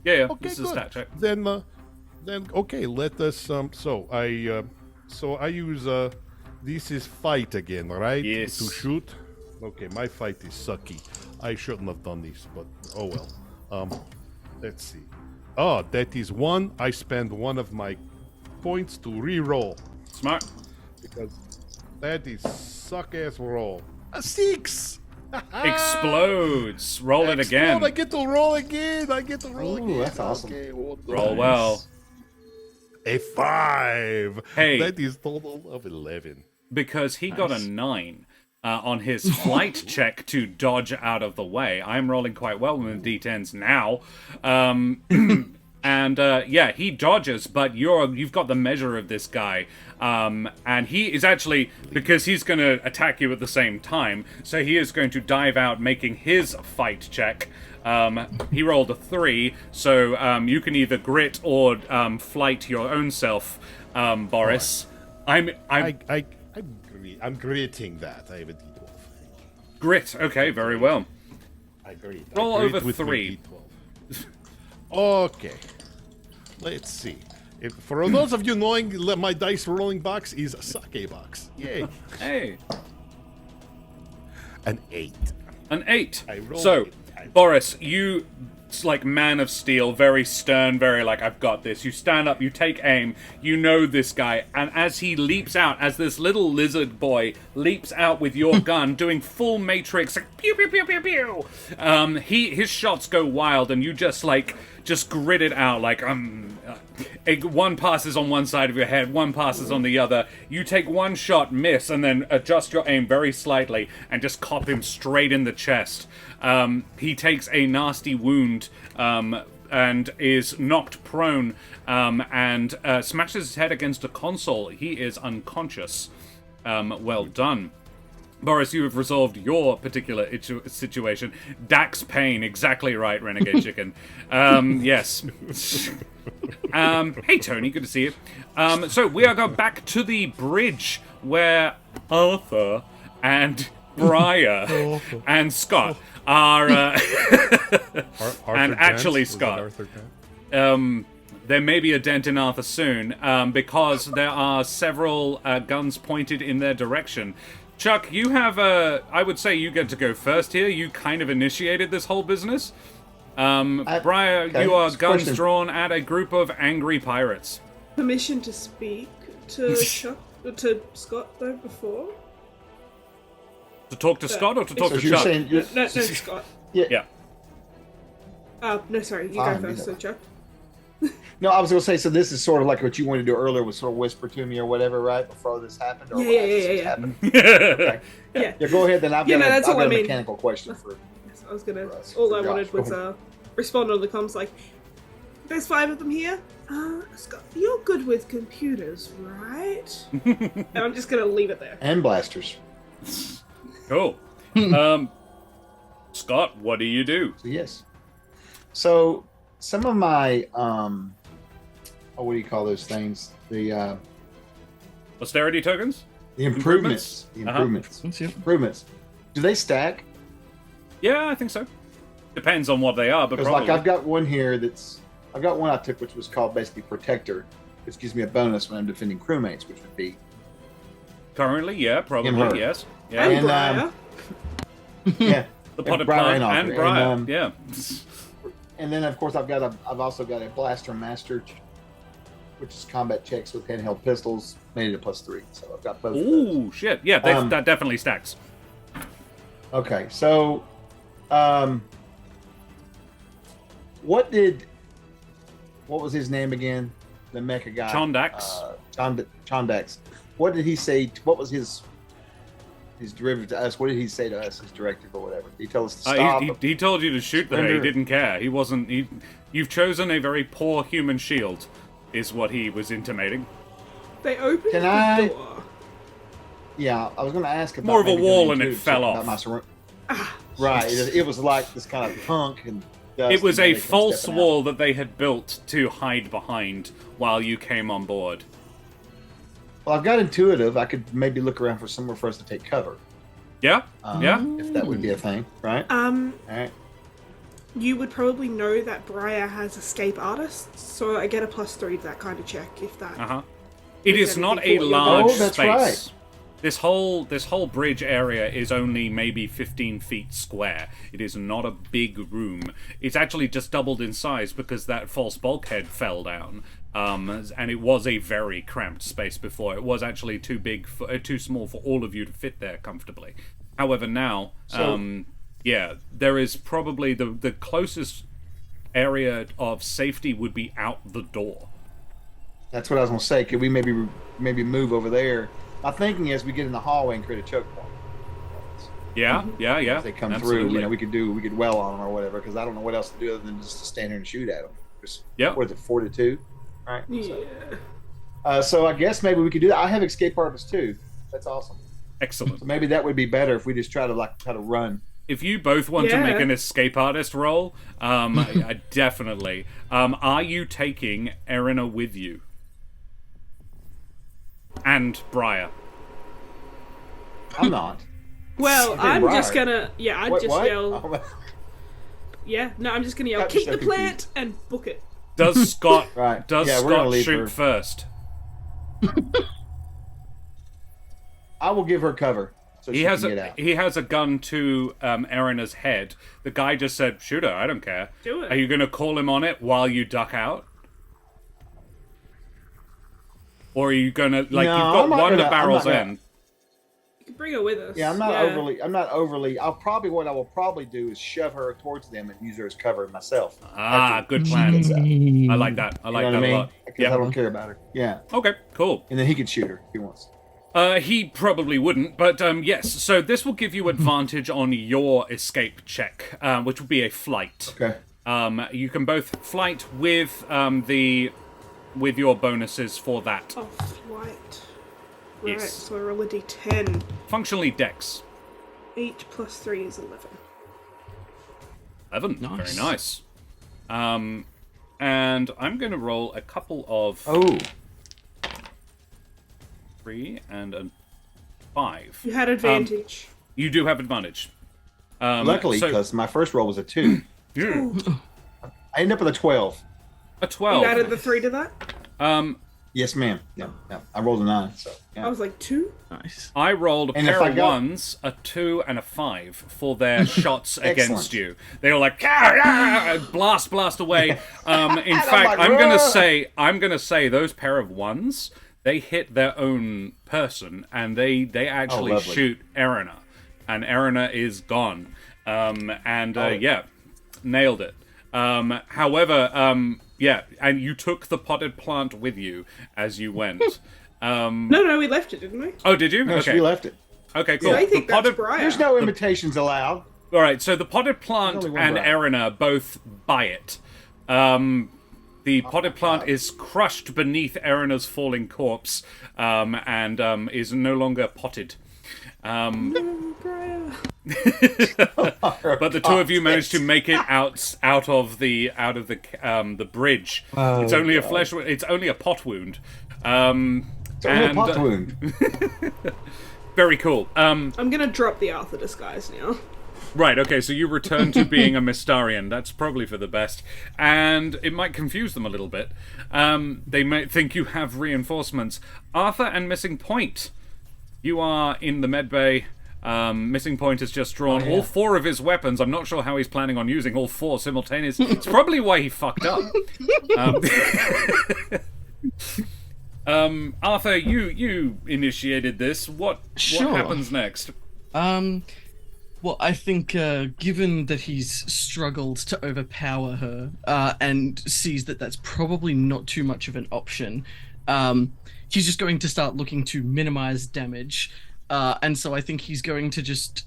Yeah. Okay, This is a stat check. Then okay, let us. So I use this is fight again, right? Yes. To shoot. Okay, my fight is sucky. I shouldn't have done this, but oh well. Let's see. Oh, that is 1. I spend 1 of my points to re-roll Smart. because that is suck-ass roll. A 6. Explodes. Roll it again. I get to roll again. Ooh, that's awesome. Okay, Roll well. A 5. Hey. That is total of 11. Because he got a 9 on his flight check to dodge out of the way. I'm rolling quite well with the D10s now. And yeah, he dodges, but you've got the measure of this guy. And he is actually, because he's going to attack you at the same time, so he is going to dive out, making his fight check. He rolled a 3, so you can either grit or flight your own self, Boris. I'm gritting that. I have a D12. Grit. Okay, very well. I grit. Roll I grit over with 3. my D12. Okay. Let's see. For those of you knowing, my dice rolling box is a sake box. Yay. Hey. An 8. An 8. I rolled So, it. Boris, you, it's like man of steel, very stern, very like, I've got this. You stand up, you take aim, you know this guy, and as he leaps out, as this little lizard boy leaps out with your gun, doing full Matrix, like, pew, pew, pew, pew, pew, his shots go wild, and you just grit it out, like, one passes on one side of your head, one passes on the other. You take one shot, miss, and then adjust your aim very slightly and just cop him straight in the chest. He takes a nasty wound and is knocked prone and smashes his head against a console. He is unconscious. Well done. Boris, you have resolved your particular situation. Dax Payne, exactly right, Renegade Chicken. Yes. Hey, Tony, good to see you. So we are going back to the bridge where Arthur and Briar and Scott are... and actually Scott. There may be a dent in Arthur soon, because there are several guns pointed in their direction. Chuck, you have I would say you get to go first here. You kind of initiated this whole business. Briar, okay. you are guns Question. drawn at a group of angry pirates. Permission to speak to Chuck, to Scott though before? To talk to Scott or to talk So to you're Chuck? saying No, Scott. Yeah. No, sorry, you Fine, go first, so either Chuck. No, I was going to say, so this is sort of like what you wanted to do earlier, was sort of whisper to me or whatever, right, before this happened? Or Yeah. happened? Okay. Yeah. Yeah, go ahead then. I've Yeah, got, no, that's I've all got I a mean. mechanical question for Yes, I was gonna. us, All for I wanted Josh. was respond on the comms like, "There's 5 of them here. Scott, you're good with computers, right?" And I'm just gonna leave it there. and blasters. Cool. Scott, what do you do? So yes. So some of my what do you call those things? The Austerity tokens? improvements. The Uh-huh. improvements. Let's see. Improvements. Do they stack? Yeah, I think so. Depends on what they are, but Because probably. like I've got one here I've got one I took which was called basically Protector, which gives me a bonus when I'm defending crewmates, which would be Currently, yeah, probably, her. yes. Yeah. And And, Briar. yeah. The potted Briar plant and Arthur. Briar, And, yeah. And then of course I've also got a Blaster Master, which is combat checks with handheld pistols, made it a +3. So I've got both of those. Ooh, shit. Yeah, that definitely stacks. Okay, so what was his name again? The mecha guy. Chondax. Chondax. what did he say? What was his derivative to us? What did he say to us? His directive or whatever? Did he tell us to stop? He told you to shoot the her. He Surrender. didn't care. He wasn't. You've chosen a very poor human shield, is what he was intimating. They opened Can the I- door. Yeah, I was going to ask about More of a maybe wall doing and it too, fell about off. my right, it was like this kind of punk and dust. It was and a they come false stepping out. wall that they had built to hide behind while you came on board. Well, I've got intuitive. I could maybe look around for somewhere for us to take cover. Yeah? Yeah? If that would be a thing, right? All right. You would probably know that Briar has escape artists, so I get a +3 to that kind of check if that. Uh-huh. It Is is not a everything for what you're large doing? Oh, that's space. right. This whole bridge area is only maybe 15 feet square. It is not a big room. It's actually just doubled in size because that false bulkhead fell down. And it was a very cramped space before. It was actually too small for all of you to fit there comfortably. However, now, there is probably the closest area of safety would be out the door. That's what I was going to say. Could we maybe move over there? My thinking is we get in the hallway and create a choke point. Yeah. As they come Absolutely. through, we could well on them or whatever, because I don't know what else to do other than just to stand here and shoot at them. Yeah. What is it, 4 to 2? Right. Yeah. So I guess maybe we could do that. I have escape artists too. That's awesome. Excellent. So maybe that would be better if we just try to run. If you both want to Yeah. make an escape artist roll, definitely. Are you taking Erina with you? And Briar. I'm not. Well, I think I'm just Briar. gonna. Yeah, I'd What? just what? yell. Oh, Yeah, no, I'm just gonna yell. Got me Keep so the plant and book it. Does Scott Right. does Yeah, we're gonna Scott leave shoot her. first? I will give her cover so He she has can get out. he has a gun to Erina's head. The guy just said, "Shoot her, I don't care." Do it. Are you gonna call him on it while you duck out? Or are you gonna No, you've got I'm not one gonna- to I'm barrel's not gonna- end? You can bring her with us. Yeah, I'm not overly. What I will probably do is shove her towards them and use her as cover myself. Ah, After good she plan. gets out. I like that. I You like know that what I a mean? lot. Because I Yeah. don't care about her. Yeah, Okay, cool. and then he could shoot her if he wants. He probably wouldn't, but yes. So this will give you advantage on your escape check, which will be a flight. Okay. You can both flight with with your bonuses for that. Oh, flight. Right, Yes. so I roll a d10. Functionally, Dex 8 plus 3 is 11. 11. Nice. Very nice. And I'm going to roll a couple of Oh, 3 and a 5. You had advantage. You do have advantage. luckily, so- because my first roll was a 2. Yeah. I ended up with a 12. A 12. You added the 3 to that? Yes, ma'am. Yeah. I rolled a 9. So I yeah. was like, 2? Nice. I rolled a And if pair I of got- 1s, a 2, and a 5 for their shots against Excellent. you. They were like, "Ah, ah," and blast away. In fact, like, I'm gonna say those pair of 1s, they hit their own person, and they actually lovely. shoot Erina, and Erina is gone. Oh. Yeah, nailed it. However, yeah, and you took the potted plant with you as you went. No, we left it, didn't we? Oh, did you? No, Okay. she left it. Okay, cool. I think The that's potted- Briar. There's no invitations allowed. All right, so the potted plant There's only one and bride. Erina both buy it. The potted plant is crushed beneath Erina's falling corpse, and is no longer potted. Briar. But the two of you managed to make it out of the bridge. It's only a flesh. It's only a pot wound. It's only a pot wound. Very cool. I'm gonna drop the Arthur disguise now. Right, okay, so you return to being a Mystarian. That's probably for the best. And it might confuse them a little bit. They might think you have reinforcements. Arthur and Missing Point. You are in the medbay. Missing Point has just drawn all 4 of his weapons. I'm not sure how he's planning on using all 4 simultaneously. It's probably why he fucked up. Arthur, you initiated this. What Sure. happens next? Well, I think given that he's struggled to overpower her and sees that that's probably not too much of an option, he's just going to start looking to minimize damage. And so I think he's going to just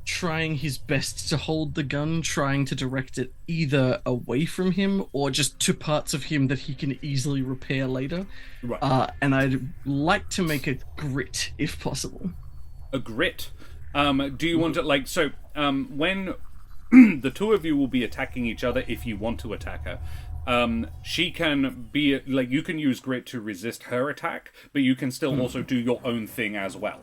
trying his best to hold the gun, trying to direct it either away from him or just to parts of him that he can easily repair later. Right. And I'd like to make a grit if possible. A grit. Do you want to when the two of you will be attacking each other if you want to attack her? She can be you can use grit to resist her attack, but you can still also do your own thing as well.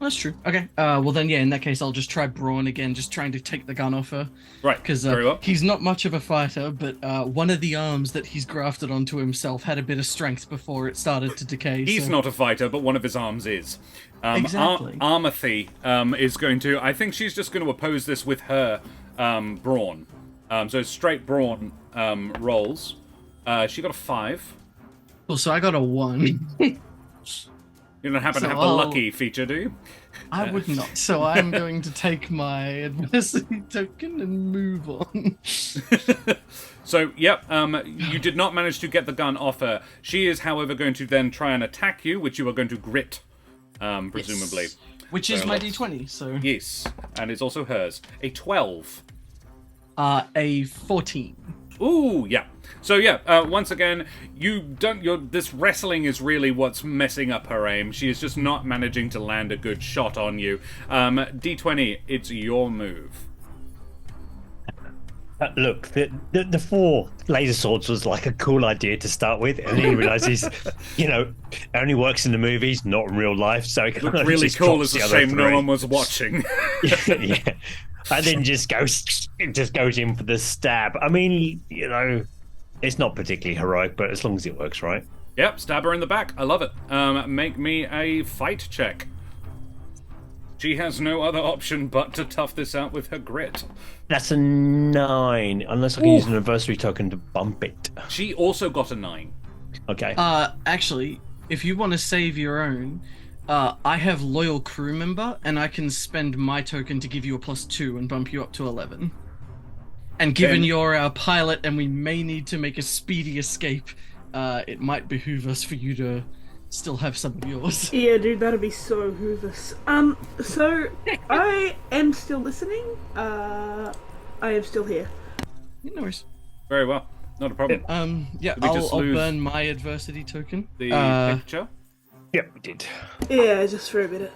That's true. Okay. Well then, yeah. In that case, I'll just try Brawn again, just trying to take the gun off her. Right. Because very well. he's not much of a fighter, but one of the arms that he's grafted onto himself had a bit of strength before it started to decay. He's not a fighter, but one of his arms is. Exactly. Armathy is going to. I think she's just going to oppose this with her brawn. So straight brawn rolls. She got a 5. Well, so I got a 1. You don't happen to So have the lucky feature, do you? I would not. So I'm going to take my adversity token and move on. So, yep, you did not manage to get the gun off her. She is, however, going to then try and attack you, which you are going to grit, presumably. Yes. Which is So my let's- D20, so... Yes, and it's also hers. A 12. A 14. Ooh, yeah. So yeah, once again, this wrestling is really what's messing up her aim. She is just not managing to land a good shot on you. D20, it's your move. Look, the 4 laser swords was like a cool idea to start with, and then you realise he's, only works in the movies, not in real life. So it kind of Really just cool. drops It's a the other shame no 3. one was watching. Yeah. And then just goes in for the stab. I mean, it's not particularly heroic, but as long as it works, right? Yep, stab her in the back. I love it. Make me a fight check. She has no other option but to tough this out with her grit. That's a 9, unless I can use an adversary token to bump it. She also got a 9. Okay. Actually, if you want to save your own, I have loyal crew member, and I can spend my token to give you a +2 and bump you up to 11. And given Then- you're our pilot and we may need to make a speedy escape, it might behoove us for you to still have some of yours. Yeah, dude, that'd be so hoovers. So I am still listening. I am still here. No worries. Very well. Not a problem. Yeah, Did we just I'll lose burn my adversity token. The picture? Yep, we did. Yeah, just for a minute.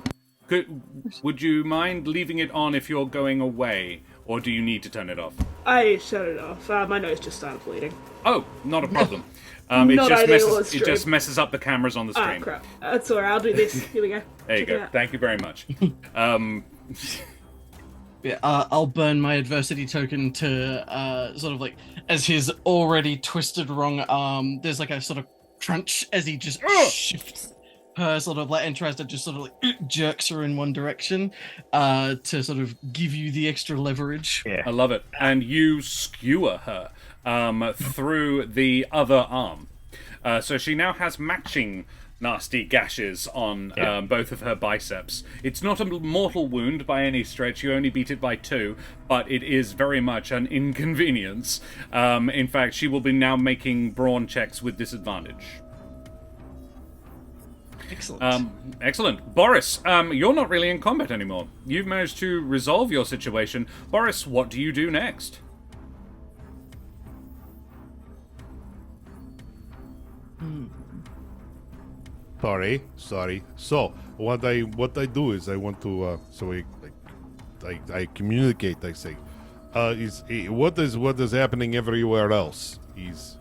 Would you mind leaving it on if you're going away, or do you need to turn it off? I shut it off. My nose just started bleeding. Oh, not a problem. Not ideal on It just stream. messes up the cameras on the Ah, stream. crap. That's alright, I'll do this. Here we go. There you Check it go. out. Thank you very much. Yeah, I'll burn my adversity token to sort of like as his already twisted wrong arm. There's like a sort of crunch as he just shifts her sort of like and tries to just sort of like jerks her in one direction to sort of give you the extra leverage. Yeah. I love it. And you skewer her through the other arm. So she now has matching nasty gashes on both of her biceps. It's not a mortal wound by any stretch. You only beat it by 2, but it is very much an inconvenience. In fact, she will be now making brawn checks with disadvantage. Excellent. Excellent. Boris, you're not really in combat anymore. You've managed to resolve your situation. Boris, what do you do next? Sorry. So what I do is I want to I communicate. I say, what is happening everywhere else? Is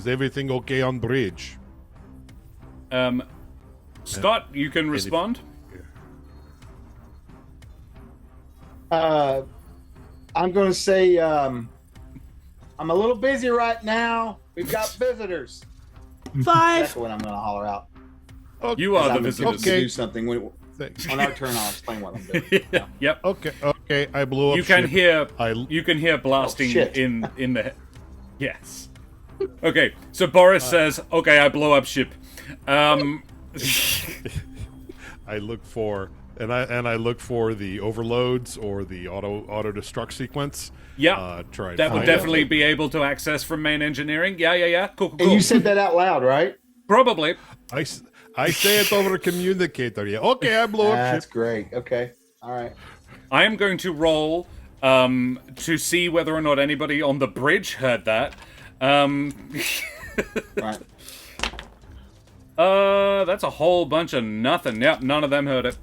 everything okay on bridge? Scott, you can respond. I'm going to say I'm a little busy right now. We've got visitors. 5. That's what I'm going to holler out. You are the I'm visitors. to do something. On our turn, I'll explain what I'm doing. Yeah. Yep. Okay. I blew up. You can ship. hear blasting shit. in the yes. Okay, so Boris says, "Okay, I blow up ship." I look for and I look for the overloads or the auto destruct sequence. Yeah, Try and that would find definitely it. be able to access from main engineering. Yeah. Cool. And you said that out loud, right? Probably. I say it over a communicator. Yeah. Okay, I blow up That's ship. great. Okay. All right. I am going to roll to see whether or not anybody on the bridge heard that. Right. That's a whole bunch of nothing. Yep, none of them heard it.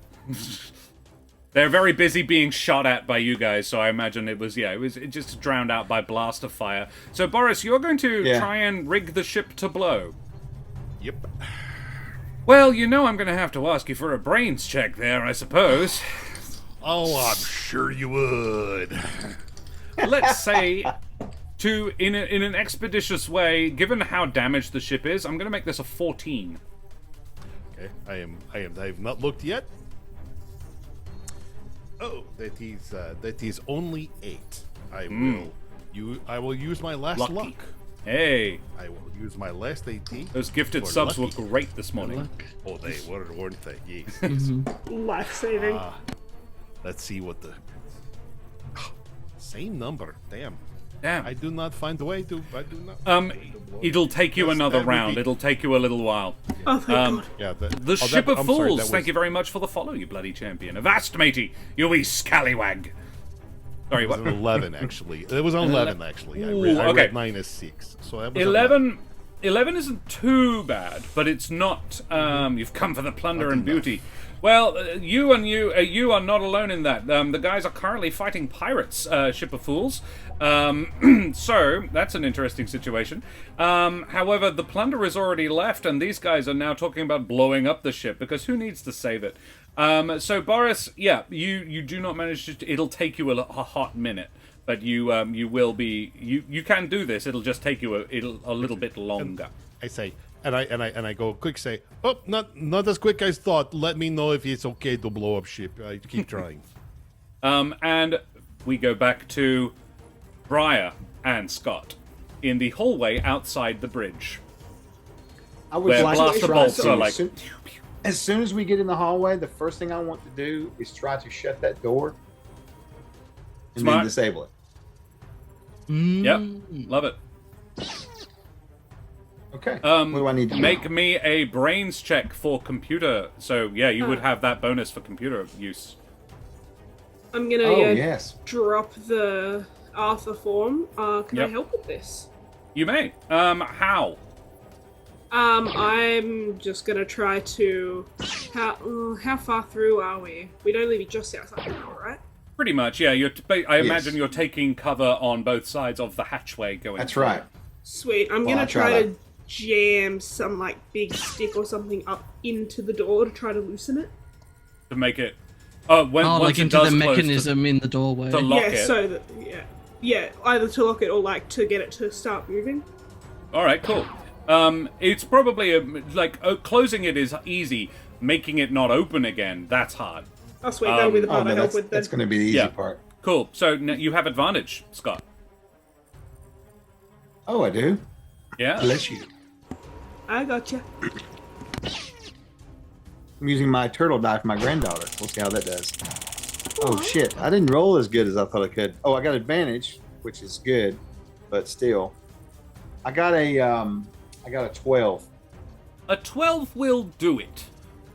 They're very busy being shot at by you guys, so I imagine it just drowned out by blast of fire. So, Boris, you're going to try and rig the ship to blow. Yep. Well, I'm going to have to ask you for a brains check there, I suppose. Oh, I'm sure you would. Let's say, in an expeditious way, given how damaged the ship is, I'm going to make this a 14. Okay, I have not looked yet. Oh, that is only 8. I will use my last Lucky. luck. Hey, I will use my last 18. those gifted for subs lucky. look great this morning. Luck. Oh, they were, weren't they? Yes. Life saving. Let's see what the same number. Damn. Damn. I do not find a way to. I do not. It'll take you Yes, another that would round. be- It'll take you a little while. Oh, thank God. Yeah. The Ship of I'm sorry, Fools, that thank was- you very much for the follow, you bloody champion. Avast, matey, you wee scallywag. Sorry, It was what? an 11 actually. It was an 11 actually. I Ooh, okay. read 9 as 6. So that was 11 isn't too bad, but it's not, you've come for the plunder and beauty. Well, you are not alone in that. The guys are currently fighting pirates, Ship of Fools. So, that's an interesting situation. However, the plunder is already left, and these guys are now talking about blowing up the ship, because who needs to save it? So, Boris, yeah, you do not manage to... It'll take you a hot minute, but you will be... You can do this, it'll just take you a little bit longer. I say, and I go quick. Say, oh, not as quick as thought. Let me know if it's okay to blow up ship. I keep trying. And we go back to Briar and Scott in the hallway outside the bridge. I would Where like blaster to try bolts to- are like- as soon as we get in the hallway, the first thing I want to do is try to shut that door and Smart. then disable it. Yep, love it. Okay. What do I need to Make do? me a brains check for computer. So yeah, you would have that bonus for computer use. I'm gonna Oh yes. drop the Arthur form. Can I Yep. help with this? You may. How? I'm just gonna try to. How far through are we? We'd only be just outside the door, right? Pretty much, yeah. I imagine you're taking cover on both sides of the hatchway going. That's through. right. Sweet. I'm Well, gonna I'll try try to jam some like big stick or something up into the door to try to loosen it. To make it. Once like it into does the close, mechanism in the doorway. to lock yeah, it. so that either to lock it or like to get it to start moving. All right, cool. It's probably closing it is easy. Making it not open again, that's hard. Oh sweet, that'll be the Oh part no, I help with then. that's going to be the easy Yeah. part. Cool. So you have advantage, Scott. Oh, I do. Yeah. Bless you. I gotcha. I'm using my turtle die for my granddaughter. We'll see how that does. Oh shit! I didn't roll as good as I thought I could. Oh, I got advantage, which is good, but still, I got a 12. A 12 will do it,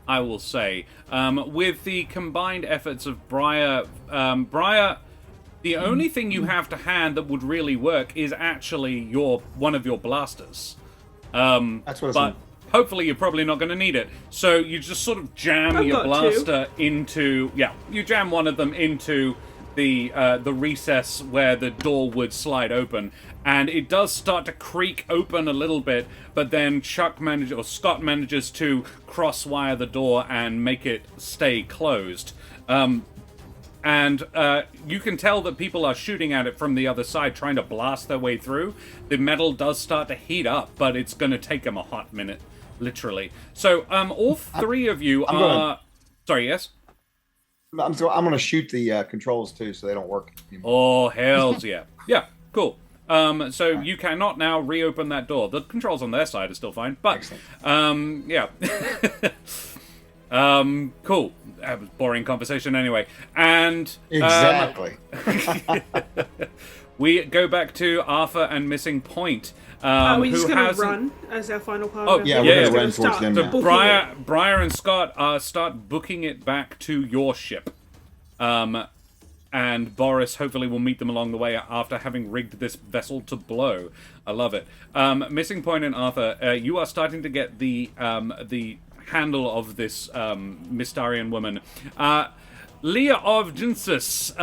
I will say. With the combined efforts of Briar, the only thing you have to hand that would really work is actually one of your blasters. That's what. But hopefully you're probably not going to need it. So you just sort of jam I've your got two. blaster into... Yeah, you jam one of them into the recess where the door would slide open. And it does start to creak open a little bit, but then Scott manages to cross-wire the door and make it stay closed. And you can tell that people are shooting at it from the other side, trying to blast their way through. The metal does start to heat up, but it's going to take them a hot minute, literally. So, all three of you are... Sorry, yes? I'm going to shoot the controls too, so they don't work anymore. Oh, hells yeah. Yeah, cool. So you cannot now reopen that door. The controls on their side are still fine, but... Excellent. Yeah. Cool. that was boring conversation anyway. And Exactly. we go back to Arthur and Missing Point. Are we just who going to hasn't- run as our final part? Oh, of yeah, our we're yeah, gonna yeah. run towards them now. Briar and Scott start booking it back to your ship. And Boris hopefully will meet them along the way after having rigged this vessel to blow. I love it. Missing Point and Arthur, you are starting to get the handle of this Mystarian woman. Leah of Jinsus,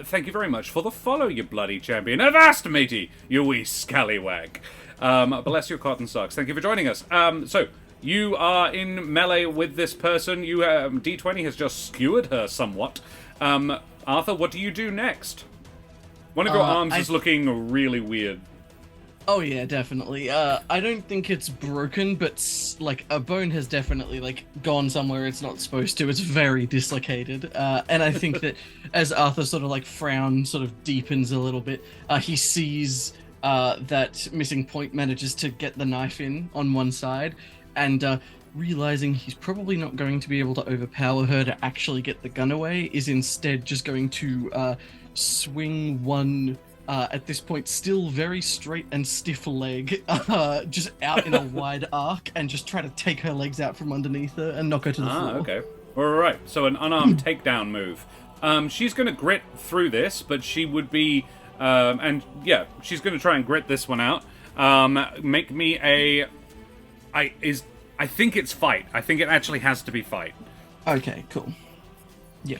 thank you very much for the follow, you bloody champion. Avast, matey, you wee scallywag. Bless your cotton socks. Thank you for joining us. So, you are in melee with this person. You D20 has just skewered her somewhat. Arthur, what do you do next? One of your arms is looking really weird. Oh yeah, definitely. I don't think it's broken, but like a bone has definitely like gone somewhere it's not supposed to. It's very dislocated, and I think that as Arthur sort of like frown sort of deepens a little bit, he sees that Missing Point manages to get the knife in on one side, and realizing he's probably not going to be able to overpower her to actually get the gun away, is instead just going to swing one. At this point, still very straight and stiff leg, just out in a wide arc, and just try to take her legs out from underneath her and knock her to the floor. Okay. All right. So an unarmed takedown move. She's going to grit through this, but she would be, she's going to try and grit this one out. Make me a. I think it's fight. I think it actually has to be fight. Okay, cool. Yeah.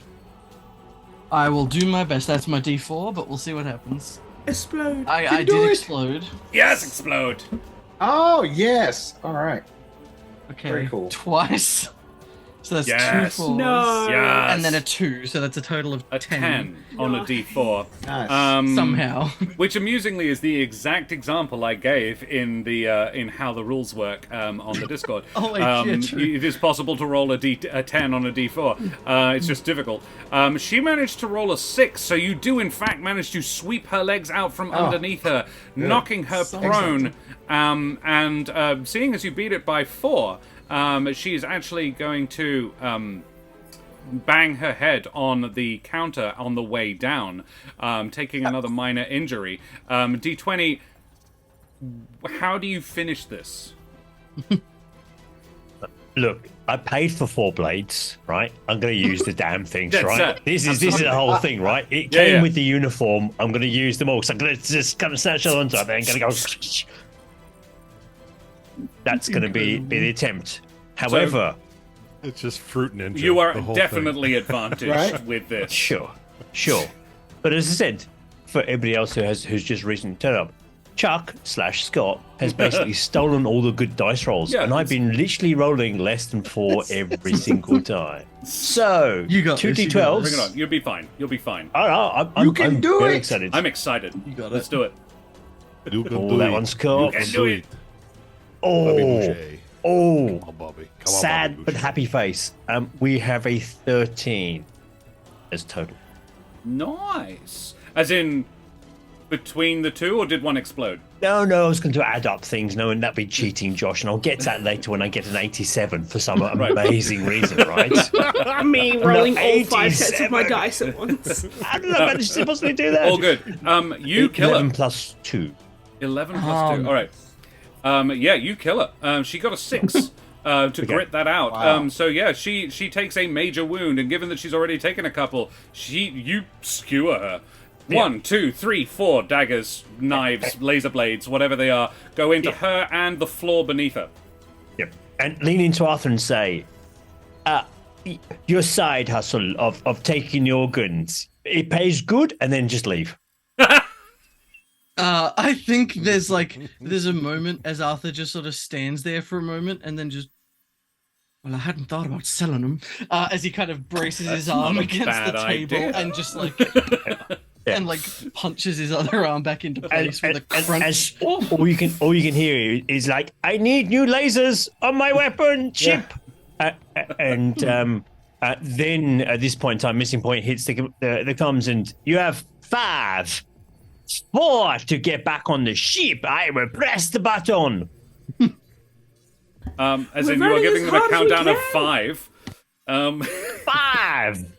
I will do my best. That's my D4, but we'll see what happens. Explode. I do did it. explode. Yes, explode. Oh, yes. All right. Okay. Very cool. Twice. So that's Yes. 2 4s. No. Yes. And then a 2, so that's a total of A 10 on a D4. Nice. Somehow. Which amusingly is the exact example I gave in the in how the rules work on the Discord. Oh, wait, yeah, true. It is possible to roll a 10 on a D4. It's just difficult. She managed to roll a 6, so you do in fact manage to sweep her legs out from underneath her, knocking her prone. And seeing as you beat it by 4, she's actually going to bang her head on the counter on the way down, taking another minor injury. D20, how do you finish this? Look, I paid for 4 blades, right? I'm going to use the damn things, That's right? it. This is the whole thing, right? It Yeah, came yeah. with the uniform. I'm going to use them all. So I'm going to just kind of snatch on top and going to go. That's going to be the attempt. However, It's just fruit ninja. You are the whole definitely advantaged Right? with this. sure. But as I said, for everybody else who's just recently turned up, Chuck/Scott has basically stolen all the good dice rolls, Yeah, and I've been literally rolling less than 4 every single time. So You got two this, you got D12s. Bring it on. You'll be fine. You'll be fine. I'm can do very it. excited. I'm excited. You got Let's it. do it. You can Oh, do that it. one's cool. can do it. Bobby Oh, Boucher. oh, Come on, Bobby. Come on, sad Bobby but Boucher. happy face. We have a 13 as total. Nice. As in, between the two, or did one explode? No, I was going to add up things, knowing that'd be cheating, Josh, and I'll get to that later when I get an 87 for some amazing reason, right? Me rolling all 5 sets of 87. my dice at once. How did I manage to possibly do that? All good. You kill 11 her. plus 2. 11 plus 2. All right. Yeah, you kill her. She got a 6 to grit that out. Wow. So yeah, she takes a major wound, and given that she's already taken a couple, you skewer her. Yeah. 1, 2, 3, 4 daggers, knives, laser blades, whatever they are, go into her and the floor beneath her. Yep. And lean into Arthur and say, your side hustle of taking your guns, it pays good, and then just leave. I think there's a moment as Arthur just sort of stands there for a moment and then just, well, I hadn't thought about selling them. As he kind of braces his arm not a against bad the table idea. and just and punches his other arm back into place with a crunch. All you can hear is like, I need new lasers on my weapon chip. And then at this point in time, Missing Point hits the comms, and you have 5, 4 to get back on the ship. I will press the button. As We're in you are running giving as them a hard as we countdown of can. 5. 5. 5.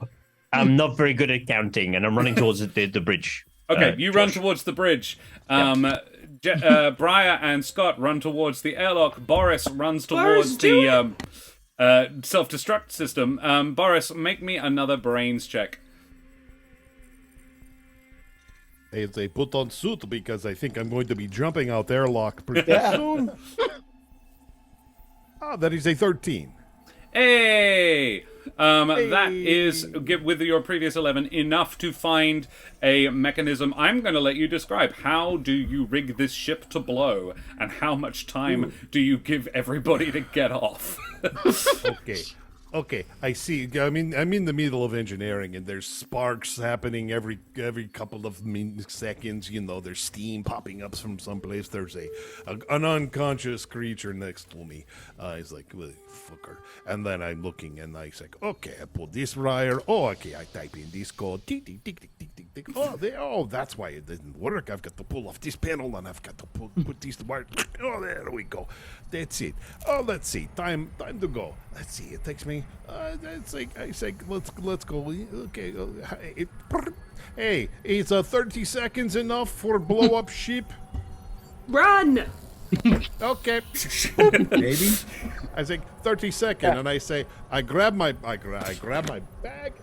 I'm not very good at counting, and I'm running towards the bridge. Okay, you run towards the bridge. Briar and Scott run towards the airlock. Boris runs towards the self-destruct system. Boris, make me another brains check. As I put on suit because I think I'm going to be jumping out airlock pretty soon. That is a 13. Hey! That is, with your previous 11, enough to find a mechanism. I'm going to let you describe. How do you rig this ship to blow? And how much time do you give everybody to get off? Okay, I see. I'm in the middle of engineering, and there's sparks happening every couple of seconds. You know, there's steam popping up from someplace. There's an unconscious creature next to me. He's like, well, fucker. And then I'm looking, and I say, okay, I pull this wire. Oh, okay, I type in this code. Tick, tick, tick, tick, tick, tick, tick. Oh, that's why it didn't work. I've got to pull off this panel, and I've got to put this wire. Oh, there we go. That's it. Oh, let's see. Time to go. Let's see. It takes me. I say, let's go. Okay. Hey, is 30 seconds enough for blow up ship? Run! Okay. Maybe. I say 30 seconds, and I say I grab my bag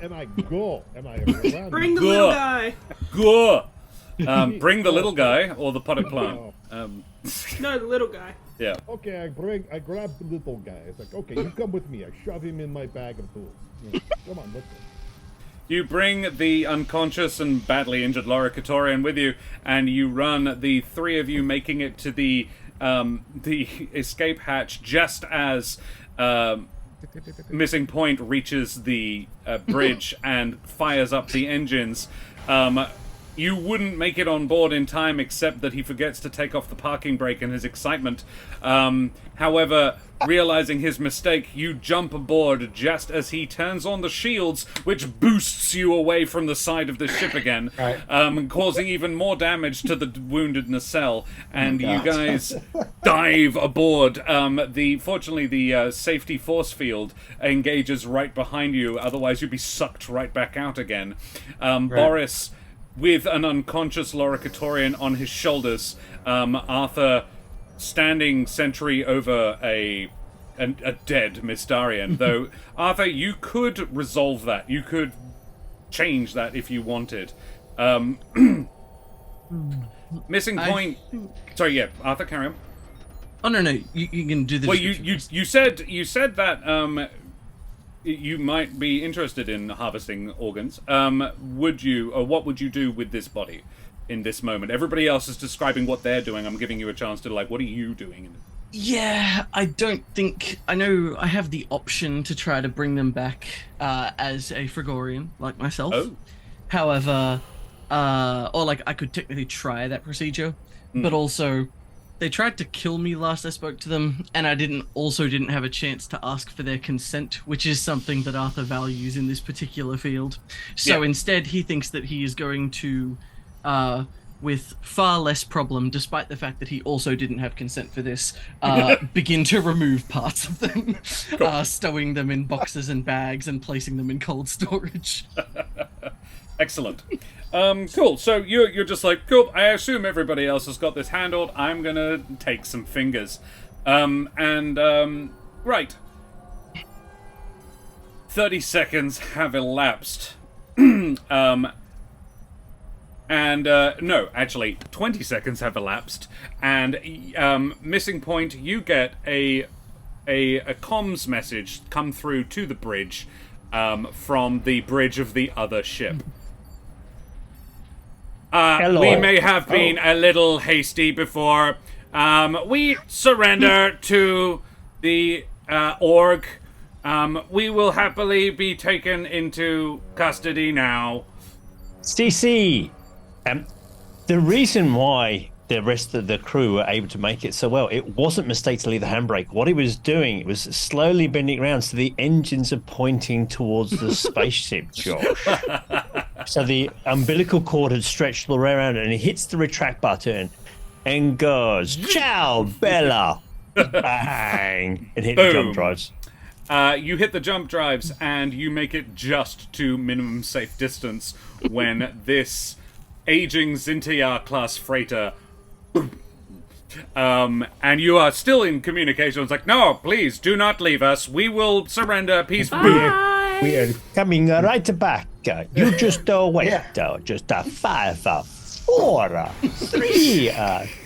and I go and I run. Bring the little guy. Go! Bring the little guy or the potted plant. No, the little guy. Yeah. Okay, I grab the little guy. It's like, okay, you come with me. I shove him in my bag of tools. Yeah, come on, let's go. You bring the unconscious and badly injured Laura Katorian with you, and you run, the three of you making it to the escape hatch just as Missing Point reaches the bridge and fires up the engines. You wouldn't make it on board in time, except that he forgets to take off the parking brake in his excitement. However, realizing his mistake, you jump aboard just as he turns on the shields, which boosts you away from the side of the ship again, causing even more damage to the wounded nacelle. And you guys dive aboard. Fortunately, the safety force field engages right behind you, otherwise you'd be sucked right back out again. Boris, with an unconscious Laura Katorian on his shoulders, Arthur standing sentry over a dead Mystarian. Though, Arthur, you could resolve that. You could change that if you wanted. Missing Point... Sorry, yeah, Arthur, carry on. Oh, no, you can do the Well, you said that... you might be interested in harvesting organs. Would you, or what would you do with this body in this moment? Everybody else is describing what they're doing. I'm giving you a chance to, what are you doing? Yeah, I don't think... I know I have the option to try to bring them back as a Frigorian, like myself. Oh. However, I could technically try that procedure, but also... They tried to kill me last I spoke to them, and I didn't have a chance to ask for their consent, which is something that Arthur values in this particular field. So instead, he thinks that he is going to, with far less problem, despite the fact that he also didn't have consent for this, begin to remove parts of them, stowing them in boxes and bags and placing them in cold storage. Excellent. Cool. So you're just like, cool, I assume everybody else has got this handled. I'm gonna take some fingers. Right. 30 seconds have elapsed. No, actually, 20 seconds have elapsed. And, Missing Point, you get a comms message come through to the bridge, from the bridge of the other ship. We may have been a little hasty before. We surrender to the org. We will happily be taken into custody now. CC, the reason why the rest of the crew were able to make it so well, it wasn't mistakenly the handbrake. What he was doing, it was slowly bending around, so the engines are pointing towards the spaceship, Josh. So the umbilical cord had stretched all around, and he hits the retract button and goes, "Ciao, Bella!" Bang! And hit the jump drives. You hit the jump drives, and you make it just to minimum safe distance when this aging Zintiar class freighter. And you are still in communication. It's like, no, please do not leave us. We will surrender peacefully. Bye. We are coming right back. You just wait. Yeah. Just 5, 4, 3,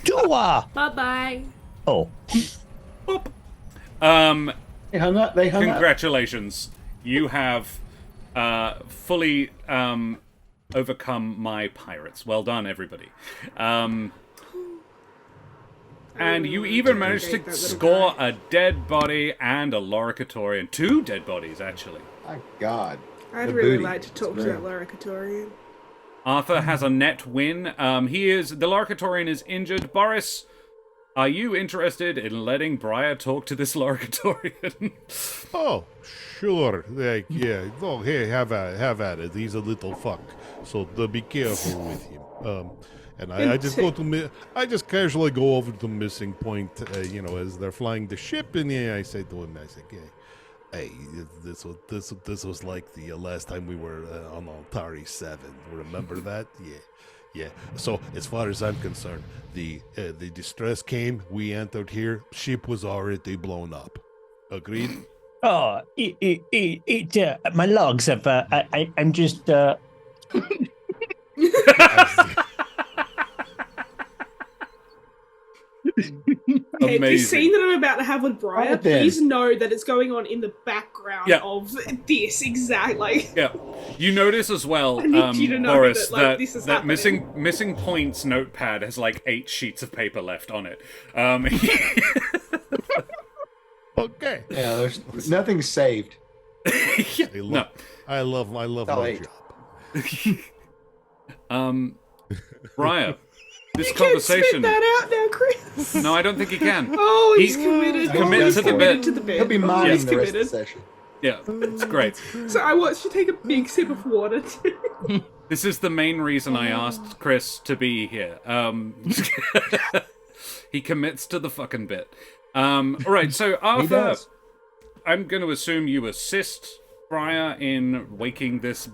2. Bye-bye. Oh, They hung up. They hung up. Congratulations. You have fully overcome my pirates. Well done, everybody. And you even managed to score a dead body and a Loricatorian. 2 dead bodies, actually. My God. I'd The really booty. like to talk to It's that Loricatorian. Arthur has a net win. The Loricatorian is injured. Boris, are you interested in letting Briar talk to this Loricatorian? Oh, sure. Like, yeah. Oh, hey, have at it. He's a little fuck. So be careful with him. And I just casually go over to the missing point, as they're flying the ship, and I say to him, hey, this was like the last time we were on Altari 7. Remember that? Yeah. So as far as I'm concerned, the distress came. We entered here. Ship was already blown up. Agreed? oh, my logs have. I'm just. Okay, if you've Amazing. seen that I'm about to have with Briar, Right then. please know that it's going on in the background Yeah. of this exact, like... Yeah. You notice as well, I need you to know Boris, that, like, this is that happening. missing points notepad has like 8 sheets of paper left on it. Okay. Yeah, there's nothing saved. I love my Hey. job. Briar, this You can't spit conversation. that out now, Chris. No, I don't think he can. Oh, he's He- committed. Commit He's to the committed bit. to the bit. He'll be Oh, minding he's the rest of the committed. session. Yeah, it's great. So I want you to take a big sip of water too. This is the main reason I asked Chris to be here. He commits to the fucking bit. All right, so He Arthur, does. I'm going to assume you assist Briar in waking this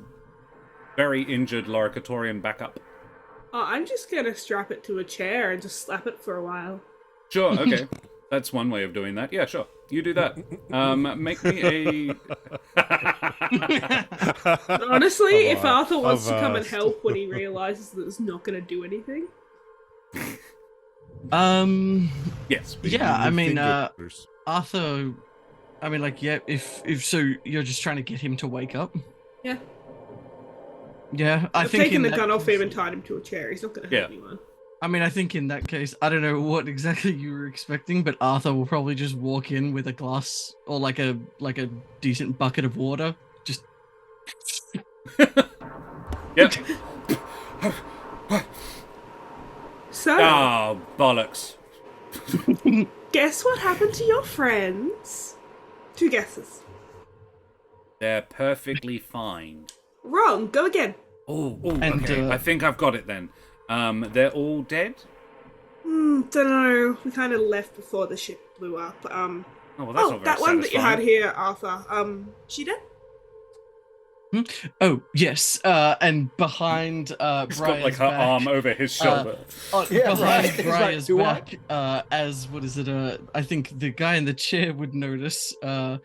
very injured Loricatorian back up. I'm just gonna strap it to a chair and just slap it for a while. Sure, okay. That's one way of doing that. Yeah, sure. You do that. Make me Honestly, if Arthur wants to I've come and asked. help when he realizes that it's not gonna do anything. yes. Yeah, I mean, Fingers. Arthur. I mean, like, yeah. If so, you're just trying to get him to wake up. Yeah. Yeah, I've think taken in the that gun off case- him and tied him to a chair. He's not gonna hurt Yeah. anyone. I mean, I think in that case, I don't know what exactly you were expecting, but Arthur will probably just walk in with a glass or like a decent bucket of water. Just Yep. So, Oh, bollocks. guess what happened to your friends? 2 guesses. They're perfectly fine. Wrong. Go again. Oh, And, okay. I think I've got it then. They're all dead? Don't know. We kind of left before the ship blew up. Oh, well, that's not very that one that you had satisfying. here, Arthur. She dead? oh yes, and behind He's got like Briar's her back, arm over his shoulder. Yeah, behind right. He's like, Briar's "Do what?" back, as what is it? I think the guy in the chair would notice. But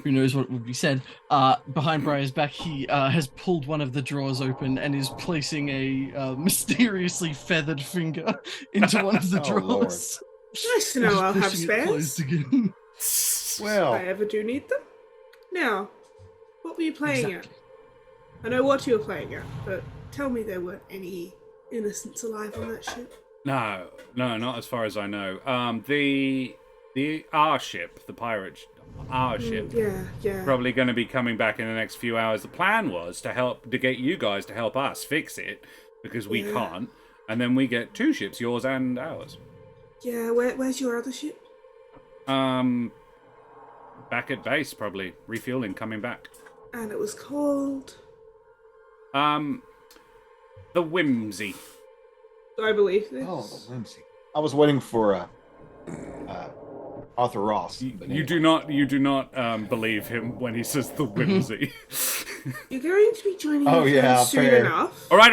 who knows what would be said? Behind Briar's back, he has pulled one of the drawers open and is placing a mysteriously feathered finger into one of the Oh, Lord. drawers. Nice to know I'll have Pushing it closed spares. again. If Well, I ever do need them. Now, what were you playing Exactly. at? I know what you were playing at, but tell me there weren't any innocents alive on that ship. No, not as far as I know. Our ship, the pirate, our ship, Yeah. probably going to be coming back in the next few hours. The plan was to get you guys to help us fix it because we Yeah. can't, and then we get 2 ships, yours and ours. Yeah, where's your other ship? Back at base, probably refueling, coming back. And it was called... The Whimsy. Do I believe this? oh, the whimsy. I was waiting for Arthur Ross. You, but you anyway. do not believe him when he says the whimsy. You're going to be joining Oh, your yeah, friends soon fair. enough. all right,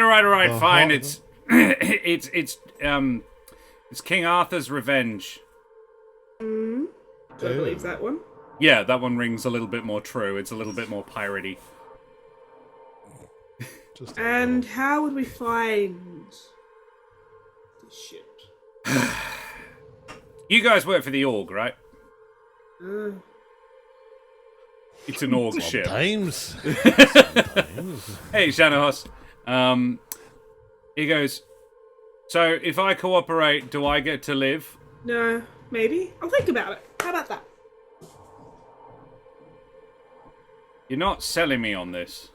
fine. Uh-huh. It's King Arthur's Revenge. Do I believe that one? Yeah, that one rings a little bit more true. It's a little bit more piratey. Just And how would we find this ship? You guys work for the Org, right? Uh, It's an Org ship. sometimes. Hey, Shanahoss. He goes, so if I cooperate, do I get to live? no, maybe. I'll think about it. How about that? You're not selling me on this.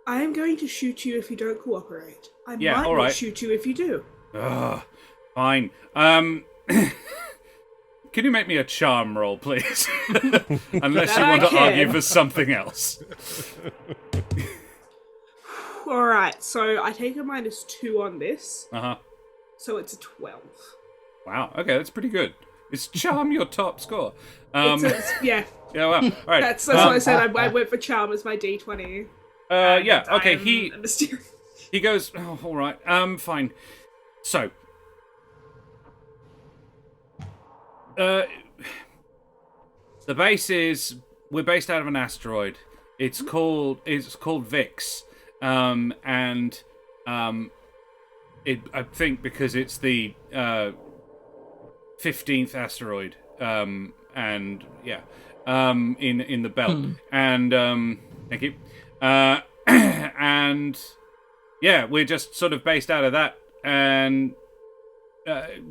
I am going to shoot you if you don't cooperate. I Yeah, might all not right. shoot you if you do. Ugh, fine. Can you make me a charm roll, please? Unless That you I want to can. argue for something else. Alright, so I take a -2 on this, Uh-huh. so it's a 12. Wow, okay, that's pretty good. Is charm your top score? Yeah, Yeah, well, all right. that's what I said. I went for charm as my D20. Yeah, And okay, I am a mysterious. he goes, oh, all right, fine. So, the base is, we're based out of an asteroid. It's called Vix, and I think because it's the 15th asteroid, and yeah, in the belt, and thank you, and yeah, we're just sort of based out of that, and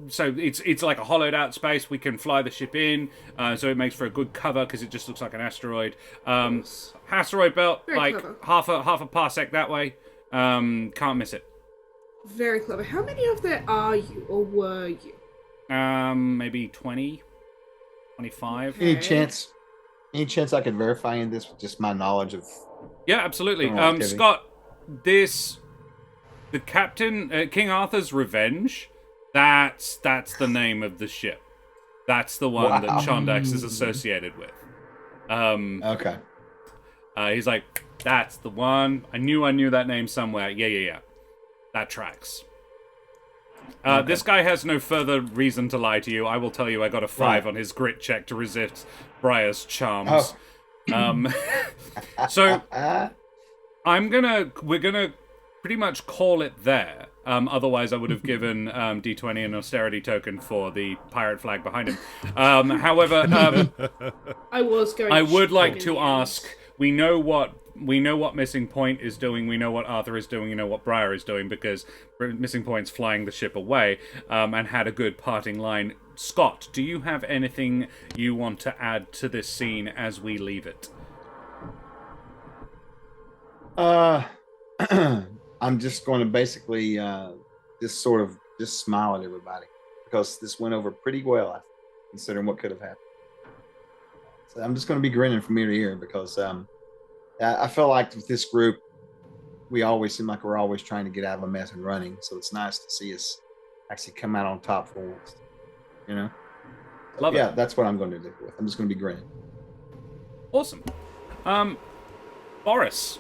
so it's like a hollowed out space. We can fly the ship in, so it makes for a good cover because it just looks like an asteroid. Asteroid belt, Very like clever. half a parsec that way. Can't miss it. Very clever. How many of there are you, or were you? Maybe 20, 25. Any Okay. chance I could verify in this with just my knowledge of? Yeah, absolutely. Criminal activity. Scott, the captain, King Arthur's Revenge. That's the name of the ship. That's the one that Wow. Chondax is associated with. Okay. He's like, that's the one. I knew that name somewhere. Yeah. That tracks. This guy has no further reason to lie to you. I will tell you I got a 5 Right. on his grit check to resist Briar's charms. So we're gonna pretty much call it there. Otherwise I would have given D20 an austerity token for the pirate flag behind him. However, I was going. I to would shoot like in to the ask, end. we know what Missing Point is doing, we know what Arthur is doing, we know what Briar is doing, because Missing Point's flying the ship away, and had a good parting line. Scott, do you have anything you want to add to this scene as we leave it? I'm just going to basically just smile at everybody because this went over pretty well, I think, considering what could have happened. So I'm just going to be grinning from ear to ear because I feel like with this group, we always seem like we're always trying to get out of a mess and running. So it's nice to see us actually come out on top for once. You know? Love Yeah, it. that's what I'm going to do. I'm just going to be grinning. Awesome. Boris,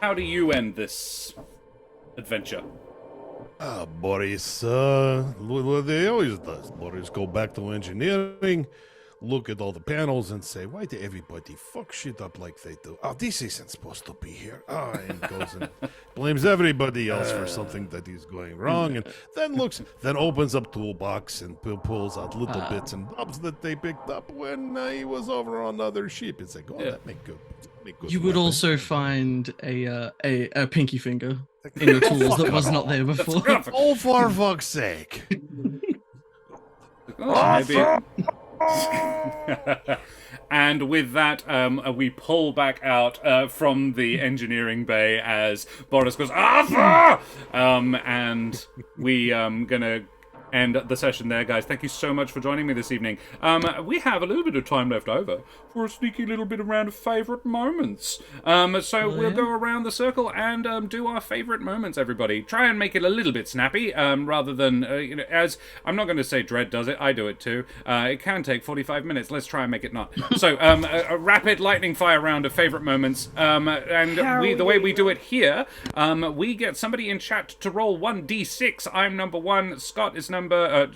how do you end this adventure? Boris, what they always does. Boris go back to engineering, look at all the panels and say, why did everybody fuck shit up like they do? Oh, this isn't supposed to be here. Oh, and goes and blames everybody else for something that is going wrong. And then opens up toolbox and pulls out little bits and bobs that they picked up when he was over on other ship. It's like, oh, Yeah. that make good. You would weapon. also find a pinky finger in your tools that was not there before. Oh, for fuck's sake. Oh, maybe. And with that, we pull back out from the engineering bay as Boris goes, Arthur! And we gonna end the session there, guys. Thank you so much for joining me this evening. We have a little bit of time left over for a sneaky little bit around of favourite moments. So we'll go around the circle and do our favourite moments, everybody. Try and make it a little bit snappy, rather than, as I'm not going to say Dread does it, I do it too. It can take 45 minutes. Let's try and make it not. So, a rapid lightning fire round of favourite moments. The way we do it here, we get somebody in chat to roll 1d6. I'm number 1. Scott is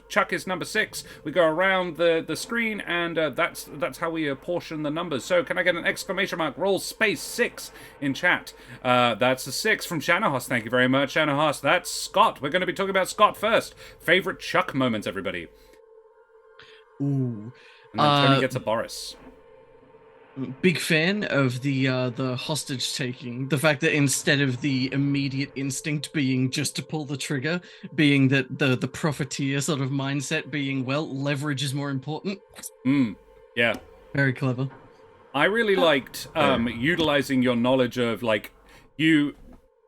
Chuck is number 6. We go around the screen, and that's how we apportion the numbers. So can I get an exclamation mark, roll space 6 in chat? That's a 6 from Shanahos. Thank you very much, Shanahos. That's Scott. We're going to be talking about Scott first. Favorite Chuck moments, everybody. Ooh. And then Tony gets a Boris. Big fan of the hostage taking. The fact that instead of the immediate instinct being just to pull the trigger, being that the profiteer sort of mindset being, well, leverage is more important. Yeah. Very clever. I really liked utilizing your knowledge of, like, you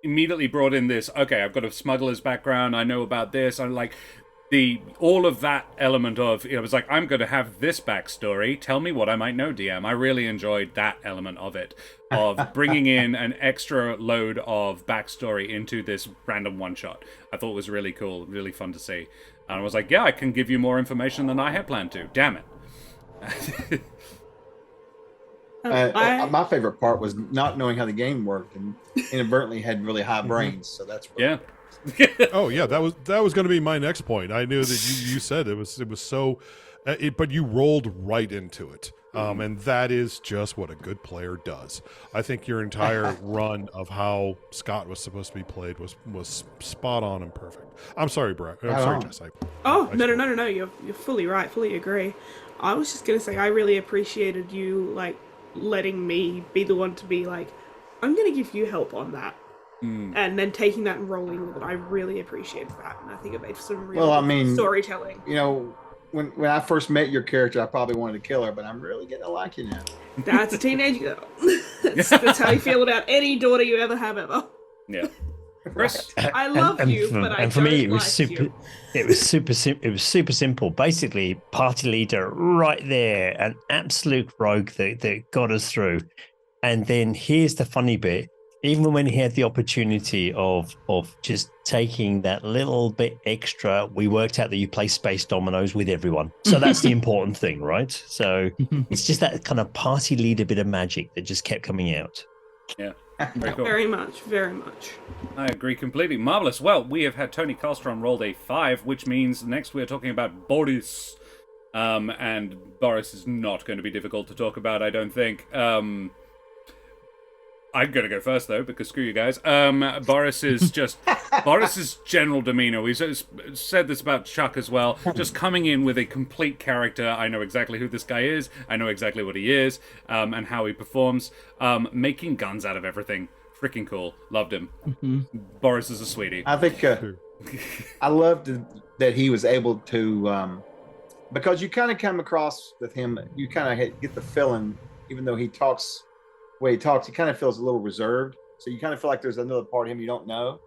immediately brought in this, okay, I've got a smuggler's background, I know about this, I'm like, all of that element of, it was like, I'm going to have this backstory, tell me what I might know, DM. I really enjoyed that element of it, of bringing in an extra load of backstory into this random one-shot. I thought it was really cool, really fun to see. And I was like, yeah, I can give you more information than I had planned to. Damn it. My favorite part was not knowing how the game worked and inadvertently had really high brains. So that's yeah. Oh yeah, that was going to be my next point. I knew that you said it was so, but you rolled right into it, and that is just what a good player does. I think your entire run of how Scott was supposed to be played was spot on and perfect. I'm sorry, Brad. I'm sorry, Jess. No. You're fully right. Fully agree. I was just gonna say I really appreciated you like letting me be the one to be like, I'm gonna give you help on that. And then taking that and rolling with it, I really appreciated that, and I think it made for some real storytelling. You know, when I first met your character, I probably wanted to kill her, but I'm really getting to like you now. That's a teenage girl. that's how you feel about any daughter you ever have ever. Yeah, Chris, I love you, but I for me, it was like super. you. It was super simple. Basically, party leader right there, an absolute rogue that got us through. And then here's the funny bit. Even when he had the opportunity of just taking that little bit extra, we worked out that you play space dominoes with everyone. So that's the important thing, right? So it's just that kind of party leader bit of magic that just kept coming out. Yeah. Very cool. Very much, very much. I agree completely. Marvelous. Well, we have had Tony Karlstrom rolled a 5, which means next we're talking about Boris. And Boris is not going to be difficult to talk about, I don't think. I'm going to go first, though, because screw you guys. Boris's general demeanor. We've said this about Chuck as well. Just coming in with a complete character. I know exactly who this guy is. I know exactly what he is, and how he performs. Making guns out of everything. Freaking cool. Loved him. Boris is a sweetie. I think I loved that he was able to, because you kind of come across with him, you kind of get the feeling, even though he talks the way he talks, he kind of feels a little reserved. So you kind of feel like there's another part of him you don't know.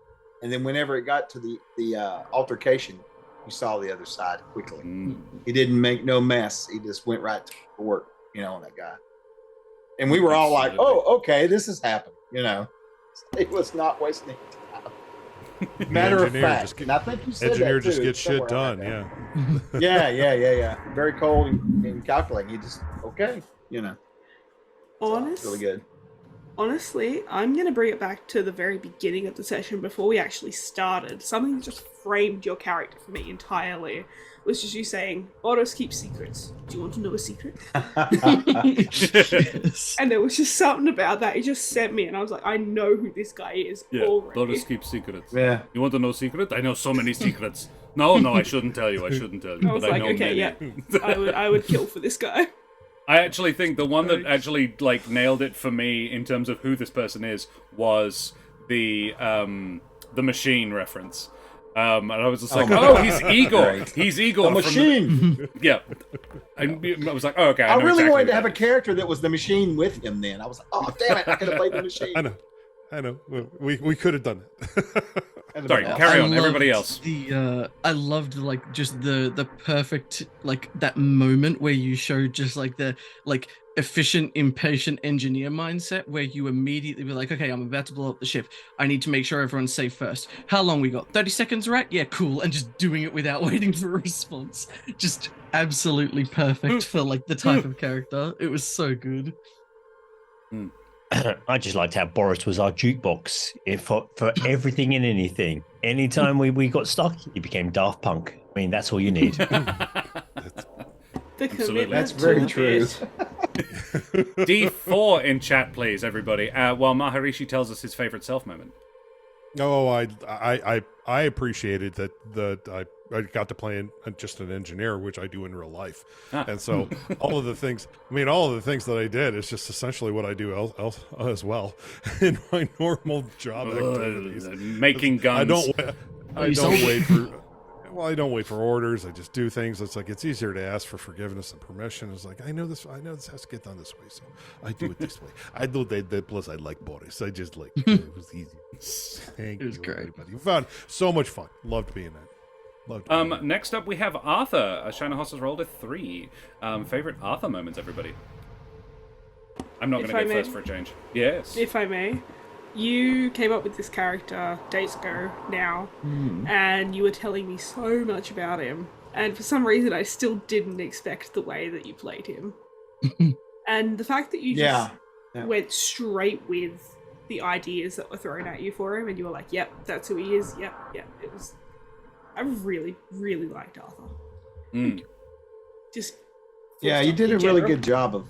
And then whenever it got to the altercation, you saw the other side quickly. He didn't make no mess. He just went right to work, on that guy. And we were all like, oh, okay, this is happening, It was not wasting time. Matter of fact, and I think you said engineer that too, just gets shit done, yeah. yeah. Very cold and calculating. He just, okay, Honestly, really good. Honestly, I'm going to bring it back to the very beginning of the session before we actually started. Something that just framed your character for me entirely was just you saying, Oros keeps secrets. Do you want to know a secret? And there was just something about that. It just sent me, and I was like, I know who this guy is already. Oros keeps secrets. Yeah. You want to know a secret? I know so many secrets. No, I shouldn't tell you. I was like, okay, yeah. I would kill for this guy. I actually think the one that actually nailed it for me in terms of who this person is was the machine reference. And I was just like, he's Igor. He's Igor. The machine. Yeah. I was like, oh, okay. I really wanted to have a character that was the machine with him then. I was like, oh, damn it. I could have played the machine. I know. I know. We could have done it. Sorry, carry on. Everybody else. I loved like just the perfect like that moment where you showed just like the like efficient, impatient engineer mindset where you immediately were like, okay, I'm about to blow up the ship. I need to make sure everyone's safe first. How long we got? 30 seconds, right? Yeah, cool. And just doing it without waiting for a response. Just absolutely perfect for like the type of character. It was so good. I just liked how Boris was our jukebox for everything and anything. Anytime we got stuck, he became Daft Punk. I mean, that's all you need. The Absolutely. commitment That's to very the true. bit. D4 in chat, please, everybody. While Maharishi tells us his favorite self moment. Oh, I appreciated that I got to play just an engineer, which I do in real life, and so all of the things that I did is just essentially what I do as well in my normal job activities. Making guns. I don't wait for. Well, I don't wait for orders. I just do things. It's like it's easier to ask for forgiveness and permission. It's like I know this has to get done this way, so I do it this way. I do that. Plus, I like Boris. I just like it was easy. Thank you, great. everybody. We found so much fun. Loved being that. Next up, we have Arthur. Shinohos has rolled a 3. Favorite Arthur moments, everybody. I'm not going to go first for a change. Yes. If I may, you came up with this character days ago now, and you were telling me so much about him, and for some reason I still didn't expect the way that you played him. And the fact that you just went straight with the ideas that were thrown at you for him, and you were like, yep, that's who he is, yep. It was... I really, really liked Arthur. Just... Yeah, he did a really good job of...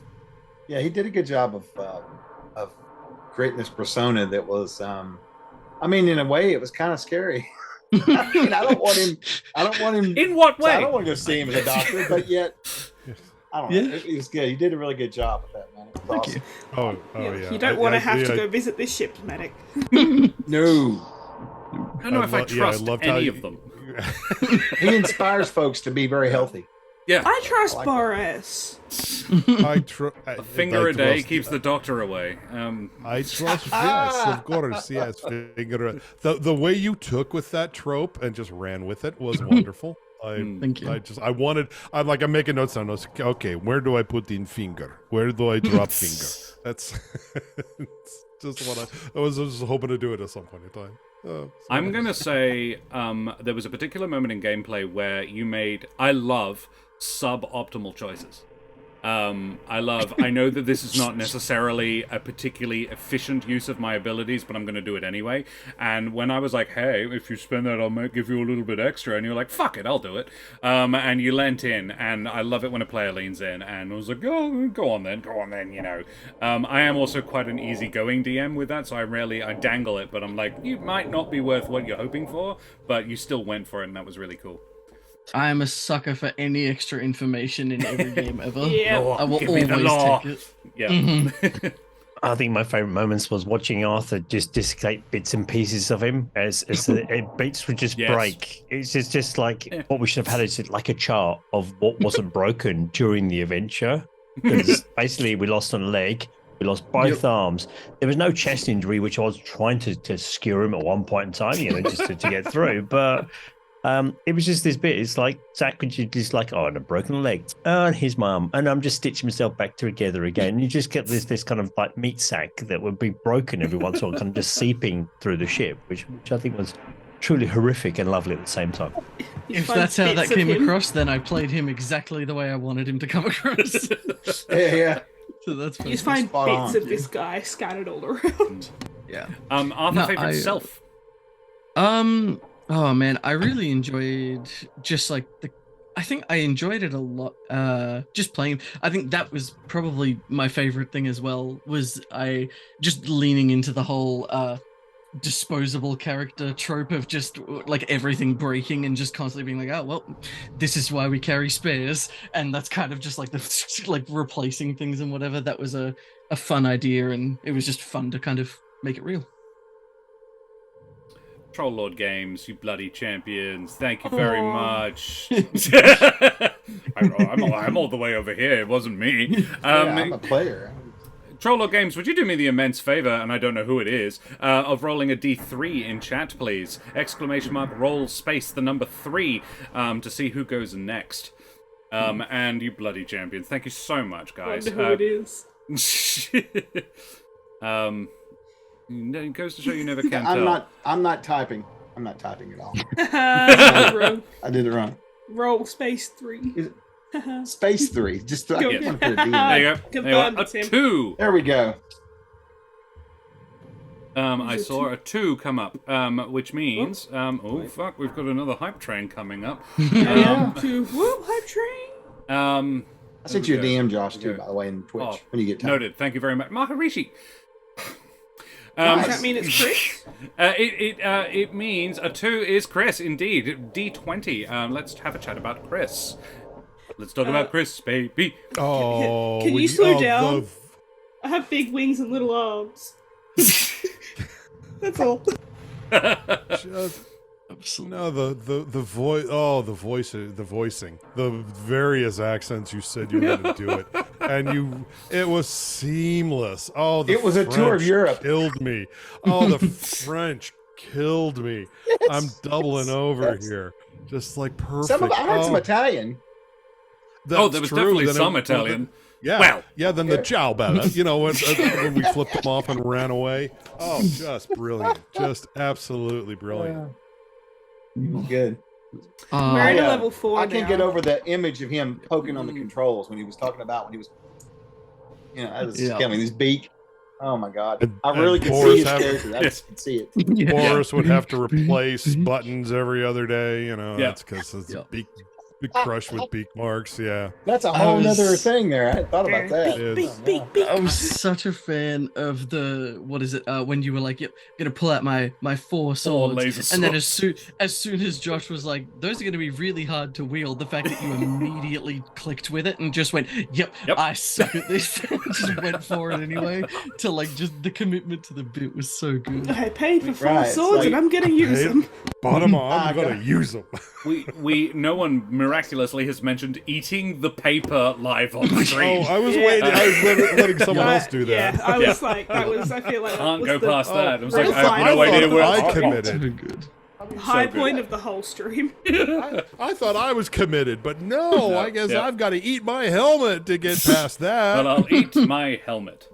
Yeah, he did a good job of creating this persona that was... I mean, in a way, it was kind of scary. I mean, I don't want him... In what way? I don't want to go see him as a doctor, but yet... I don't know. It was good. You did a really good job with that, man. It was awesome. Oh, yeah. You don't want to have to go visit this ship, medic. No. I don't know if I trust any of them. He inspires folks to be very healthy. Yeah. I trust Boris. A finger a day keeps the doctor away. I trust, yes, of course, yes. Finger. The way you took with that trope and just ran with it was wonderful. Thank you. I'm making notes on those. Okay, where do I put in finger? Where do I drop finger? That's just what I was just hoping to do it at some point in time. I'm going to say there was a particular moment in gameplay where you made, I love, suboptimal choices. I know that this is not necessarily a particularly efficient use of my abilities, but I'm going to do it anyway. And when I was like, hey, if you spend that, I'll give you a little bit extra. And you're like, fuck it, I'll do it. And you leant in, and I love it when a player leans in. And I was like, oh, go on then, you know. I am also quite an easygoing DM with that, so I dangle it, but I'm like, you might not be worth what you're hoping for, but you still went for it, and that was really cool. I am a sucker for any extra information in every game ever. Yeah. I will Give me the always law. take it. Yeah. I think my favorite moments was watching Arthur just dissecate bits and pieces of him as the beats would just break. It's just like what we should have had is like a chart of what wasn't broken during the adventure. Because basically we lost a leg, we lost both arms. There was no chest injury, which I was trying to skewer him at one point in time, just to get through. But it was just this bit. It's like Zach could just like, and a broken leg. And his mum. And I'm just stitching myself back together again. And you just get this kind of like meat sack that would be broken every once in a while, kind of just seeping through the ship, which I think was truly horrific and lovely at the same time. If that's how that came across, then I played him exactly the way I wanted him to come across. Yeah. So that's You just find bits of this guy scattered all around. Yeah. Arthur, favorite self? Oh man, I really enjoyed just like I think I enjoyed it a lot. Just playing. I think that was probably my favorite thing as well. Was I just leaning into the whole disposable character trope of just like everything breaking and just constantly being like, oh well, this is why we carry spares, and that's kind of just like the like replacing things and whatever. That was a fun idea, and it was just fun to kind of make it real. Troll Lord Games, you bloody champions. Thank you very much. I'm all the way over here. It wasn't me. I'm a player. Troller Games, would you do me the immense favor, and I don't know who it is, of rolling a D3 in chat, please? Exclamation mark, roll space, the number 3, to see who goes next. And you bloody champion. Thank you so much, guys. Wonder who it is. It goes to show you never can tell. I'm not typing. I'm not typing at all. Wrong. I did it wrong. Roll space 3. Space 3. Just I Go. want to put a D in There there. you go. Confirmed, A it's him. 2. There we go. I saw a 2 come up, which means, fuck, we've got another hype train coming up. Whoop, hype train. I sent you a DM, Josh, too, by the way, in Twitch when you get time. Noted. Thank you very much, Maharishi. Does that mean it's Chris? It means a 2 is Chris, indeed. D20. Let's have a chat about Chris. Let's talk about Chris, baby. Oh, Can you slow down? I have big wings and little arms. That's all. No, the voice. Oh, the voicing, the various accents you said you had to do it, and it was seamless. Oh, It was a tour of French Europe. Killed me. Oh, the French killed me. I'm doubling over here, just like perfect. I heard some Italian. That's there was true. definitely Then some Italian. Yeah, Well. yeah. Then the ciao bella, when we flipped them off and ran away. Oh, just brilliant, just absolutely brilliant. Good. We're in a level 4 I can't now. get over the image of him poking on the controls when he was talking about when he was, that was killing me. His beak. Oh my god! I really could see his character. I just could see it. Boris would have to replace buttons every other day. That's because it's beak crushed with beak marks. Yeah, That's a whole other thing there. I hadn't thought about that. It is. Beak. I was such a fan of the when you were like, "Yep, I'm gonna pull out my 4 swords," laser and then swords. as soon as Josh was like, "Those are gonna be really hard to wield," the fact that you immediately clicked with it and just went, "Yep, I suck at this," and just went for it anyway. To just the commitment to the bit was so good. I paid for 4 Right, it's swords like- and I'm gonna use them. Bottom on, I'm gonna use them. No one miraculously has mentioned eating the paper live on stream. Oh, I was waiting. I was letting someone else do that. Yeah, I was like, I feel like that Can't was go the past that. I was like, real I have no final idea where I So committed. good. high good. point of the whole stream. I thought I was committed, but no, I guess Yeah. I've got to eat my helmet to get past that. But I'll eat my helmet.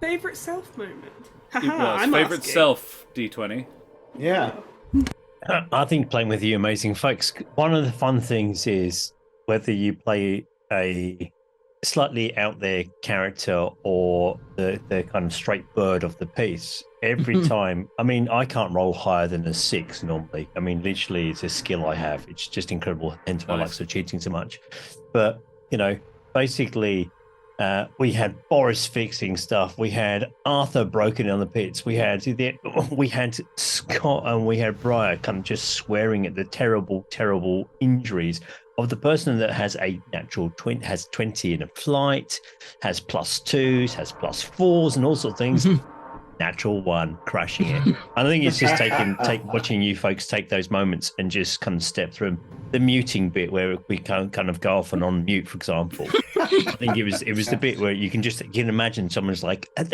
Favorite self moment. It Haha, was I'm favorite asking. self D20. Yeah. I think playing with you amazing folks, one of the fun things is whether you play a slightly out there character or the kind of straight bird of the piece. Every time, I mean, I can't roll higher than a 6 normally. I mean, literally, it's a skill I have. It's just incredible. Hence why I like Nice. so cheating so much. But, basically, we had Boris fixing stuff. We had Arthur broken on the pits. We had Scott and we had Briar kind of just swearing at the terrible, terrible injuries of the person that has a natural has 20 in a flight, has +2s, has +4s, and all sorts of things. Natural 1 crashing it. I think it's just watching you folks take those moments and just kind of step through them. The muting bit where we kind of go off and on mute, for example. I think it was the bit where you can imagine someone's like like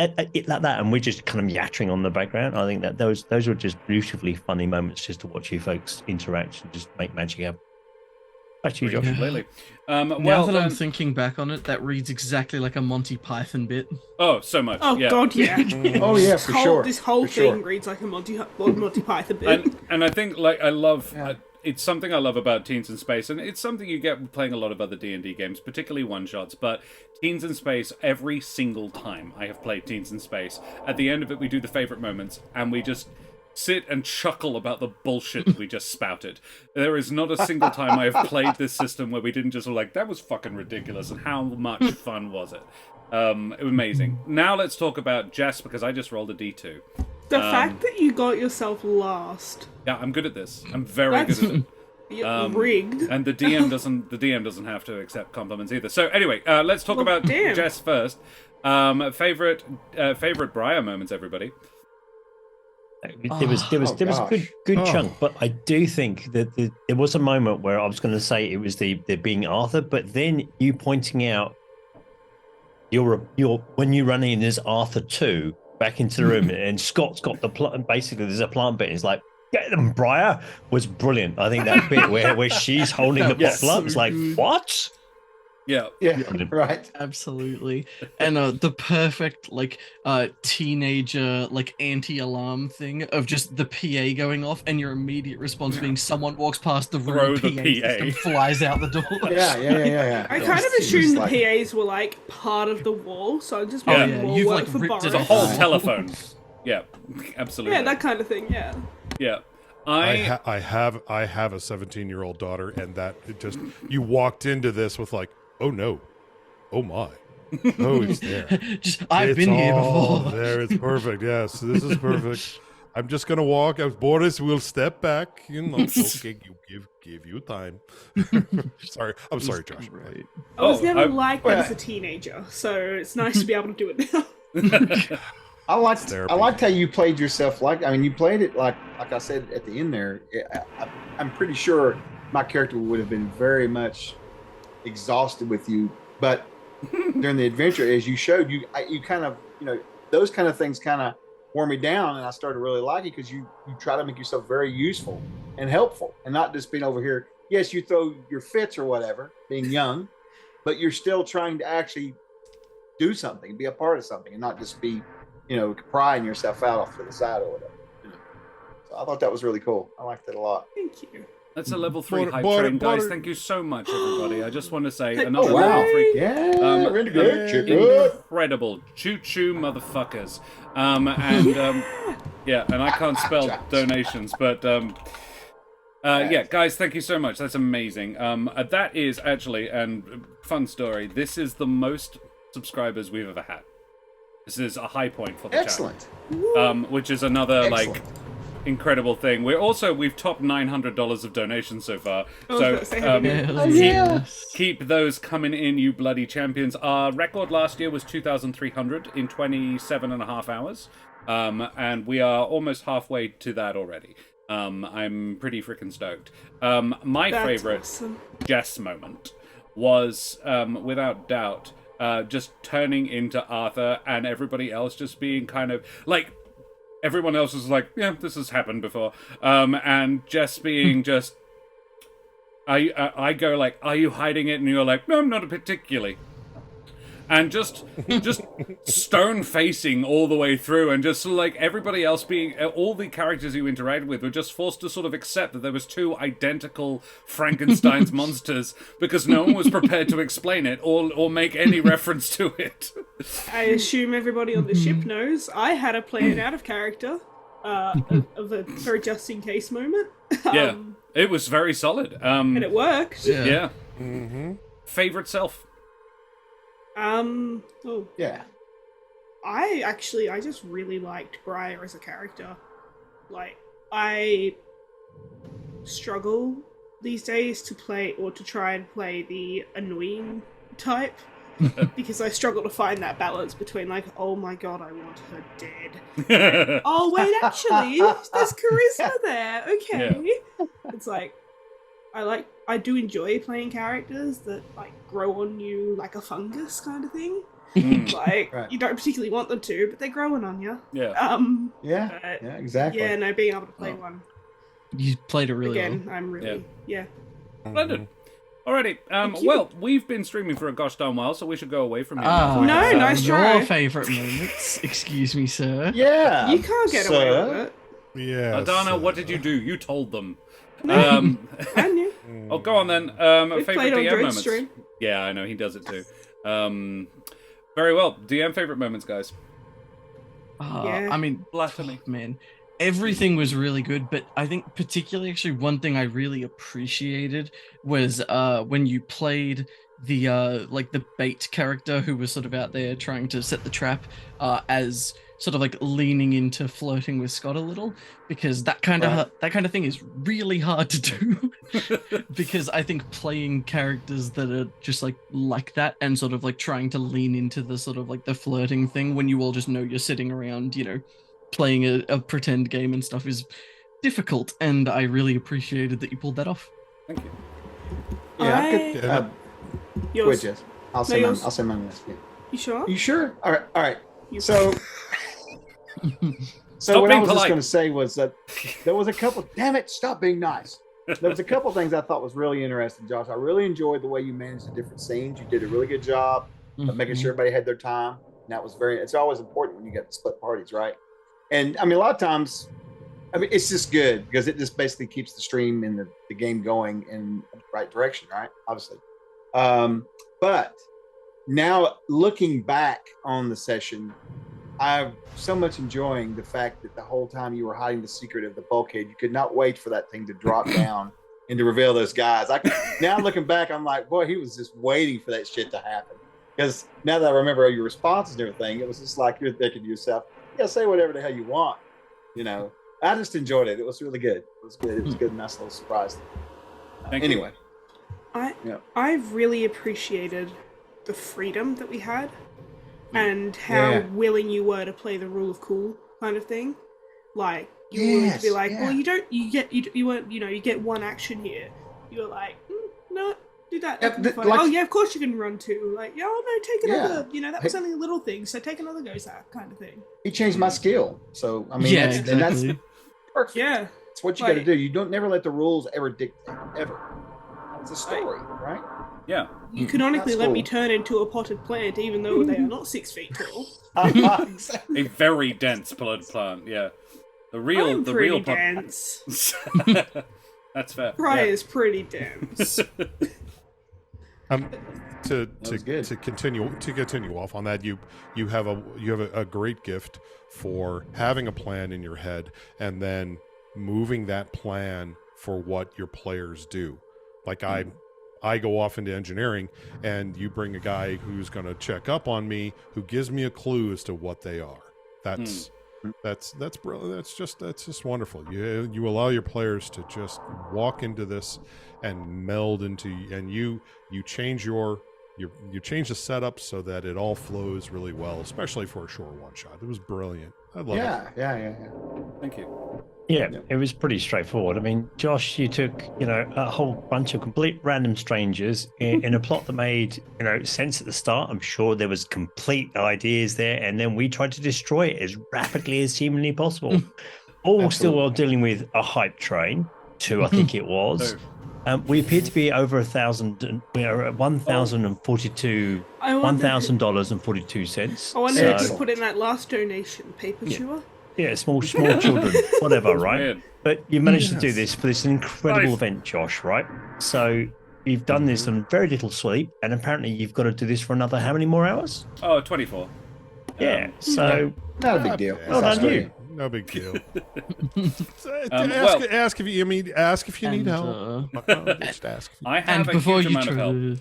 that, and we're just kind of yattering on the background. I think that those were just beautifully funny moments just to watch you folks interact and just make magic happen. Back to you, Josh. Completely. Now that I'm thinking back on it, that reads exactly like a Monty Python bit. Oh, so much. Oh yeah. god, yeah. Oh yeah, for sure. This whole For thing sure. reads like a Monty Python bit. And I think I love it's something I love about Teens in Space, and it's something you get playing a lot of other D&D games, particularly one shots. But Teens in Space, every single time I have played Teens in Space, at the end of it we do the favorite moments, and we just sit and chuckle about the bullshit we just spouted. There is not a single time I have played this system where we didn't just that was fucking ridiculous, and how much fun was it? It was amazing. Now let's talk about Jess, because I just rolled a D2. The fact that you got yourself last. Yeah, I'm good at this. I'm very good at it. You're rigged. And the DM doesn't have to accept compliments either. So anyway, let's talk about damn. Jess first. Favorite Briar moments, everybody. There was a good chunk, but I do think that there was a moment where I was going to say it was the being Arthur, but then you pointing out you're when you run in as Arthur 2 back into the room, and Scott's got the plant. Basically, there's a plant bit. It's like, get them, Briar, was brilliant. I think that bit where she's holding the Yes. bottle up, it's So like, good. what? Yeah. Yeah, right. Absolutely. And the perfect like teenager like anti-alarm thing of just the PA going off and your immediate response being someone walks past the room, Throw the PA. system flies out the door. Yeah. I Yeah, kind of it's assumed the like- PAs were like part of the wall, so I'm just Oh, making yeah, more you've, work like, for ripped it Boris. The off. whole Oh. telephone. Yeah, absolutely. Yeah, that kind of thing. Yeah. Yeah. I have a 17-year-old daughter, and that it just you walked into this with like, oh no, oh my, oh it's there. Just I've It's been here all before. There, it's perfect. Yes, this is perfect. I'm just gonna walk. Boris will step back. You know, okay, you give you time. Sorry, I'm sorry, Josh. Right. I was Oh, never I- like that as a teenager, so it's nice to be able to do it now. I liked Therapy. I liked how you played yourself. You played it like I said at the end there. I'm pretty sure my character would have been very much exhausted with you, but during the adventure, as you showed, you kind of those kind of things kind of wore me down, and I started to really like it because you try to make yourself very useful and helpful, and not just being over here. Yes, you throw your fits or whatever, being young, but you're still trying to actually do something, be a part of something, and not just be prying yourself out off to the side or whatever. So I thought that was really cool. I liked it a lot. Thank you. That's a level 3 hype Butter- train, guys. butter- Thank you so much, everybody. I just want to say Oh, another wow. level 3. Yeah, Renegade Chicken. Incredible. Choo-choo, motherfuckers. And I can't spell donations, but yeah, guys, thank you so much. That's amazing. That is actually, and fun story, this is the most subscribers we've ever had. This is a high point for the Excellent. channel. Which is another Excellent. like incredible thing. We've topped $900 of donations so far. I was So about to say, happy new- Hell yes. keep those coming in, you bloody champions. Our record last year was 2,300 in 27 and a half hours. And we are almost halfway to that already. I'm pretty freaking stoked. My That's favorite awesome. Jess moment was, without doubt, just turning into Arthur and everybody else just being kind of like, everyone else was like, yeah, this has happened before. And Jess being just, I go like, are you hiding it? And you're like, no, not particularly. And just stone facing all the way through, and just like everybody else being, all the characters you interacted with were just forced to sort of accept that there was two identical Frankenstein's monsters because no one was prepared to explain it or make any reference to it. I assume everybody on the ship knows I had a plan out of character of a very just in case moment. Yeah, it was very solid. And it worked. Yeah. Mm-hmm. Favorite self? Oh, Yeah. I just really liked Briar as a character. Like, I struggle these days to try and play the annoying type because I struggle to find that balance between like, oh my god, I want her dead. Oh wait, actually, there's charisma there. Okay, it's like I do enjoy playing characters that like grow on you like a fungus kind of thing. Like Right. you don't particularly want them to, but they're growing on you. Yeah. Yeah. But, Yeah. Exactly. yeah, no, being able to play one You played it really again, well. I'm really yeah. Splendid. Alrighty. Thank you. Well, we've been streaming for a gosh darn while, so we should go away from here. Ah, No, nice try. Your favourite moments, excuse me, sir. Yeah. You can't get away with it. Yeah. Adana, what did you do? You told them. I knew. Oh, go on then. We Favorite played on DM Droid moments. stream. Yeah, I know he does it too. Very well. DM favorite moments, guys. Yeah. I mean, Blasphemy. man, everything was really good, but I think particularly actually one thing I really appreciated was when you played the like the bait character who was sort of out there trying to set the trap as sort of like leaning into flirting with Scott a little, because that kind of thing is really hard to do. Because I think playing characters that are just like that and sort of like trying to lean into the sort of like the flirting thing when you all just know you're sitting around, you know, playing a pretend game and stuff is difficult, and I really appreciated that you pulled that off. Thank you. Yeah. I- Go ahead, Yours. Jess. I'll No, say yours. I'll say mine last. Yeah. You sure? You sure? All right. All right. You- So, Stop what I being was just polite. going to say was that there was a couple. Damn it! Stop being nice. There was a couple things I thought was really interesting, Josh. I really enjoyed the way you managed the different scenes. You did a really good job of making sure everybody had their time. And that was very. It's always important when you get split parties, right? And I mean, a lot of times, I mean, it's just good because it just basically keeps the stream and the game going in the right direction, right? Obviously. But now looking back on the session, I'm so much enjoying the fact that the whole time you were hiding the secret of the bulkhead, you could not wait for that thing to drop down and to reveal those guys. Now looking back, I'm like, boy, he was just waiting for that shit to happen. Because now that I remember your responses and everything, it was just like you're thinking to yourself, yeah, say whatever the hell you want. You know, I just enjoyed it. It was really good. It was good. It was a good, nice little surprise. Thank you. Anyway, I've really appreciated the freedom that we had and how willing you were to play the rule of cool kind of thing. Like you were willing to be like, well, you get one action here. You were like, no, do that. Oh yeah, of course you can run two. Like, oh no, take another. You know, that was only a little thing, so take another goes out kind of thing. he changed my skill, so I mean, Yeah, and that's exactly. perfect. Yeah, It's what you got to do. You don't never let the rules ever dictate ever. It's a story, right? Yeah. you canonically That's let me cool. turn into a potted plant, even though they are not 6 feet tall. A very dense blood plant, yeah. The real I'm the pretty real dense. That's fair. Briar's pretty dense. To was good. continue off on that, you have a great gift for having a plan in your head and then moving that plan for what your players do. Like I go off into engineering and you bring a guy who's going to check up on me, who gives me a clue as to what they are. That's brilliant. That's just wonderful. You allow your players to just walk into this and meld into, and you change you change the setup so that it all flows really well, especially for a short one shot. It was brilliant. I love it. Yeah. Thank you. Yeah, it was pretty straightforward. I mean, Josh, you took, a whole bunch of complete random strangers in a plot that made, sense at the start. I'm sure there was complete ideas there. And then we tried to destroy it as rapidly as humanly possible. All still while dealing with a hype train, 2, I think it was. We appear to be over 1,000. We are at $1,042. $1,000.42. I wonder if you put in that last donation, paper chewer. Yeah, small children, whatever, right? Weird. But you managed to do this for this incredible event, Josh, right? So you've done this on very little sleep, and apparently you've got to do this for another how many more hours? Oh, 24. Yeah, so Not a big deal. well done you. No big deal. Well- ask if you need help. Just ask. I have And a before huge you amount of try help. to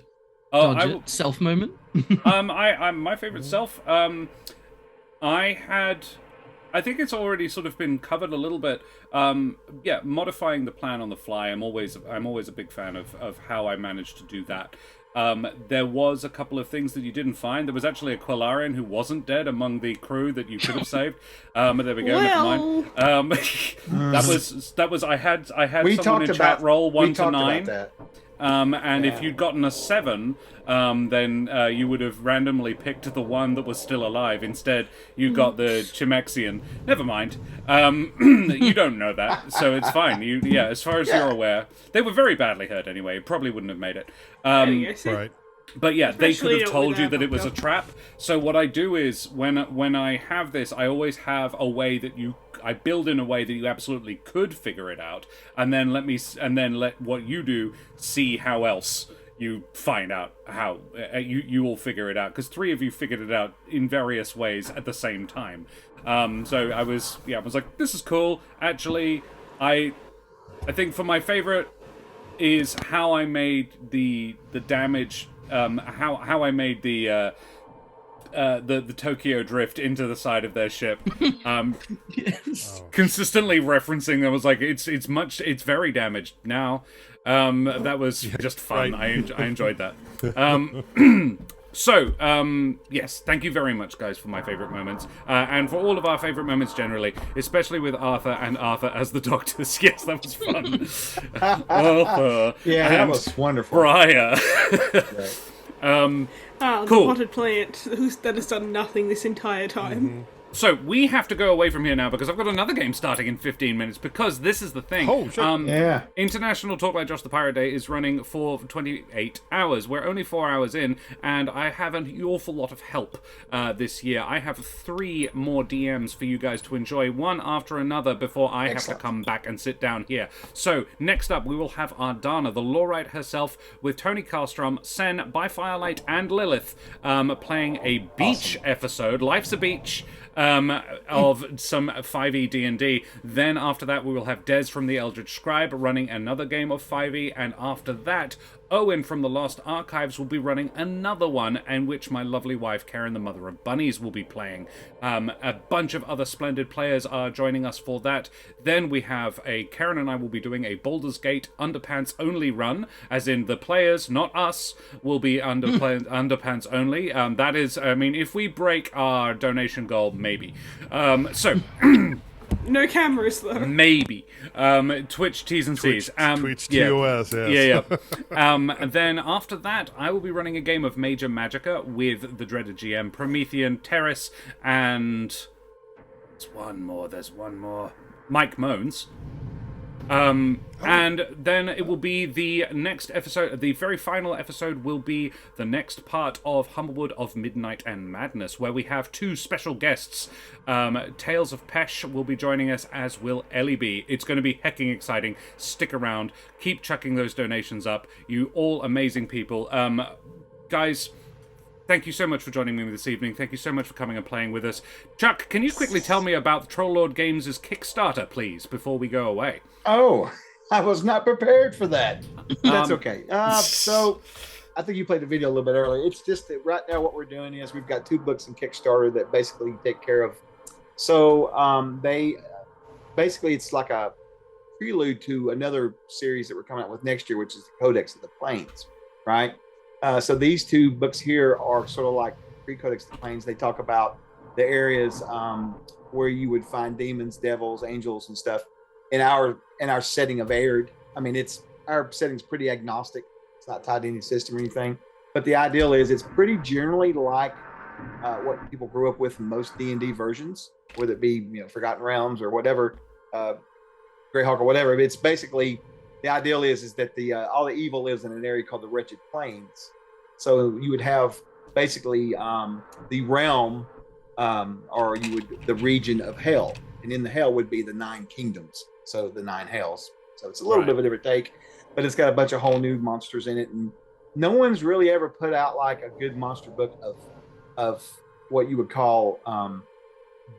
Oh, dodge it, self moment. I'm my favorite self. I think it's already sort of been covered a little bit. Modifying the plan on the fly. I'm always a big fan of how I managed to do that. There was a couple of things that you didn't find. There was actually a Quillarian who wasn't dead among the crew that you could have saved. But there we go. Never mind. That was I had someone in chat roll 1 to 9. And if you'd gotten a 7, then you would have randomly picked the one that was still alive. Instead, you got the Chimexian. Never mind. You don't know that, so it's fine. As far as you're aware, they were very badly hurt anyway. It probably wouldn't have made it. Right. But yeah, they could Especially have told you without that it was a trap. So what I do is when I have this, I always have a way that I build in a way that you absolutely could figure it out, and then let what you do see how else you find out how you all figure it out, because 3 of you figured it out in various ways at the same time. So I was like, this is cool. Actually, I think for my favorite is how I made the damage. How I made the Tokyo drift into the side of their ship. Yes. Consistently referencing, I was like, it's very damaged now. That was just fun. right. I enjoyed that. So, yes, thank you very much, guys, for my favorite moments, and for all of our favorite moments generally, especially with Arthur and Arthur as the doctors. Yes, that was fun. Arthur Yeah, that and was wonderful. Briar. Right. The Cool. potted plant that has done nothing this entire time. So we have to go away from here now because I've got another game starting in 15 minutes because this is the thing. Oh, shit. Yeah. International Talk Like Josh the Pirate Day is running for 28 hours. We're only 4 hours in, and I have an awful lot of help this year. I have 3 more DMs for you guys to enjoy, one after another, before I have to come back and sit down here. So, next up, we will have Ardana, the Lawrite herself, with Tony Carstrom, Sen, By Firelight, and Lilith, playing a beach episode. Life's a Beach. Of some 5e D&D. Then after that we will have Des from the Eldritch Scribe running another game of 5e, and after that Owen from the Lost Archives will be running another one, in which my lovely wife Karen, the mother of bunnies, will be playing. A bunch of other splendid players are joining us for that. Then we have Karen and I will be doing a Baldur's Gate underpants only run, as in the players, not us, will be underpants only. That is, I mean, if we break our donation goal, maybe. No cameras though. Maybe. Twitch T's and C's. Twitch TOS, yes. Yeah. And then after that, I will be running a game of Major Magica with the dreaded GM Promethean, Terrace, and there's one more. Mike Moans. And then it will be the next episode, the very final episode will be the next part of Humblewood of Midnight and Madness, where we have 2 special guests. Tales of Pesh will be joining us, as will Ellie B. It's going to be hecking exciting. Stick around. Keep chucking those donations up. You all amazing people. Guys, thank you so much for joining me this evening. Thank you so much for coming and playing with us. Chuck, can you quickly tell me about Troll Lord Games' Kickstarter, please, before we go away? Oh, I was not prepared for that. That's okay. So I think you played the video a little bit earlier. It's just that right now what we're doing is we've got 2 books in Kickstarter that basically take care of. So they basically, it's like a prelude to another series that we're coming out with next year, which is the Codex of the Plains, right? So these 2 books here are sort of like pre-Codex of the Plains. They talk about the areas where you would find demons, devils, angels, and stuff in our setting of Aird. I mean, our setting's pretty agnostic. It's not tied to any system or anything. But the ideal is it's pretty generally like what people grew up with in most D&D versions, whether it be Forgotten Realms or whatever, Greyhawk or whatever. It's basically, the ideal is that all the evil lives in an area called the Wretched Plains. So you would have basically the realm, or the region of hell, and in the hell would be the 9 kingdoms. So the 9 hells. So it's a little bit of a different take, but it's got a bunch of whole new monsters in it, and no one's really ever put out like a good monster book of what you would call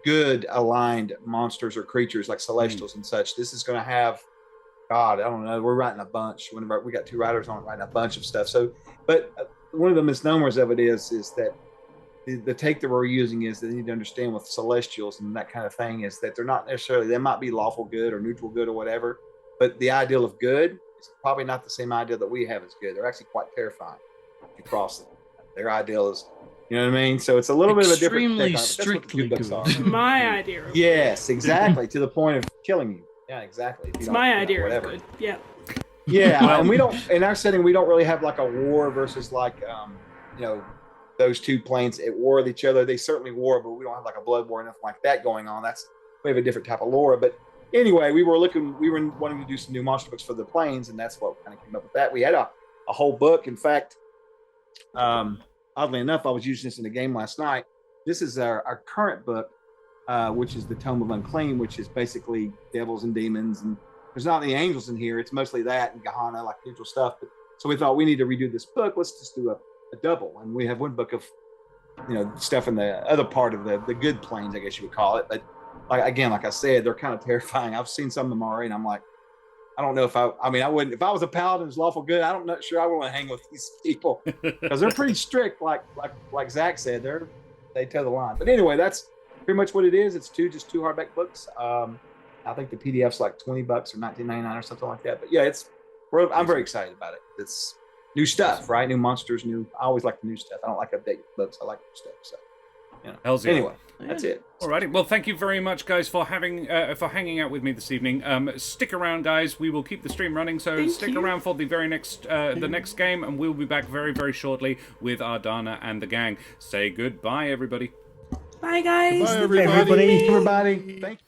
good aligned monsters or creatures like celestials and such. This is going to have, God, I don't know. We're writing a bunch. Whenever we got 2 writers on it, writing a bunch of stuff. So, but one of the misnomers of it is that the take that we're using is that they need to understand with celestials and that kind of thing is that they're not necessarily, they might be lawful good or neutral good or whatever, but the ideal of good is probably not the same ideal that we have as good. They're actually quite terrifying if you cross them. Their ideal is, you know what I mean? So it's a little bit of a different take on it, but that's what the 2 books are. My idea of Yes, exactly. To the point of killing you. Yeah, exactly. It's my idea of good. Yeah. Yeah, and we don't, in our setting, we don't really have like a war versus like, those 2 planes at war with each other. They certainly war, but we don't have like a blood war or nothing like that going on. We have a different type of lore. But anyway, we were wanting to do some new monster books for the planes, and that's what kind of came up with that. We had a whole book. In fact, oddly enough, I was using this in a game last night. This is our current book, which is the Tome of Unclean, which is basically devils and demons, and there's not any angels in here. It's mostly that and Gehenna, like neutral stuff. So we thought we need to redo this book. Let's just do a double, and we have one book of stuff in the other part of the good planes, I guess you would call it. But like I said, they're kind of terrifying. I've seen some of them already, and I'm like, I don't know if I wouldn't, if I was a paladin who's lawful good, I'm not sure I would want to hang with these people because they're pretty strict. Like Zach said, they toe the line. But anyway, that's pretty much what it is. It's just 2 hardback books. I think the PDF's like $20 or $19.99 or something like that. But yeah, I'm very excited about it. It's new stuff, right? New monsters, I always like the new stuff. I don't like updated books. I like new stuff. So You know. Hells yeah. Anyway, that's it. Alrighty, well, thank you very much, guys, for hanging out with me this evening. Stick around, guys. We will keep the stream running, so Thank stick you. around for the very next game, and we'll be back very, very shortly with Ardana and the gang. Say goodbye, everybody. Bye, guys. Bye, Thank you for everybody. having me. Everybody, thank you.